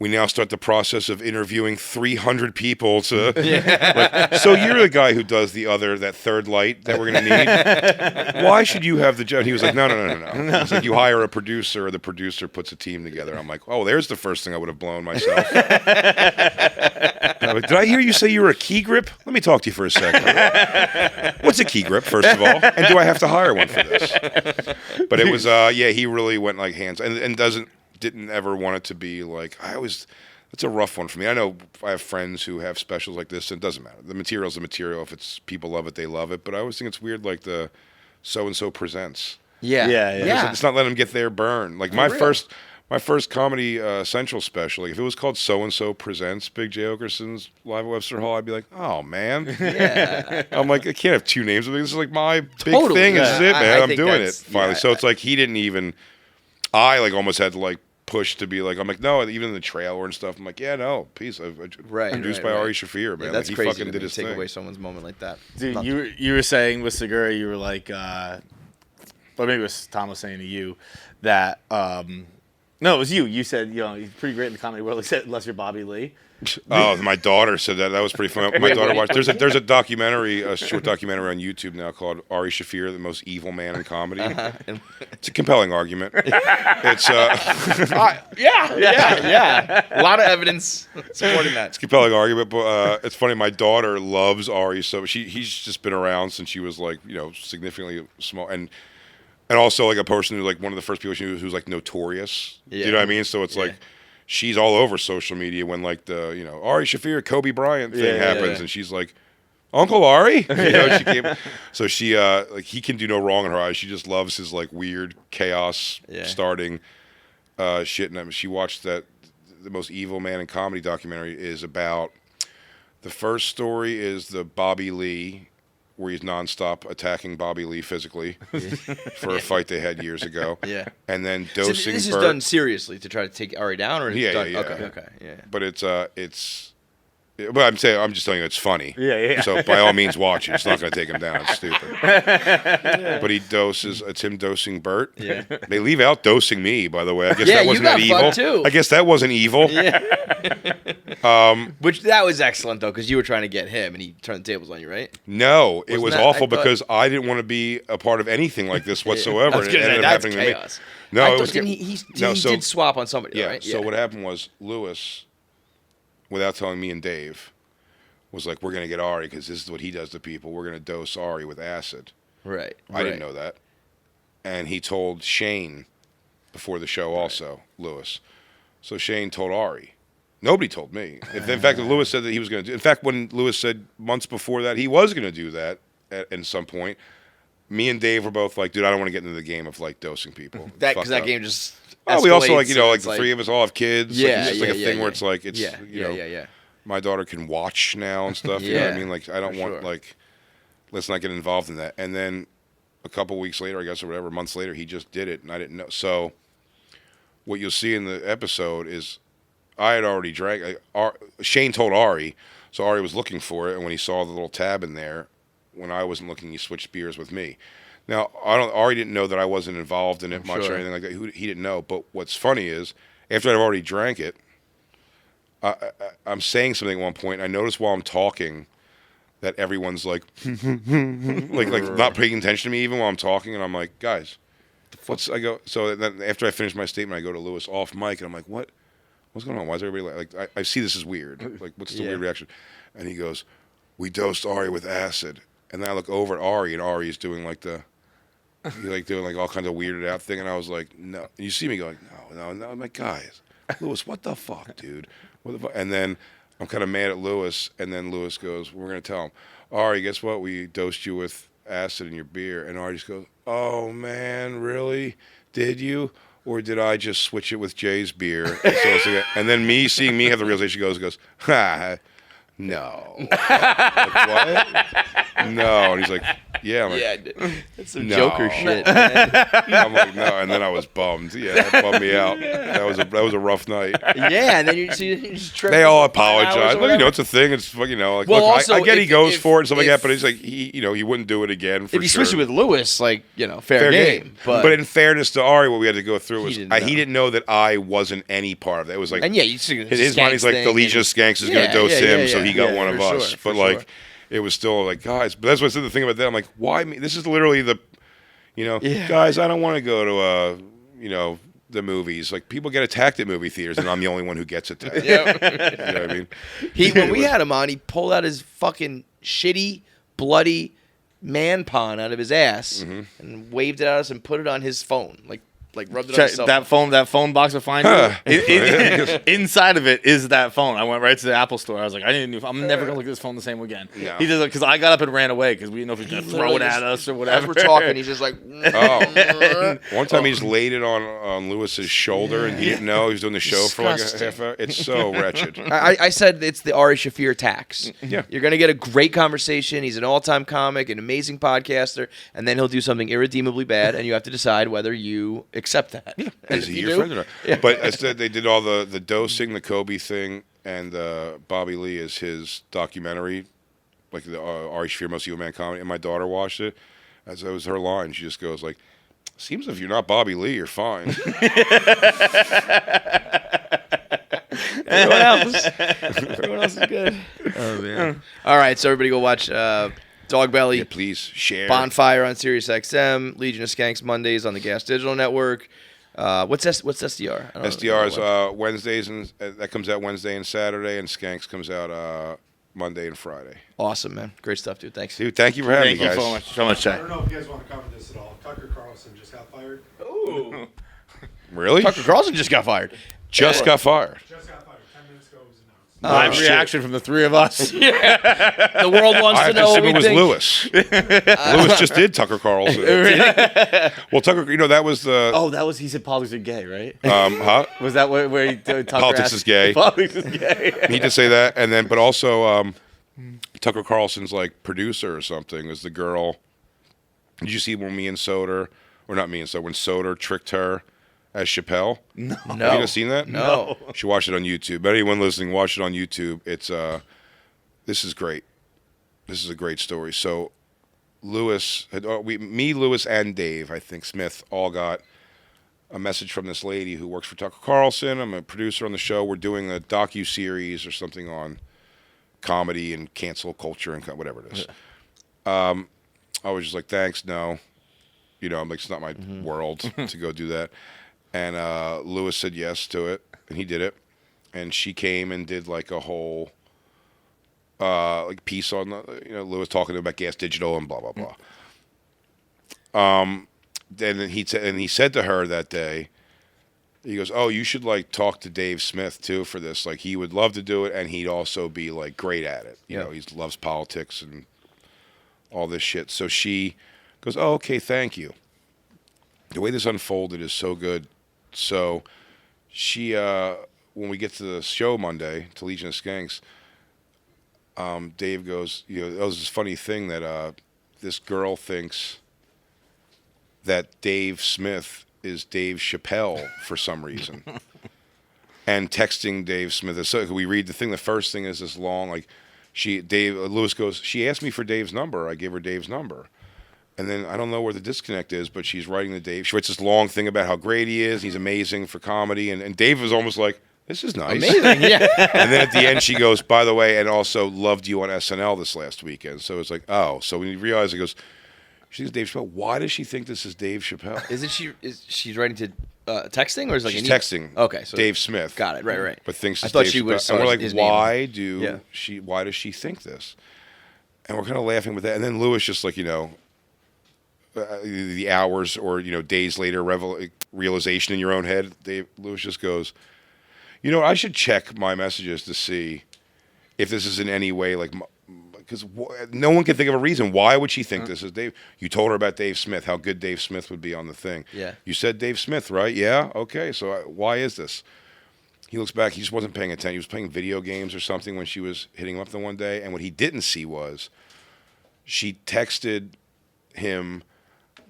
we now start the process of interviewing 300 people to." Like, so you're the guy who does that third light that we're going to need. Why should you have the job? He was like, no. It's like you hire a producer, or the producer puts a team together. I'm like, oh, there's the first thing I would have blown myself. I'm like, did I hear you say you were a key grip? Let me talk to you for a second. What's a key grip, first of all? And do I have to hire one for this? But it was, he really went like hands and didn't ever want it to be like, that's a rough one for me. I know I have friends who have specials like this, and it doesn't matter. The material's the material. If it's people love it, they love it. But I always think it's weird, like the so-and-so presents. Yeah. It's not letting them get their burn. Like my first Comedy Central special, like if it was called So-and-so Presents Big J. Okerson's Live at Webster Hall, I'd be like, oh, man. Yeah. I'm like, I can't have two names. This is like my big Totally. thing. This is it, man. I'm think doing it that's- finally. yeah. So it's like he didn't even, I like almost had to like push to be like, I'm like, no, even in the trailer and stuff, I'm like, yeah, no, peace. Produced by Ari Shaffir, man. Yeah, that's like, he crazy fucking to did me, his take thing. away someone's moment like that. Dude, Nothing. you were saying with Segura, you were like, or maybe it was Tom was saying to you that, no, it was you. You said, he's pretty great in the comedy world. He said, unless you're Bobby Lee. Oh, my daughter said that. That was pretty fun. My daughter watched. There's a documentary, a short documentary on YouTube now called Ari Shaffir, the most evil man in comedy. It's a compelling argument. It's Yeah. A lot of evidence supporting that. It's a compelling argument, but it's funny. My daughter loves Ari, so he's just been around since she was like significantly small, and also like a person who like one of the first people she knew who's like notorious. Yeah. You know what I mean? So it's like she's all over social media when like the Ari Shaffir, Kobe Bryant thing happens, and she's like, Uncle Ari. She came. So she like he can do no wrong in her eyes. She just loves his like weird chaos starting shit. And she watched that the most evil man in comedy documentary is about. The first story is the Bobby Lee, where he's nonstop attacking Bobby Lee physically for a fight they had years ago. Yeah. And then So dosing this is Bert. done seriously to try to take Ari down, or is it done? Yeah. Okay. Yeah. But but I'm just telling you it's funny. Yeah. So by all means watch it. It's not going to take him down. It's stupid. But he doses. It's him dosing Bert. Yeah. They leave out dosing me, by the way. I guess Yeah, that you wasn't got that evil. fucked, too. I guess that wasn't evil. Which that was excellent though, because you were trying to get him, and he turned the tables on you, right? No, it Wasn't was that- awful I thought- because I didn't want to be a part of anything like this whatsoever. I was and gonna it say, ended up that's happening to me. chaos. No, I it thought, was didn't he did swap on somebody, Yeah. right? So what happened was Lewis, without telling me and Dave, was like, "We're gonna get Ari because this is what he does to people. We're gonna dose Ari with acid." Right. I didn't know that, and he told Shane before the show also, Lewis. So Shane told Ari. Nobody told me. In fact, Lewis said that he was going to do. In fact, when Lewis said months before that he was going to do that at some point, me and Dave were both like, "Dude, I don't want to get into the game of like dosing people." That Fuck because that up. game just. Oh, we also escalates, like and the it's three of us all have kids. Yeah, Like, it's just like a yeah, thing yeah. where it's like it's Yeah. my daughter can watch now and stuff. You know what I Yeah, mean? Like I don't for want sure. like let's not get involved in that. And then a couple weeks later, I guess, or whatever, months later, he just did it, and I didn't know. So what you'll see in the episode is I had already drank. Shane told Ari, so Ari was looking for it, and when he saw the little tab in there, when I wasn't looking, he switched beers with me. Now Ari didn't know that I wasn't involved in it much or anything like that. He didn't know. But what's funny is after I've already drank it, I'm saying something at one point. I notice while I'm talking that everyone's like, like not paying attention to me even while I'm talking, and I'm like, guys, I go. So then after I finish my statement, I go to Lewis off mic, and I'm like, what's going on? Why is everybody like? I see this is weird. Like, what's the weird reaction? And he goes, we dosed Ari with acid, and then I look over at Ari, and Ari is doing like doing like all kinds of weirded out thing, and I was like, no. And you see me going, no. I'm like, guys, Lewis, what the fuck, dude? What the fuck? And then I'm kind of mad at Lewis, and then Lewis goes, we're gonna tell him, Ari, guess what? We dosed you with acid in your beer. And Ari just goes, oh, man, really? Did you? Or did I just switch it with Jay's beer? And then seeing me have the realization goes, ha, no. Like, what? No. And he's like, yeah. I'm like, that's some no. Joker shit, man. I'm like, no. And then I was bummed. Yeah, that bummed me out. That was a rough night. Yeah, and then you just tripped. They all for 5 hours apologize. or Well, whatever. it's a thing. It's like, like, Well, look, also, I get he goes for it and stuff like if- that, but he's like, he wouldn't do it again. For If you sure. switched it with Lewis, like, fair game. But in fairness to Ari, what we had to go through was He didn't he didn't know that I wasn't any part of it. It was like, and in his mind, he's like, the Legion of Skanks is going to dose him, so he got one of us. But like, it was still like, guys. But that's what's the thing about that. I'm like, why me? This is literally the, guys. I don't want to go to the movies. Like, people get attacked at movie theaters, and I'm the only one who gets attacked. You know what I mean? When we had him on, he pulled out his fucking shitty, bloody man pawn out of his ass and waved it at us and put it on his phone, like rubbed it on his cell phone. that phone box of Find inside of it is that phone. I went right to the Apple store. I was like, I'm never gonna look at this phone the same again. No. He just because I got up and ran away because we didn't know if he was gonna throw it at us or whatever. As we're talking, he's just like, Oh, one time he just laid it on Lewis's shoulder, and he didn't know he was doing the show for like a Disgusting. half hour. It's so wretched. I said it's the Ari Shaffir tax. Yeah. You're going to get a great conversation. He's an all-time comic, an amazing podcaster, and then he'll do something irredeemably bad, and you have to decide whether you accept that. Yeah. Is he your friend or not? Yeah. But I said they did all the dosing, the Kobe thing, and Bobby Lee is his documentary, like the Ari Shaffir Most Evil Man comedy. And my daughter watched it. As that was her line. She just goes like, "Seems if you're not Bobby Lee, you're fine." Everyone else is good. Oh, man. All right, so everybody go watch Dog Belly. Yeah, please share. Bonfire on Sirius XM, Legion of Skanks Mondays on the Gas Digital Network. What's SDR? I don't SDR is know. Wednesdays, and that comes out Wednesday and Saturday, and Skanks comes out Monday and Friday. Awesome, man. Great stuff, dude. Thanks. Dude, thank you for having Thank me, you guys. so much, I Jack. don't know if you guys want to cover this at all. Tucker Carleson just got fired. Ooh. Really? Tucker Carleson just got fired. Just got fired. Just got fired. 10 minutes ago it was announced. Live shit. reaction from the three of us. The world wants I to have to know what assume we it was think. Lewis. Lewis just did Tucker Carlson. Well, Tucker, that was the Oh, that was he said politics are gay, right? huh? Was that where he Tucker Politics asked- is gay. Politics is gay. He did say that, and then, but also, Tucker Carlson's like producer or something was the girl. Did you see when Soder, or not me and Soder, when Soder tricked her as Chappelle? No. Have you not seen that? No. You should watch it on YouTube. But anyone listening, watch it on YouTube. It's this is great. This is a great story. So Lewis, Lewis, and Dave, I think Smith, all got a message from this lady who works for Tucker Carlson. I'm a producer on the show. We're doing a docu-series or something on comedy and cancel culture and whatever it is. I was just like, thanks, no. I'm like, it's not my world to go do that. And Lewis said yes to it, and he did it. And she came and did like a whole like piece on Lewis talking about Gas Digital and blah blah blah. Then he said to her that day, he goes, "Oh, you should like talk to Dave Smith too for this. Like he would love to do it, and he'd also be like great at it. You know, he loves politics and all this shit." So she goes, "Oh, okay, thank you." The way this unfolded is so good. So she, when we get to the show Monday, to Legion of Skanks, Dave goes, there was this funny thing that this girl thinks that Dave Smith is Dave Chappelle for some reason. And texting Dave Smith, so we read the thing, the first thing is this long, like, Lewis goes, she asked me for Dave's number, I gave her Dave's number. And then I don't know where the disconnect is, but she's writing to Dave. She writes this long thing about how great he is. He's amazing for comedy. And Dave was almost like, this is nice. Amazing, yeah. And then at the end, she goes, by the way, and also loved you on SNL this last weekend. So it's like, oh. So when you realize, it goes, she's Dave Chappelle. Why does she think this is Dave Chappelle? Is she writing to texting or is it like She's an texting. Okay, so Dave Smith. Got it. Right. But thinks I it's thought Dave she would. Chappelle. And we're like, his why name. why does she think this? And we're kind of laughing with that. And then Lewis just like, the hours or days later realization in your own head. Lewis just goes, I should check my messages to see if this is in any way like because no one can think of a reason. Why would she think this is Dave? You told her about Dave Smith, how good Dave Smith would be on the thing. Yeah. You said Dave Smith, right? Yeah. Okay. So why is this? He looks back. He just wasn't paying attention. He was playing video games or something when she was hitting him up the one day. And what he didn't see was she texted him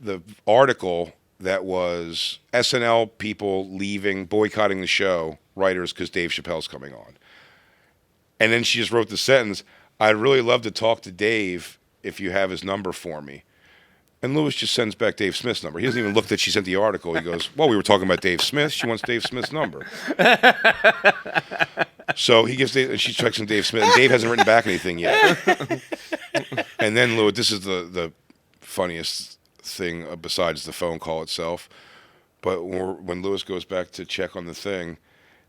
the article that was SNL people leaving, boycotting the show, writers, because Dave Chappelle's coming on. And then she just wrote the sentence, I'd really love to talk to Dave if you have his number for me. And Lewis just sends back Dave Smith's number. He doesn't even look that she sent the article. He goes, well, we were talking about Dave Smith. She wants Dave Smith's number. So he gives Dave, and she's texting Dave Smith, and Dave hasn't written back anything yet. And then Lewis, this is the funniest thing besides the phone call itself. But when Lewis goes back to check on the thing,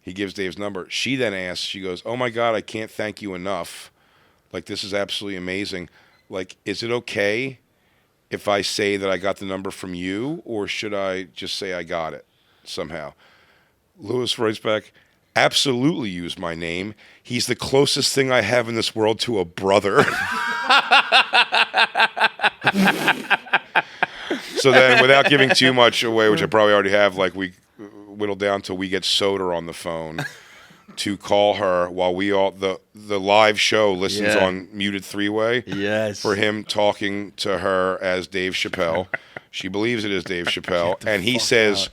he gives Dave's number. She then asks, she goes, oh my God, I can't thank you enough. Like, this is absolutely amazing. Like, is it okay if I say that I got the number from you, or should I just say I got it somehow? Lewis writes back, absolutely use my name. He's the closest thing I have in this world to a brother. So then, without giving too much away, which I probably already have, like, we whittle down till we get Soder on the phone to call her while we all the live show listens on muted three-way. Yes. For him talking to her as Dave Chappelle. She believes it is Dave Chappelle, and he says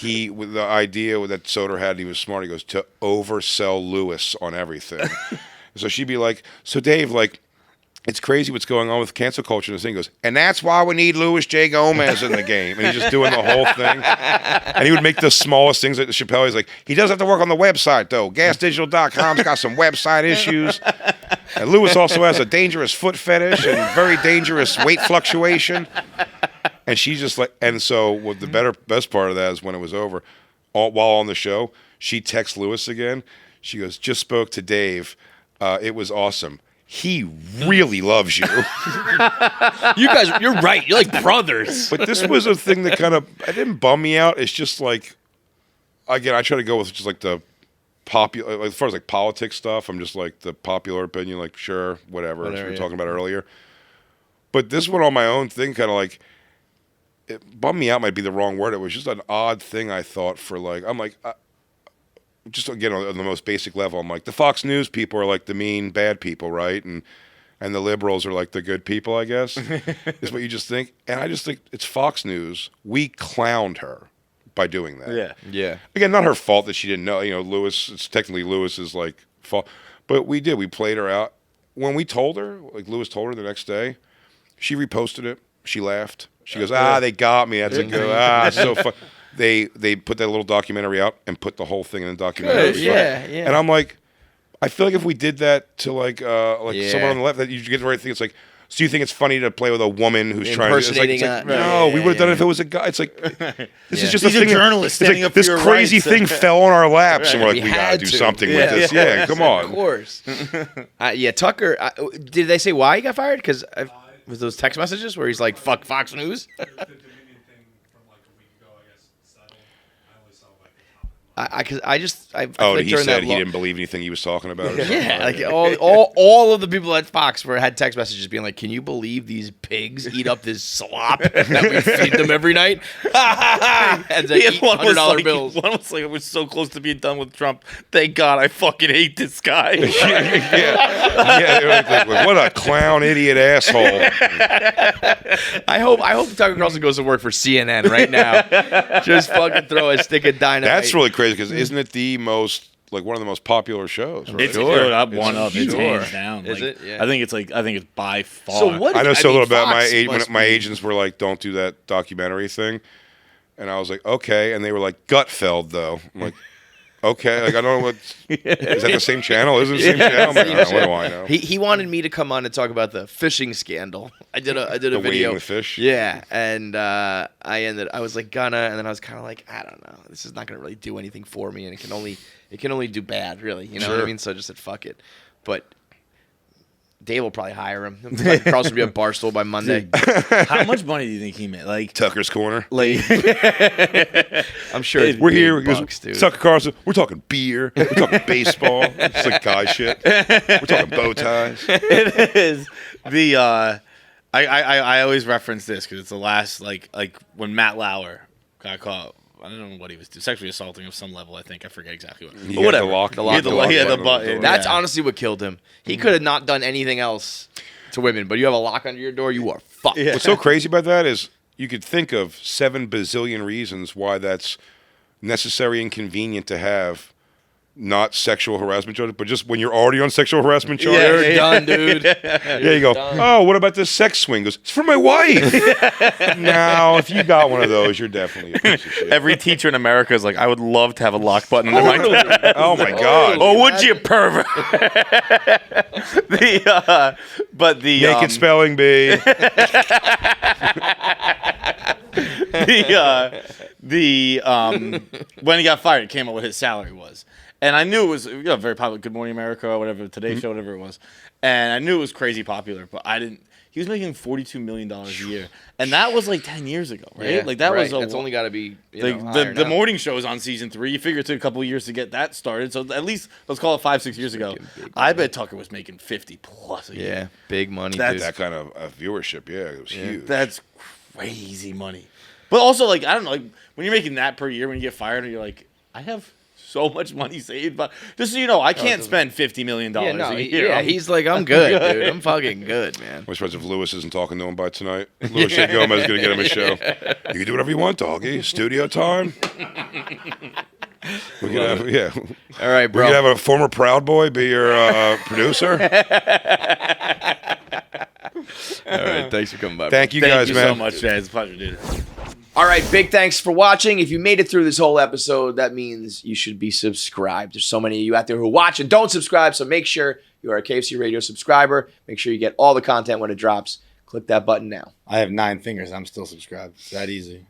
with the idea that Soder had, he was smart. He goes to oversell Lewis on everything. So she'd be like, so Dave, like, it's crazy what's going on with cancel culture. And this thing goes, and that's why we need Louis J. Gomez in the game. And he's just doing the whole thing. And he would make the smallest things at Chappelle. He's like, he does have to work on the website, though. GasDigital.com's got some website issues. And Lewis also has a dangerous foot fetish and very dangerous weight fluctuation. And she's just like, and so what the best part of that is when it was over, while on the show, she texts Lewis again. She goes, just spoke to Dave. It was awesome. He really loves you. You guys, you're right. You're like brothers. But this was a thing that kind of, it didn't bum me out. It's just like, again, I try to go with just like the popular, like, as far as like politics stuff, I'm just like the popular opinion, like, sure, whatever, as we were talking about earlier. But this one on my own thing, kind of like, it bummed me out might be the wrong word. It was just an odd thing I thought for like, I'm like, just again on the most basic level, I'm like, the Fox News people are like the mean bad people, right? And the liberals are like the good people, I guess, is what you just think. And I just think it's Fox News. We clowned her by doing that. Yeah. Yeah. Again, not her fault that she didn't know. You know, Lewis, it's technically Lewis's like fault. But we did. We played her out. When we told her, like Lewis told her the next day, she reposted it. She laughed. She goes, they got me. That's a good, so fun. They put that little documentary out and put the whole thing in the documentary. Good. Yeah. And I'm like, I feel like if we did that to like someone on the left, that you get the right thing. It's like, so you think it's funny to play with a woman who's trying to impersonating? No, we would have done it if it was a guy. It's like this is just These a are thing. Journalists It's standing like up for this your crazy rights. thing fell on our laps, and we're like, We we gotta had do to. something with this. Yeah, come on. Of course. Yeah, Tucker. Did they say why he got fired? Because was those text messages where he's like, "Fuck Fox News." The Dominion thing from like a week ago, I guess, settled. I only saw like the top. I Oh, think he during said that he didn't believe anything he was talking about. Or something? Yeah, like all of the people at Fox had text messages being like, "Can you believe these pigs eat up this slop that we feed them every night?" And they eat $100 bills. One was like, we're so close to being done with Trump. Thank God, I fucking hate this guy. yeah. They were like, what a clown, idiot, asshole. I hope Tucker Carlson goes to work for CNN right now. Just fucking throw a stick of dynamite. That's really crazy because isn't it the most like one of the most popular shows? Right? It's one of it's Sure. hands down. Is Like, it? Yeah. I think it's by far. So what? I know so little about Fox when must my be- agents were like, "Don't do that documentary thing," and I was like, "Okay," and they were like, "Gutfeld," though. I'm like, "Okay," like I don't know what is that the same channel? Is it the same channel? I'm like, I don't know, what do I know? He wanted me to come on and talk about the fishing scandal. I did a The video. weighing the fish? Yeah, and I was like gonna, and then I was kind of like, I don't know, this is not gonna really do anything for me, and it can only do bad, really. You know what I Sure. mean? So I just said fuck it. But Dave will probably hire him. Carleson will be at Barstool by Monday. How much money do you think he made? Like Tucker's Corner. Like I'm sure We're here. bucks, dude. Tucker Carlson. We're talking beer. We're talking baseball. It's like guy shit. We're talking bow ties. it is the I always reference this because it's the last like when Matt Lauer got caught. I don't know what he was doing. Sexually assaulting of some level, I think. I forget exactly what. He But had whatever. the lock. He had the button. That's Yeah. honestly what killed him. He could have not done anything else to women, but you have a lock under your door, you are fucked. Yeah. What's so crazy about that is you could think of 7 bazillion reasons why that's necessary and convenient to have not sexual harassment charges, but just when you're already on sexual harassment charges. You're done, dude. Yeah, you go, oh, what about this sex swing? Goes, it's for my wife. Now, if you got one of those, you're definitely a piece of shit. Every teacher in America is like, I would love to have a lock button under my desk. Oh, my God. Oh, would you, pervert? But the Naked spelling bee. when he got fired, it came out what his salary was. And I knew it was very popular. Good Morning America or whatever, Today Show, whatever it was. And I knew it was crazy popular, but I didn't. He was making $42 million a year, and that was like 10 years ago, right? Yeah, like that was That's only got to be the morning show is on season 3. You figure it took a couple of years to get that started, so at least let's call it 5-6 years ago. I bet Tucker was making 50 plus a year. Yeah, big money. That's- Dude. That kind of viewership, yeah, it was huge. That's crazy money. But also, like, I don't know, like when you're making that per year, when you get fired, and you're like, I have so much money saved, but just so you know, I can't spend $50 million a year. He's like, I'm good, dude. I'm fucking good, man. I'm surprised if Lewis isn't talking to him by tonight. Louis J. Gomez is going to get him a show. You can do whatever you want, doggy. Studio time. We can have, All right, we bro. can have a former Proud Boy be your producer. All right, thanks for coming by. Thank you Thank guys, you man. so much, man. It's a pleasure, dude. All right, big thanks for watching. If you made it through this whole episode, that means you should be subscribed. There's so many of you out there who watch and don't subscribe, so make sure you are a KFC Radio subscriber. Make sure you get all the content when it drops. Click that button now. I have 9 fingers. I'm still subscribed. It's that easy.